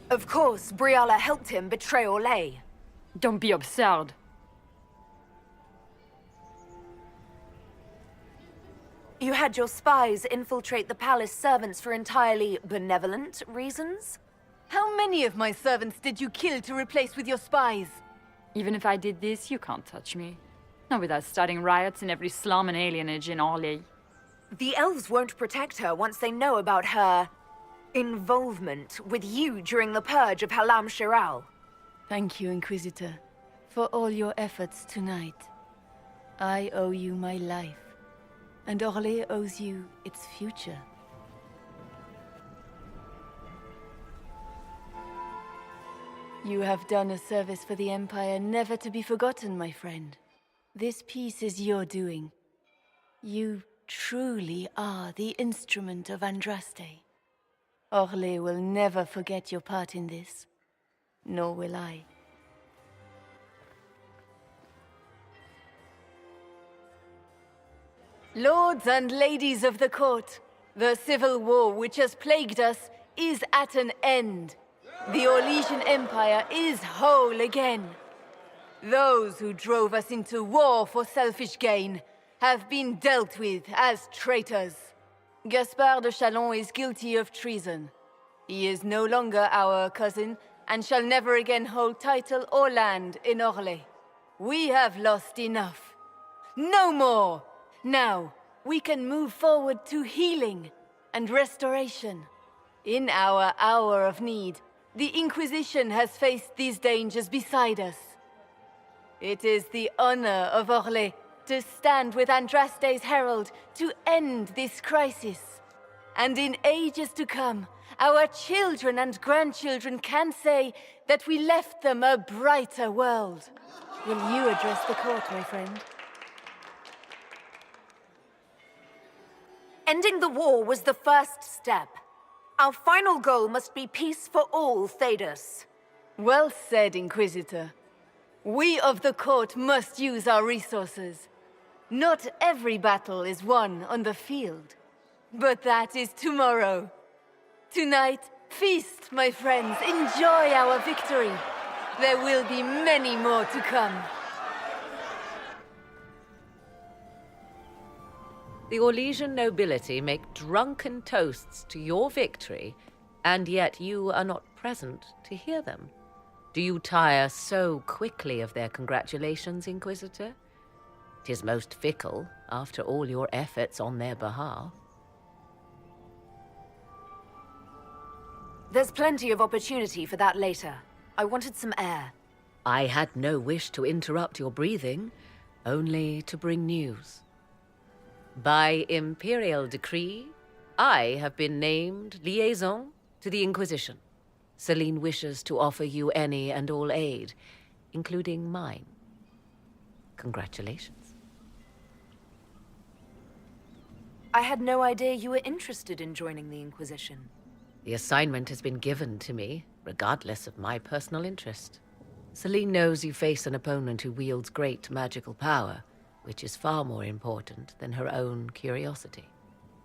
Of course, Briala helped him betray Orlais. Don't be absurd. You had your spies infiltrate the palace servants for entirely benevolent reasons? How many of my servants did you kill to replace with your spies? Even if I did this, you can't touch me. Not without starting riots in every slum and alienage in Orlais. The elves won't protect her once they know about her involvement with you during the purge of Halam Shiral. Thank you, Inquisitor, for all your efforts tonight. I owe you my life, and Orlais owes you its future. You have done a service for the Empire never to be forgotten, my friend. This piece is your doing. You truly are the instrument of Andraste. Orlais will never forget your part in this. Nor will I. Lords and ladies of the court, the civil war which has plagued us is at an end. The Orlesian Empire is whole again. Those who drove us into war for selfish gain have been dealt with as traitors. Gaspard de Chalon is guilty of treason. He is no longer our cousin, and shall never again hold title or land in Orlais. We have lost enough. No more! Now, we can move forward to healing and restoration. In our hour of need, the Inquisition has faced these dangers beside us. It is the honor of Orlais to stand with Andraste's herald to end this crisis. And in ages to come, our children and grandchildren can say that we left them a brighter world. Will you address the court, my friend? Ending the war was the first step. Our final goal must be peace for all Thedas. Well said, Inquisitor. We of the court must use our resources. Not every battle is won on the field. But that is tomorrow. Tonight, feast, my friends. Enjoy our victory. There will be many more to come. The Orlesian nobility make drunken toasts to your victory, and yet you are not present to hear them. Do you tire so quickly of their congratulations, Inquisitor? 'Tis most fickle, after all your efforts on their behalf. There's plenty of opportunity for that later. I wanted some air. I had no wish to interrupt your breathing, only to bring news. By imperial decree, I have been named liaison to the Inquisition. Celine wishes to offer you any and all aid, including mine. Congratulations. I had no idea you were interested in joining the Inquisition. The assignment has been given to me, regardless of my personal interest. Celine knows you face an opponent who wields great magical power, which is far more important than her own curiosity.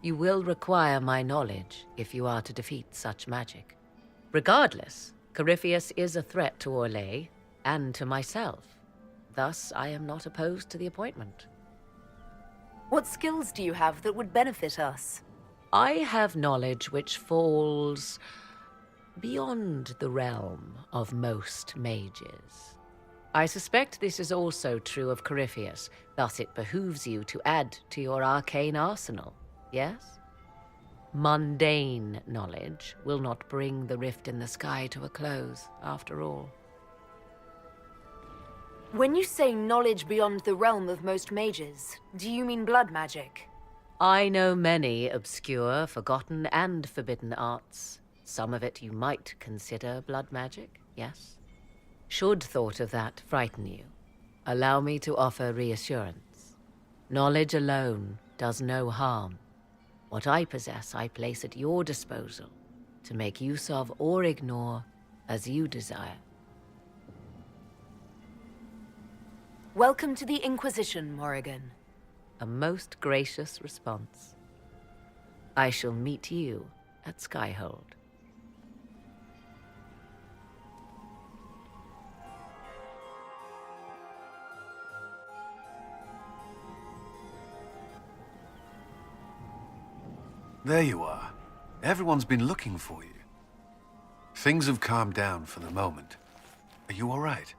You will require my knowledge if you are to defeat such magic. Regardless, Corypheus is a threat to Orlais and to myself. Thus, I am not opposed to the appointment. What skills do you have that would benefit us? I have knowledge which falls beyond the realm of most mages. I suspect this is also true of Corypheus, thus it behooves you to add to your arcane arsenal, yes? Mundane knowledge will not bring the rift in the sky to a close, after all. When you say knowledge beyond the realm of most mages, do you mean blood magic? I know many obscure, forgotten, and forbidden arts. Some of it you might consider blood magic, yes? Should thought of that frighten you, allow me to offer reassurance. Knowledge alone does no harm. What I possess, I place at your disposal to make use of or ignore as you desire. Welcome to the Inquisition, Morrigan. A most gracious response. I shall meet you at Skyhold. There you are. Everyone's been looking for you. Things have calmed down for the moment. Are you all right?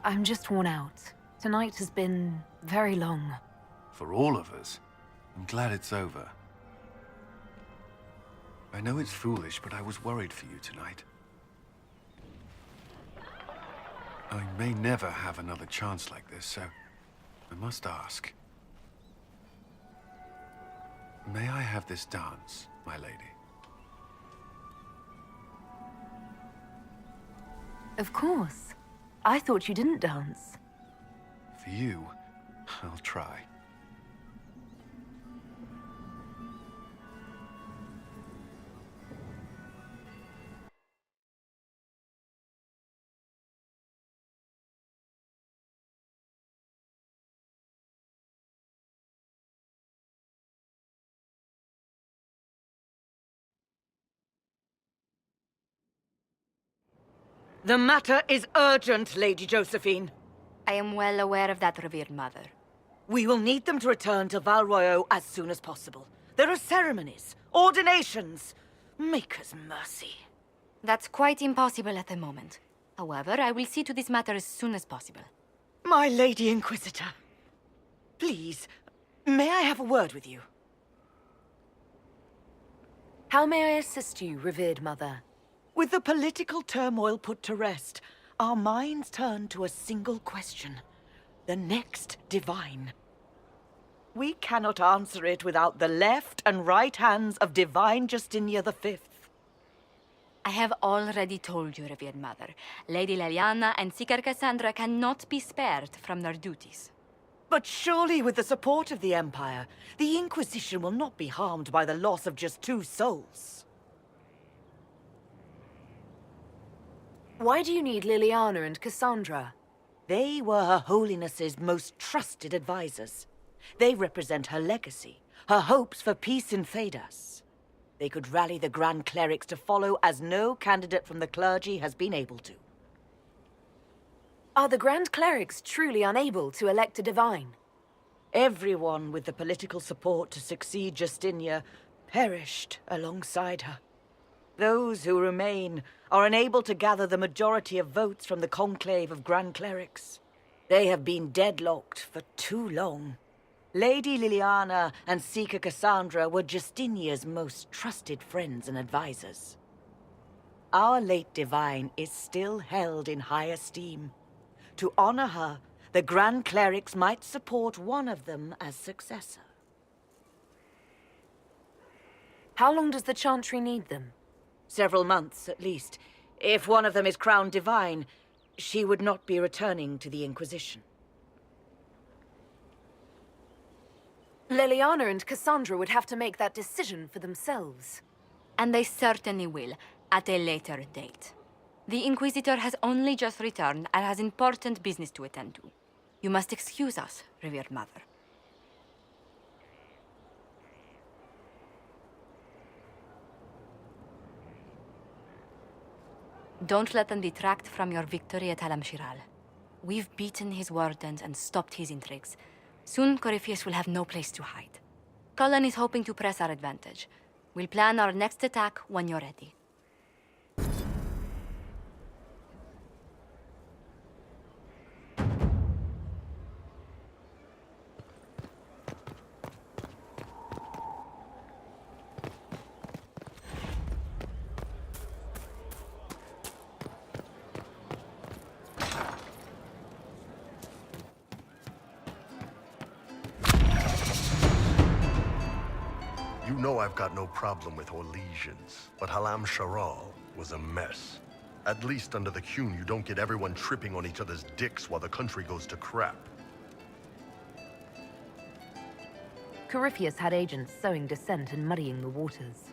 I'm just worn out. Tonight has been very long. For all of us. I'm glad it's over. I know it's foolish, but I was worried for you tonight. I may never have another chance like this, so I must ask. May I have this dance, my lady? Of course. I thought you didn't dance. For you, I'll try. The matter is urgent, Lady Josephine. I am well aware of that, revered mother. We will need them to return to Val Royeaux as soon as possible. There are ceremonies, ordinations. Maker's mercy. That's quite impossible at the moment. However, I will see to this matter as soon as possible. My Lady Inquisitor. Please, may I have a word with you? How may I assist you, revered mother? With the political turmoil put to rest, our minds turn to a single question. The next divine. We cannot answer it without the left and right hands of Divine Justinia V. I have already told you, revered mother. Lady Leliana and Seeker Cassandra cannot be spared from their duties. But surely with the support of the Empire, the Inquisition will not be harmed by the loss of just 2 souls. Why do you need Liliana and Cassandra? They were Her Holiness's most trusted advisors. They represent her legacy, her hopes for peace in Thedas. They could rally the Grand Clerics to follow as no candidate from the clergy has been able to. Are the Grand Clerics truly unable to elect a divine? Everyone with the political support to succeed Justinia perished alongside her. Those who remain are unable to gather the majority of votes from the conclave of Grand Clerics. They have been deadlocked for too long. Lady Liliana and Seeker Cassandra were Justinia's most trusted friends and advisors. Our late divine is still held in high esteem. To honor her, the Grand Clerics might support one of them as successor. How long does the Chantry need them? Several months, at least. If one of them is crowned divine, she would not be returning to the Inquisition. Liliana and Cassandra would have to make that decision for themselves. And they certainly will, at a later date. The Inquisitor has only just returned and has important business to attend to. You must excuse us, revered mother. Don't let them detract from your victory at Halam-Shiral. We've beaten his wardens and stopped his intrigues. Soon, Corypheus will have no place to hide. Cullen is hoping to press our advantage. We'll plan our next attack when you're ready. You know I've got no problem with Orlesians, but Halam-Shiral was a mess. At least under the Qun, you don't get everyone tripping on each other's dicks while the country goes to crap. Corypheus had agents sowing dissent and muddying the waters.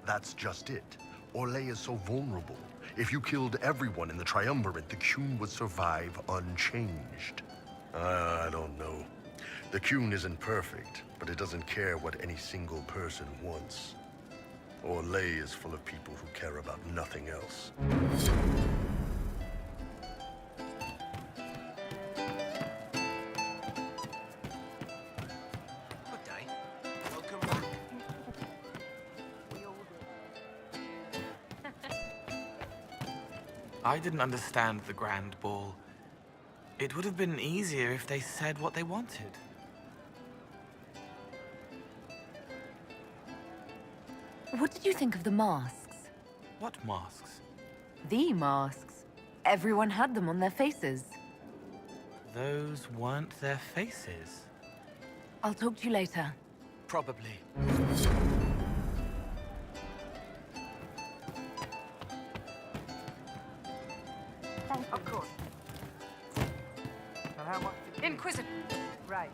That's just it. Orlais is so vulnerable. If you killed everyone in the Triumvirate, the Qun would survive unchanged. I don't know. The Qun isn't perfect, but it doesn't care what any single person wants. Orlais is full of people who care about nothing else. Good day. Welcome back. I didn't understand the Grand Ball. It would have been easier if they said what they wanted. What did you think of the masks? What masks? The masks. Everyone had them on their faces. Those weren't their faces. I'll talk to you later. Probably. Of course. And how much? Inquisitor. Right.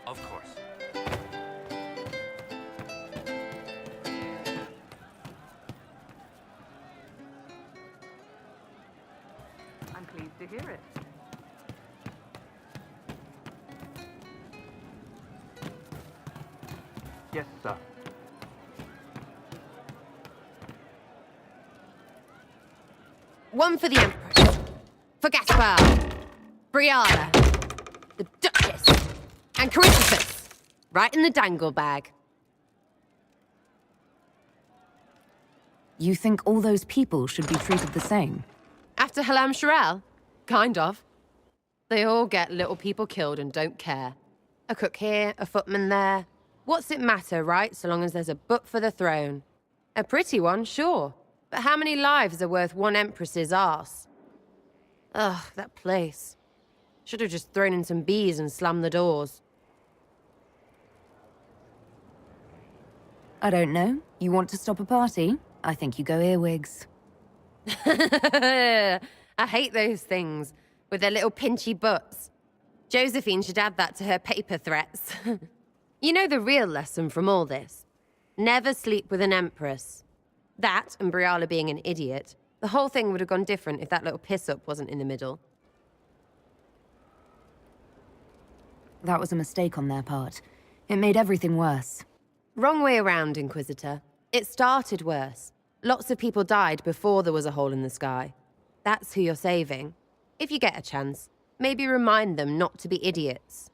Of course. I'm pleased to hear it. Yes, sir. One for the Empress. For Gaspard. Briala. The Duchess. And Corypheus. Right in the dangle bag. You think all those people should be treated the same? After Halam-Shiral? Kind of. They all get little people killed and don't care. A cook here, a footman there. What's it matter, right? So long as there's a butt for the throne. A pretty one, sure. But how many lives are worth one empress's arse? Ugh, that place. Should have just thrown in some bees and slammed the doors. I don't know. You want to stop a party? I think you go earwigs. I hate those things, with their little pinchy butts. Josephine should add that to her paper threats. You know the real lesson from all this? Never sleep with an empress. That, and Briala being an idiot, the whole thing would have gone different if that little piss-up wasn't in the middle. That was a mistake on their part. It made everything worse. Wrong way around, Inquisitor. It started worse. Lots of people died before there was a hole in the sky. That's who you're saving. If you get a chance, maybe remind them not to be idiots.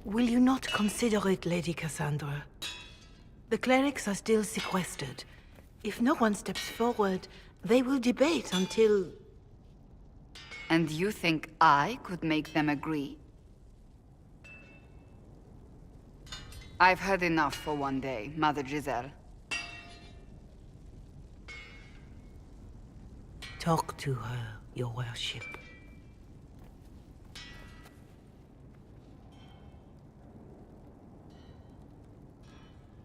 Will you not consider it, Lady Cassandra? The clerics are still sequestered. If no one steps forward, they will debate until... And you think I could make them agree? I've heard enough for one day, Mother Giselle. Talk to her, your worship.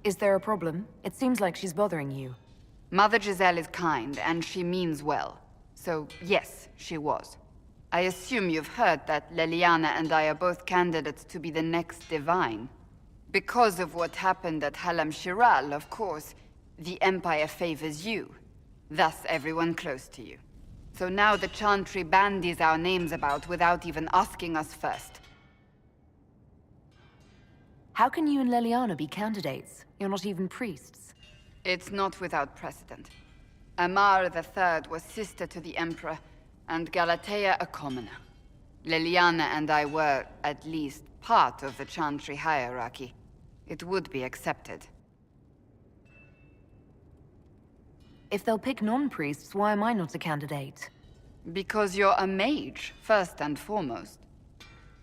Is there a problem? It seems like she's bothering you. Mother Giselle is kind, and she means well. So, yes, she was. I assume you've heard that Leliana and I are both candidates to be the next Divine. Because of what happened at Halam Shiral, of course, the Empire favors you. Thus, everyone close to you. So now the Chantry bandies our names about without even asking us first. How can you and Leliana be candidates? You're not even priests. It's not without precedent. Amar III was sister to the Emperor, and Galatea a commoner. Leliana and I were, at least, part of the Chantry hierarchy. It would be accepted. If they'll pick non-priests, why am I not a candidate? Because you're a mage, first and foremost.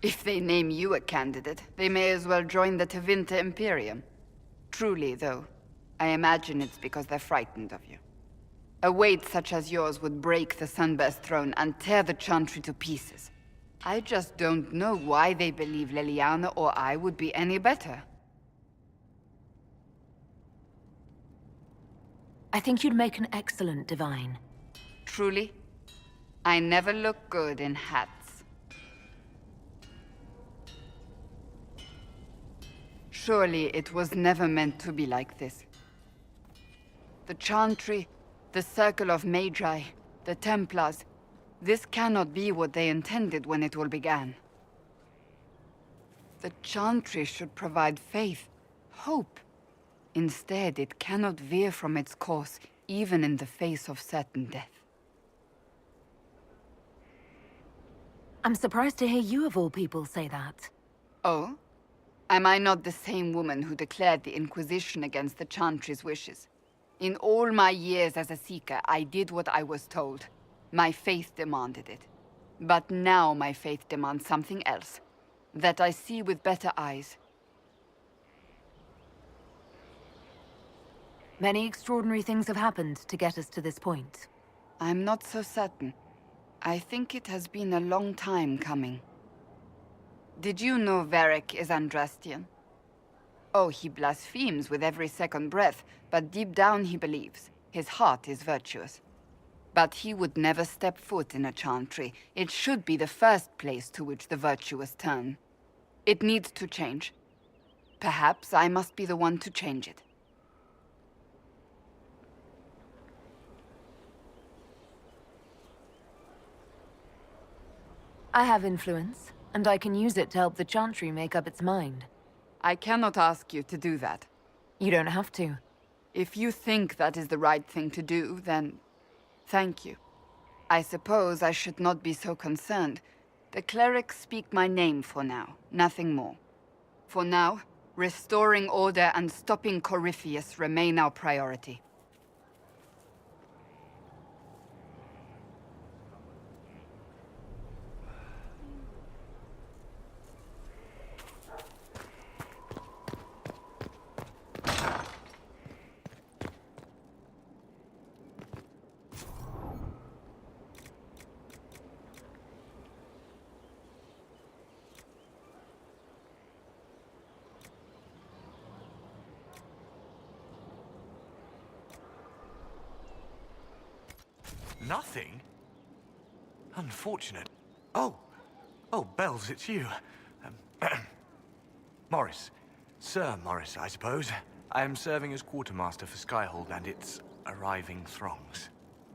If they name you a candidate, they may as well join the Tevinter Imperium. Truly, though, I imagine it's because they're frightened of you. A weight such as yours would break the Sunburst throne and tear the Chantry to pieces. I just don't know why they believe Leliana or I would be any better. I think you'd make an excellent Divine. Truly? I never look good in hats. Surely it was never meant to be like this. The Chantry, the Circle of Magi, the Templars, this cannot be what they intended when it all began. The Chantry should provide faith, hope. Instead, it cannot veer from its course, even in the face of certain death. I'm surprised to hear you of all people say that. Oh? Am I not the same woman who declared the Inquisition against the Chantry's wishes? In all my years as a Seeker, I did what I was told. My faith demanded it. But now my faith demands something else. That I see with better eyes. Many extraordinary things have happened to get us to this point. I'm not so certain. I think it has been a long time coming. Did you know Varric is Andrastian? Oh, he blasphemes with every second breath, but deep down he believes. His heart is virtuous. But he would never step foot in a Chantry. It should be the first place to which the virtuous turn. It needs to change. Perhaps I must be the one to change it. I have influence, and I can use it to help the Chantry make up its mind. I cannot ask you to do that. You don't have to. If you think that is the right thing to do, then thank you. I suppose I should not be so concerned. The clerics speak my name for now, nothing more. For now, restoring order and stopping Corypheus remain our priority. Nothing? Unfortunate. Oh, Bells, it's you. Morris. Sir Morris, I suppose. I am serving as quartermaster for Skyhold and its arriving throngs.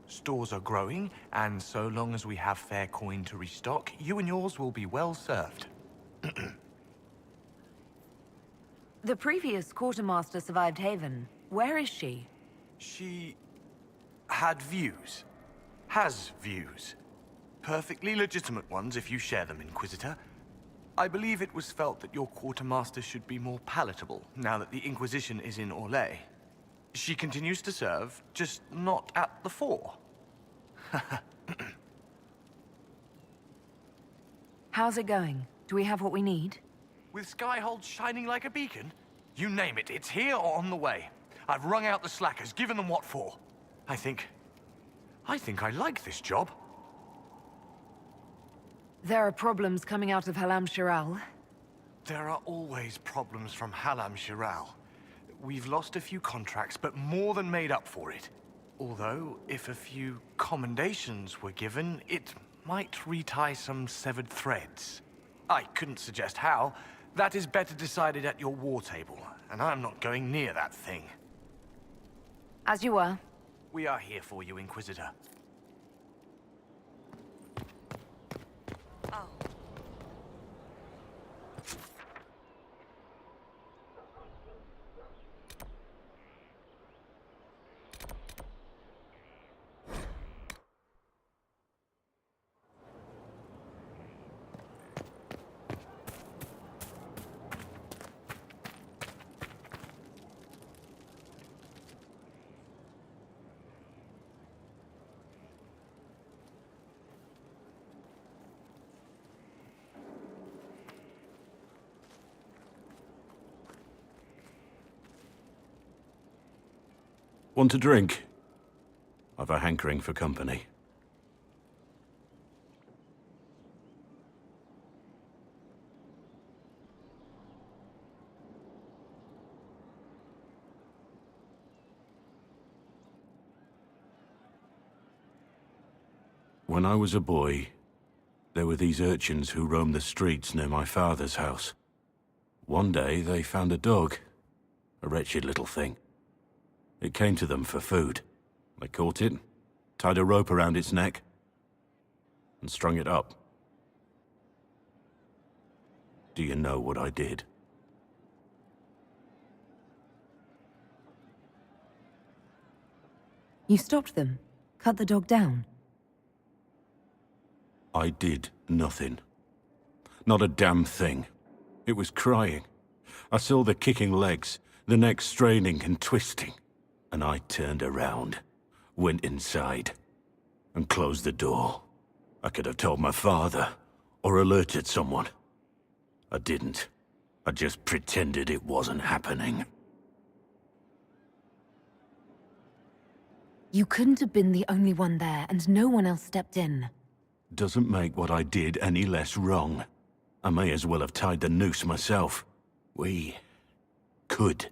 Stores are growing, and so long as we have fair coin to restock, you and yours will be well served. The previous quartermaster survived Haven. Where is she? She had views. Has views. Perfectly legitimate ones if you share them, Inquisitor. I believe it was felt that your quartermaster should be more palatable now that the Inquisition is in Orlais. She continues to serve, just not at the fore. How's it going? Do we have what we need? With Skyhold shining like a beacon? You name it, it's here or on the way. I've wrung out the slackers, given them what for. I think I like this job. There are problems coming out of Halam Shiral. There are always problems from Halam Shiral. We've lost a few contracts, but more than made up for it. Although, if a few commendations were given, it might retie some severed threads. I couldn't suggest how. That is better decided at your war table, and I'm not going near that thing. As you were. We are here for you, Inquisitor. Want a drink? I've a hankering for company. When I was a boy, there were these urchins who roamed the streets near my father's house. One day, they found a dog. A wretched little thing. It came to them for food. They caught it, tied a rope around its neck, and strung it up. Do you know what I did? You stopped them? Cut the dog down? I did nothing. Not a damn thing. It was crying. I saw the kicking legs, the neck straining and twisting. And I turned around, went inside, and closed the door. I could have told my father, or alerted someone. I didn't. I just pretended it wasn't happening. You couldn't have been the only one there, and no one else stepped in. Doesn't make what I did any less wrong. I may as well have tied the noose myself. We could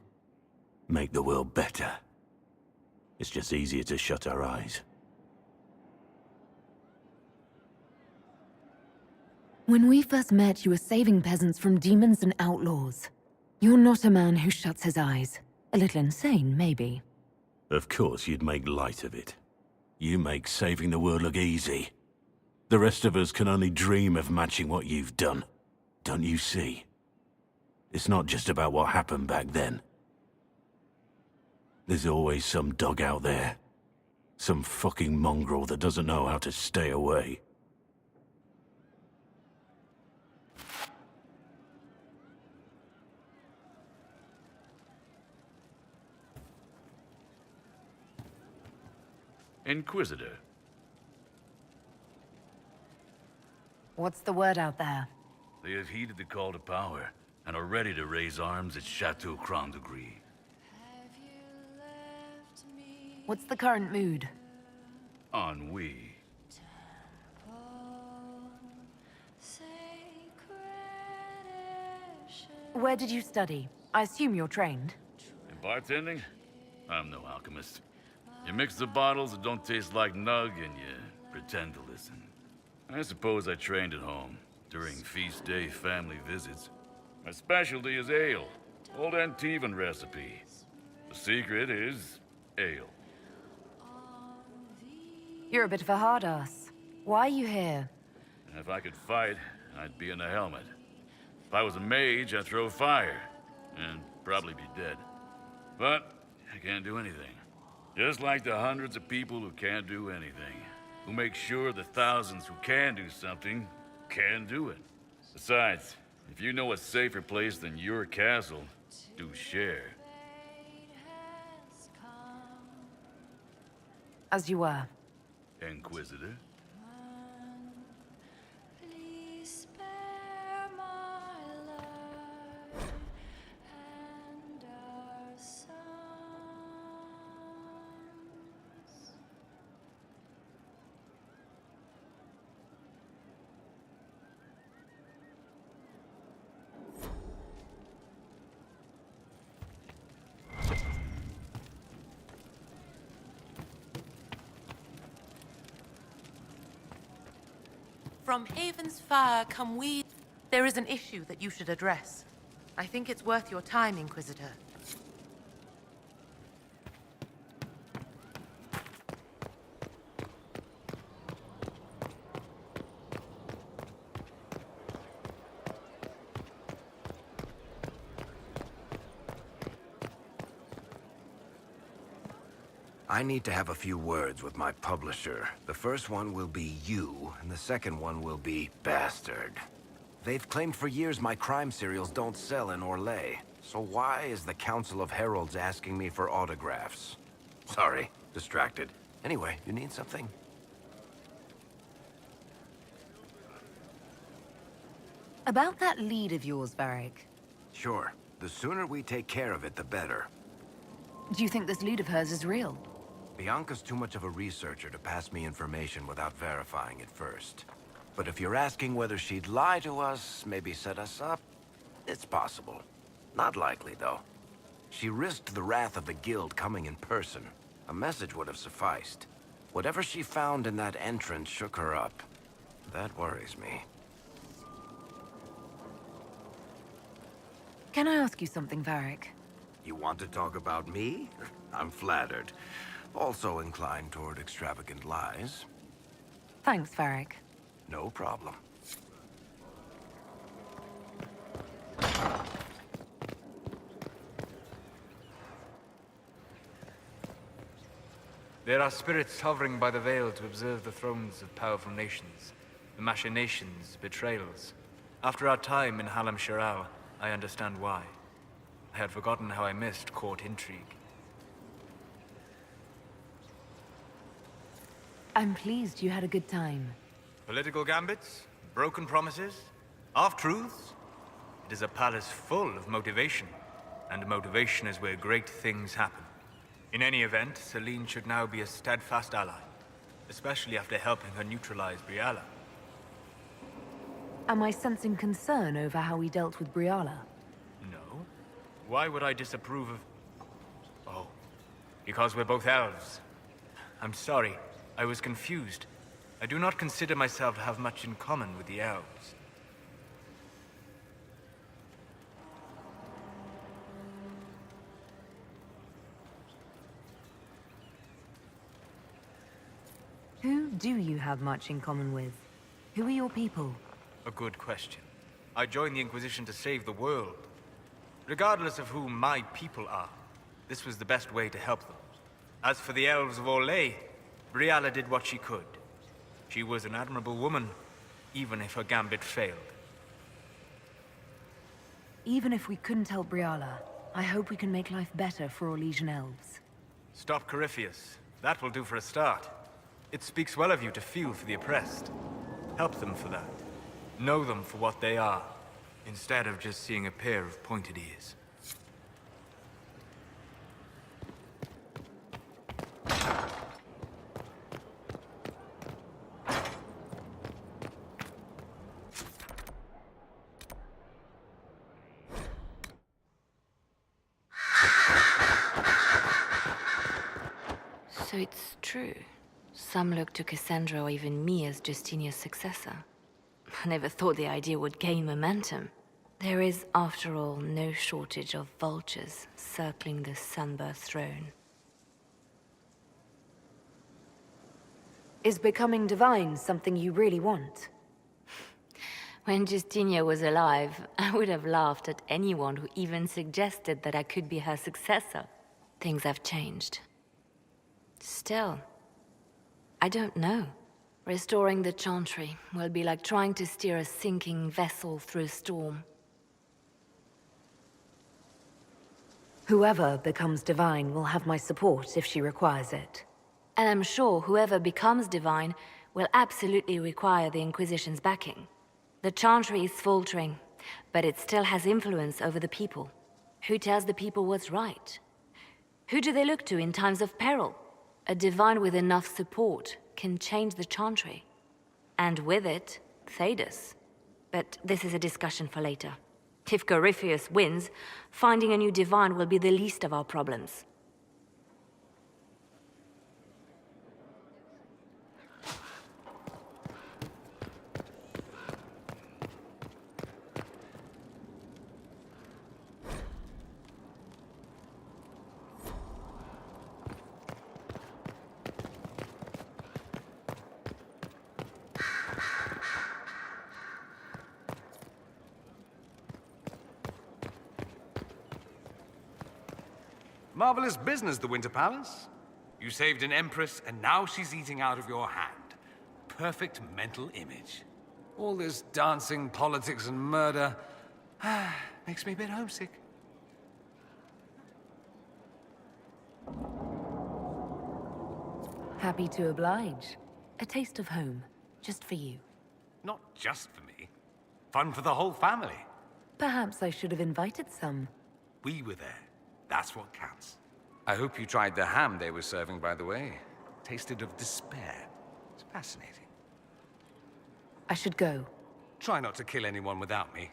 make the world better. It's just easier to shut our eyes. When we first met, you were saving peasants from demons and outlaws. You're not a man who shuts his eyes. A little insane, maybe. Of course you'd make light of it. You make saving the world look easy. The rest of us can only dream of matching what you've done. Don't you see? It's not just about what happened back then. There's always some dog out there. Some fucking mongrel that doesn't know how to stay away. Inquisitor. What's the word out there? They have heeded the call to power and are ready to raise arms at Chateau Crown de Gris. What's the current mood? Ennui. Where did you study? I assume you're trained. In bartending? I'm no alchemist. You mix the bottles that don't taste like nug and you pretend to listen. I suppose I trained at home, during feast day family visits. My specialty is ale, old Antivan recipe. The secret is ale. You're a bit of a hard ass. Why are you here? If I could fight, I'd be in a helmet. If I was a mage, I'd throw fire, and probably be dead. But I can't do anything. Just like the hundreds of people who can't do anything. Who make sure the thousands who can do something, can do it. Besides, if you know a safer place than your castle, do share. As you were. Inquisitor? From Haven's Fire come we... There is an issue that you should address. I think it's worth your time, Inquisitor. I need to have a few words with my publisher. The first one will be you, and the second one will be Bastard. They've claimed for years my crime serials don't sell in Orlais. So why is the Council of Heralds asking me for autographs? Sorry, distracted. Anyway, you need something? About that lead of yours, Varric. Sure. The sooner we take care of it, the better. Do you think this lead of hers is real? Bianca's too much of a researcher to pass me information without verifying it first. But if you're asking whether she'd lie to us, maybe set us up, it's possible. Not likely, though. She risked the wrath of the Guild coming in person. A message would have sufficed. Whatever she found in that entrance shook her up. That worries me. Can I ask you something, Varric? You want to talk about me? I'm flattered. Also inclined toward extravagant lies. Thanks, Varric. No problem. There are spirits hovering by the veil to observe the thrones of powerful nations, the machinations, betrayals. After our time in Halam Shiral, I understand why. I had forgotten how I missed court intrigue. I'm pleased you had a good time. Political gambits, broken promises, half-truths. It is a palace full of motivation, and motivation is where great things happen. In any event, Celine should now be a steadfast ally, especially after helping her neutralize Briala. Am I sensing concern over how we dealt with Briala? No. Why would I disapprove of... Oh, because we're both elves. I'm sorry, I was confused. I do not consider myself to have much in common with the elves. Who do you have much in common with? Who are your people? A good question. I joined the Inquisition to save the world. Regardless of who my people are, this was the best way to help them. As for the elves of Orlais, Briala did what she could. She was an admirable woman, even if her gambit failed. Even if we couldn't help Briala, I hope we can make life better for Orlesian elves. Stop Corypheus. That will do for a start. It speaks well of you to feel for the oppressed. Help them for that. Know them for what they are, instead of just seeing a pair of pointed ears. So it's true. Some look to Cassandra or even me as Justinia's successor. I never thought the idea would gain momentum. There is, after all, no shortage of vultures circling the Sunburst throne. Is becoming divine something you really want? When Justinia was alive, I would have laughed at anyone who even suggested that I could be her successor. Things have changed. Still, I don't know. Restoring the Chantry will be like trying to steer a sinking vessel through a storm. Whoever becomes divine will have my support if she requires it. And I'm sure whoever becomes divine will absolutely require the Inquisition's backing. The Chantry is faltering, but it still has influence over the people. Who tells the people what's right? Who do they look to in times of peril? A divine with enough support can change the Chantry. And with it, Thedas. But this is a discussion for later. If Corypheus wins, finding a new divine will be the least of our problems. Marvelous business, the Winter Palace. You saved an empress, and now she's eating out of your hand. Perfect mental image. All this dancing, politics, and murder makes me a bit homesick. Happy to oblige. A taste of home, just for you. Not just for me. Fun for the whole family. Perhaps I should have invited some. We were there. That's what counts. I hope you tried the ham they were serving, by the way. Tasted of despair. It's fascinating. I should go. Try not to kill anyone without me.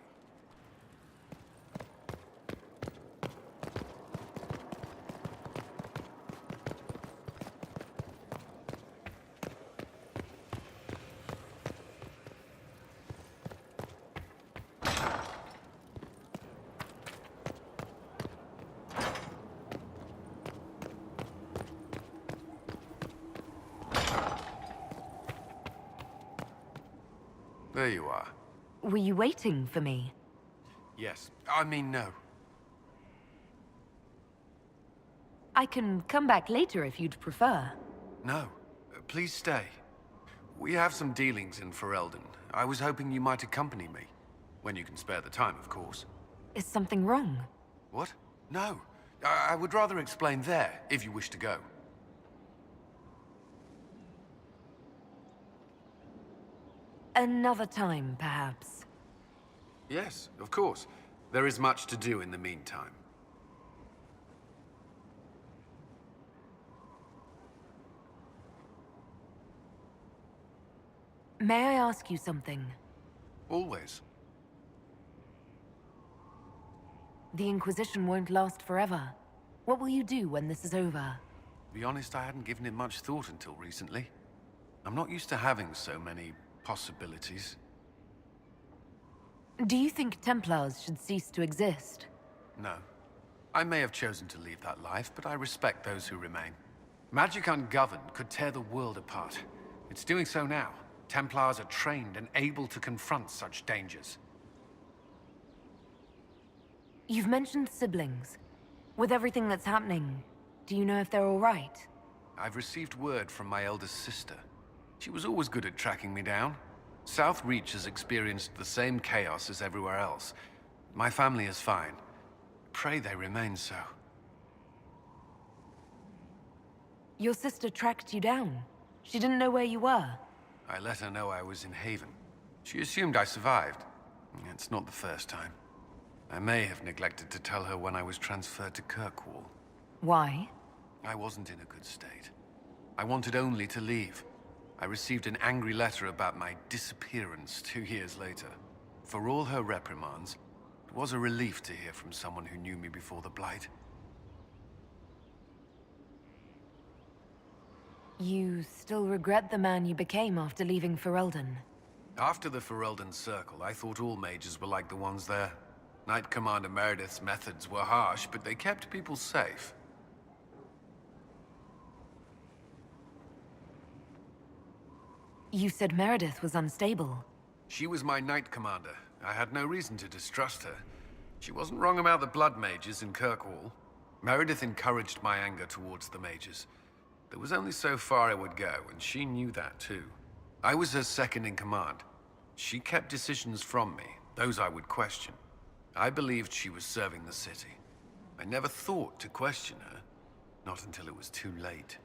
There you are. Were you waiting for me? Yes. I mean, no. I can come back later if you'd prefer. No. Please stay. We have some dealings in Ferelden. I was hoping you might accompany me. When you can spare the time, of course. Is something wrong? What? No. I would rather explain there, if you wish to go. Another time, perhaps. Yes, of course. There is much to do in the meantime. May I ask you something? Always. The Inquisition won't last forever. What will you do when this is over? To be honest, I hadn't given it much thought until recently. I'm not used to having so many possibilities. Do you think Templars should cease to exist? No. I may have chosen to leave that life, but I respect those who remain. Magic ungoverned could tear the world apart. It's doing so now. Templars are trained and able to confront such dangers. You've mentioned siblings. With everything that's happening, do you know if they're all right? I've received word from my eldest sister. She was always good at tracking me down. South Reach has experienced the same chaos as everywhere else. My family is fine. Pray they remain so. Your sister tracked you down. She didn't know where you were. I let her know I was in Haven. She assumed I survived. It's not the first time. I may have neglected to tell her when I was transferred to Kirkwall. Why? I wasn't in a good state. I wanted only to leave. I received an angry letter about my disappearance 2 years later. For all her reprimands, it was a relief to hear from someone who knew me before the Blight. You still regret the man you became after leaving Ferelden? After the Ferelden Circle, I thought all mages were like the ones there. Knight Commander Meredith's methods were harsh, but they kept people safe. You said Meredith was unstable. She was my Knight Commander. I had no reason to distrust her. She wasn't wrong about the Blood Mages in Kirkwall. Meredith encouraged my anger towards the mages. There was only so far I would go, and she knew that too. I was her second in command. She kept decisions from me, those I would question. I believed she was serving the city. I never thought to question her, not until it was too late.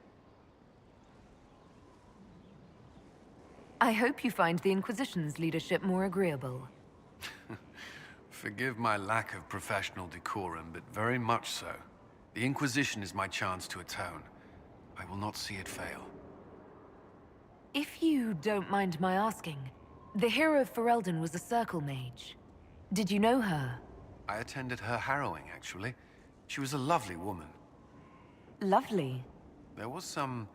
I hope you find the Inquisition's leadership more agreeable. Forgive my lack of professional decorum, but very much so. The Inquisition is my chance to atone. I will not see it fail. If you don't mind my asking, the hero of Ferelden was a Circle Mage. Did you know her? I attended her harrowing, actually. She was a lovely woman. Lovely? There was some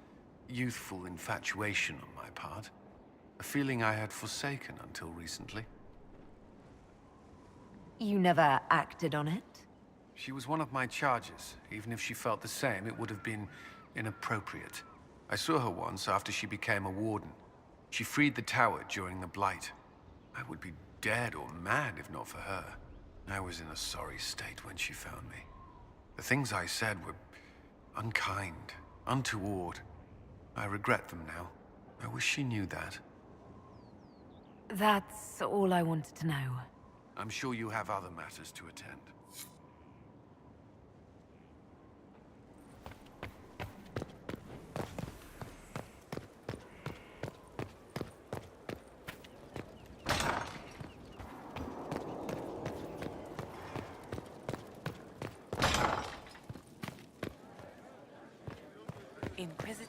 youthful infatuation on my part. A feeling I had forsaken until recently. You never acted on it? She was one of my charges. Even if she felt the same, it would have been inappropriate. I saw her once after she became a warden. She freed the tower during the Blight. I would be dead or mad if not for her. I was in a sorry state when she found me. The things I said were unkind, untoward. I regret them now. I wish she knew that. That's all I wanted to know. I'm sure you have other matters to attend. Inquisitor.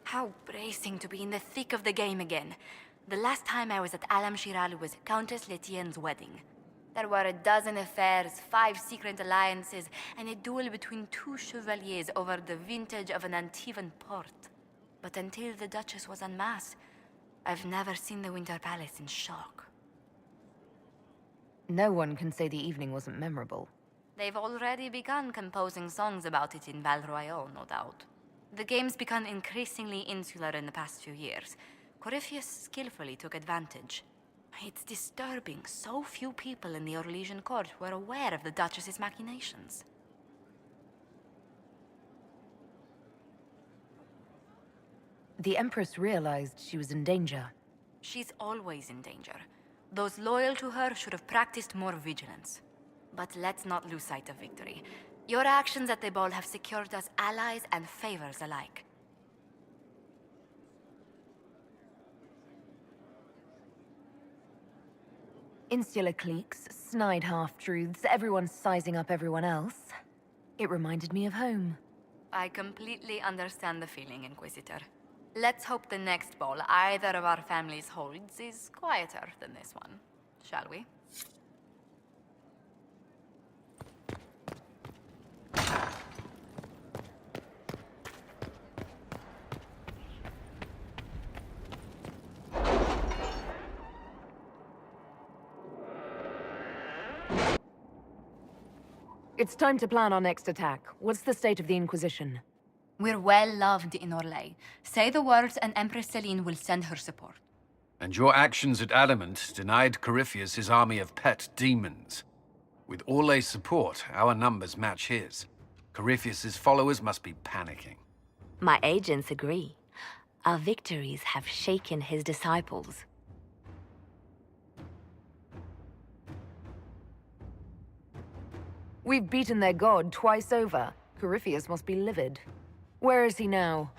How bracing to be in the thick of the game again. The last time I was at Alam Shiral was Countess Letienne's wedding. There were a dozen affairs, 5 secret alliances, and a duel between 2 chevaliers over the vintage of an Antivan port. But until the Duchess was en masse, I've never seen the Winter Palace in shock. No one can say the evening wasn't memorable. They've already begun composing songs about it in Val Royale, no doubt. The game's become increasingly insular in the past few years. Corypheus skillfully took advantage. It's disturbing so few people in the Orlesian court were aware of the Duchess's machinations. The Empress realized she was in danger. She's always in danger. Those loyal to her should have practiced more vigilance. But let's not lose sight of victory. Your actions at the ball have secured us allies and favors alike. Insular cliques, snide half-truths, everyone sizing up everyone else. It reminded me of home. I completely understand the feeling, Inquisitor. Let's hope the next ball either of our families holds is quieter than this one, shall we? It's time to plan our next attack. What's the state of the Inquisition? We're well loved in Orlais. Say the words and Empress Celine will send her support. And your actions at Adamant denied Corypheus his army of pet demons. With Orlais' support, our numbers match his. Corypheus's followers must be panicking. My agents agree. Our victories have shaken his disciples. We've beaten their god twice over. Corypheus must be livid. Where is he now?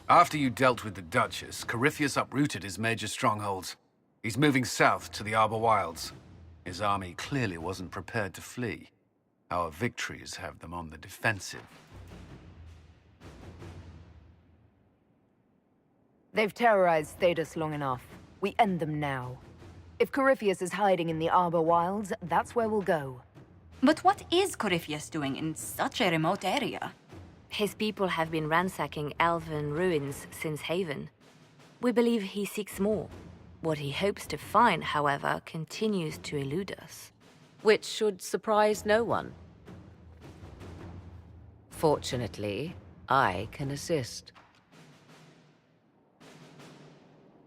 After you dealt with the Duchess, Corypheus uprooted his major strongholds. He's moving south to the Arbor Wilds. His army clearly wasn't prepared to flee. Our victories have them on the defensive. They've terrorized Thedas long enough. We end them now. If Corypheus is hiding in the Arbor Wilds, that's where we'll go. But what is Corypheus doing in such a remote area? His people have been ransacking elven ruins since Haven. We believe he seeks more. What he hopes to find, however, continues to elude us. Which should surprise no one. Fortunately, I can assist.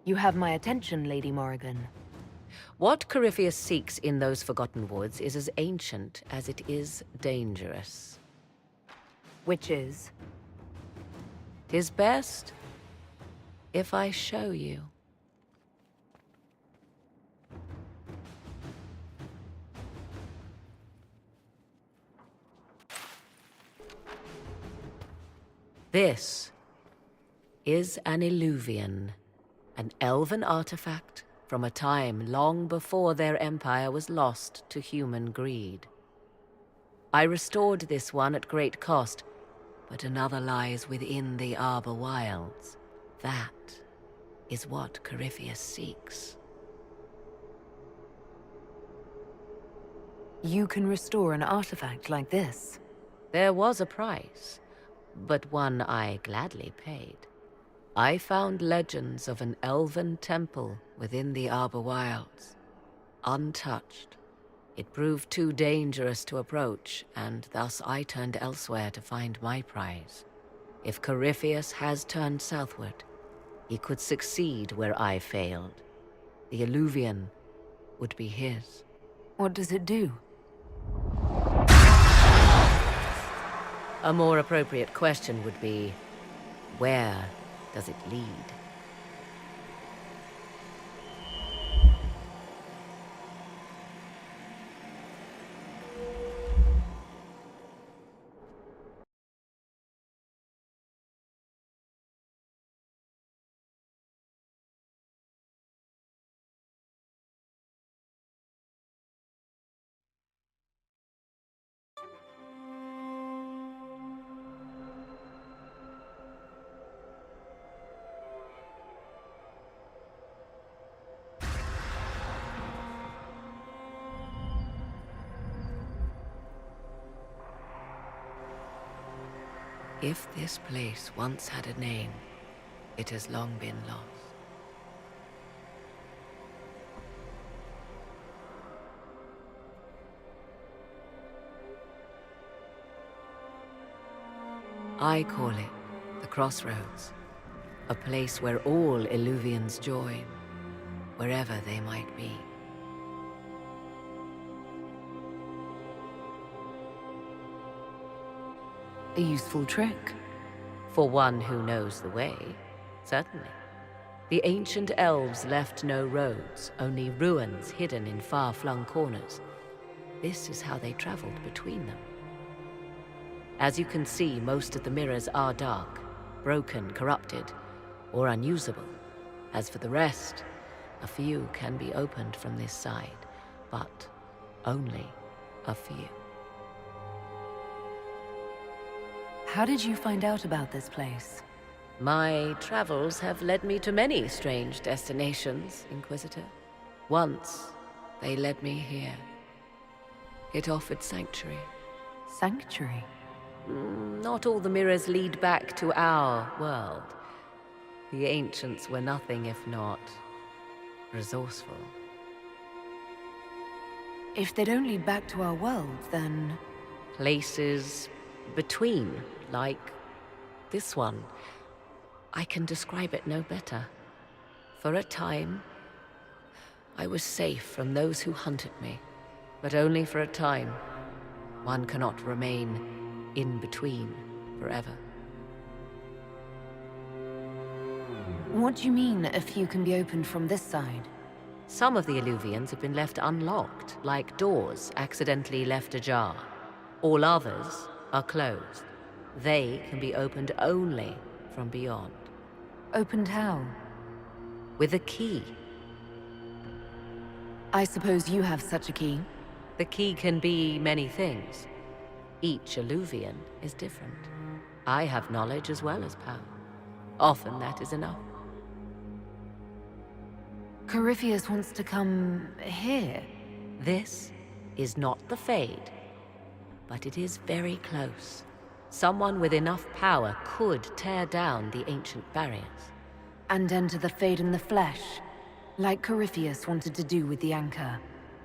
You have my attention, Lady Morrigan. What Corypheus seeks in those Forgotten Woods is as ancient as it is dangerous. Which is? 'Tis best if I show you. This is an Illuvian, an elven artifact from a time long before their empire was lost to human greed. I restored this one at great cost, but another lies within the Arbor Wilds. That is what Corypheus seeks. You can restore an artifact like this? There was a price, but one I gladly paid. I found legends of an elven temple within the Arbor Wilds, untouched. It proved too dangerous to approach, and thus I turned elsewhere to find my prize. If Corypheus has turned southward, He could succeed where I failed. The Illuvian would be his. What does it do? A more appropriate question would be, where does it lead? If this place once had a name, it has long been lost. I call it the Crossroads, a place where all Illuvians join, wherever they might be. A useful trick. For one who knows the way, certainly. The ancient elves left no roads, only ruins hidden in far-flung corners. This is how they traveled between them. As you can see, most of the mirrors are dark, broken, corrupted, or unusable. As for the rest, a few can be opened from this side, but only a few. How did you find out about this place? My travels have led me to many strange destinations, Inquisitor. Once, they led me here. It offered sanctuary. Sanctuary? Not all the mirrors lead back to our world. The ancients were nothing if not resourceful. If they don't lead back to our world, then... Places between, like this one. I can describe it no better. For a time, I was safe from those who hunted me, but only for a time. One cannot remain in between forever. What do you mean, a few can be opened from this side? Some of the Illuvians have been left unlocked, like doors accidentally left ajar. All others are closed. They can be opened only from beyond. Opened how? With a key. I suppose you have such a key? The key can be many things. Each Illuvian is different. I have knowledge as well as power. Often that is enough. Corypheus wants to come here. This is not the Fade, but it is very close. Someone with enough power could tear down the ancient barriers. And enter the Fade in the flesh, like Corypheus wanted to do with the Anchor.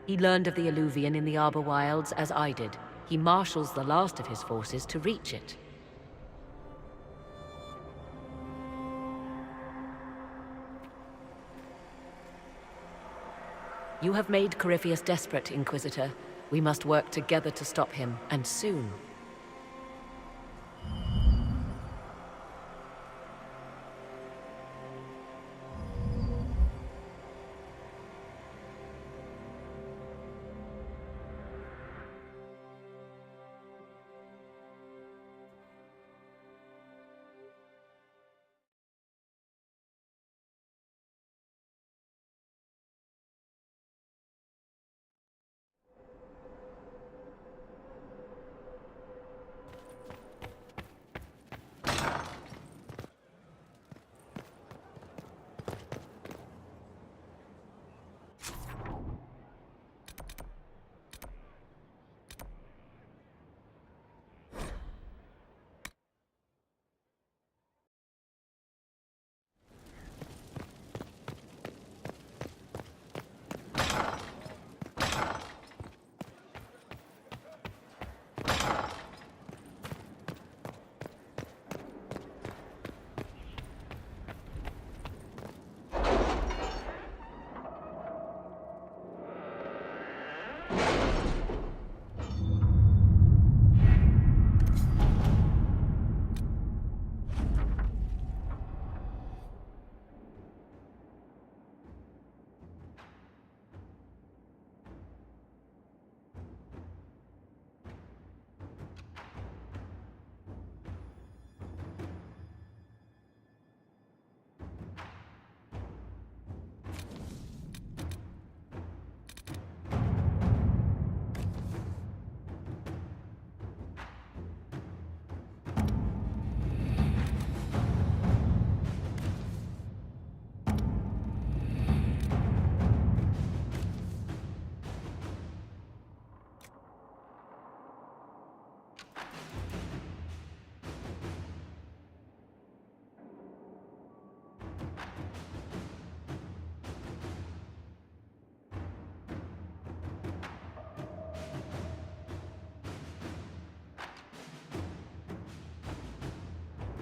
He learned of the Illuvian in the Arbor Wilds as I did. He marshals the last of his forces to reach it. You have made Corypheus desperate, Inquisitor. We must work together to stop him, and soon.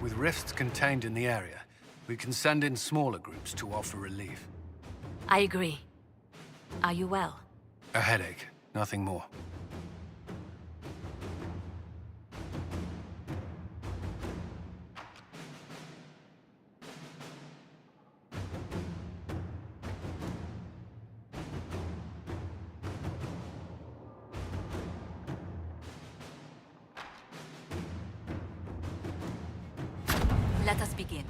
With rifts contained in the area, we can send in smaller groups to offer relief. I agree. Are you well? A headache, nothing more. Let us begin.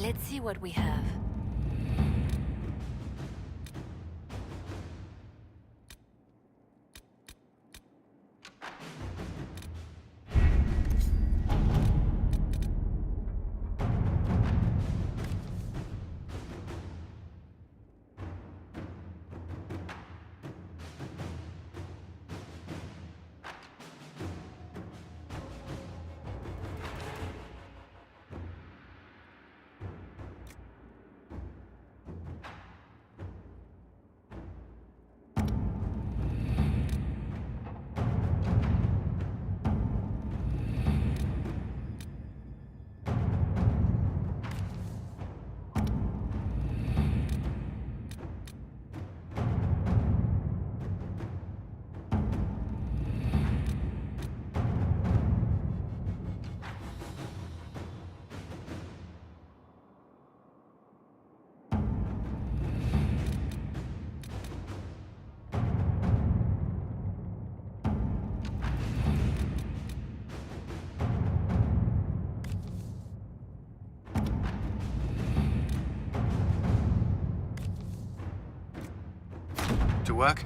Let's see what we have. To work?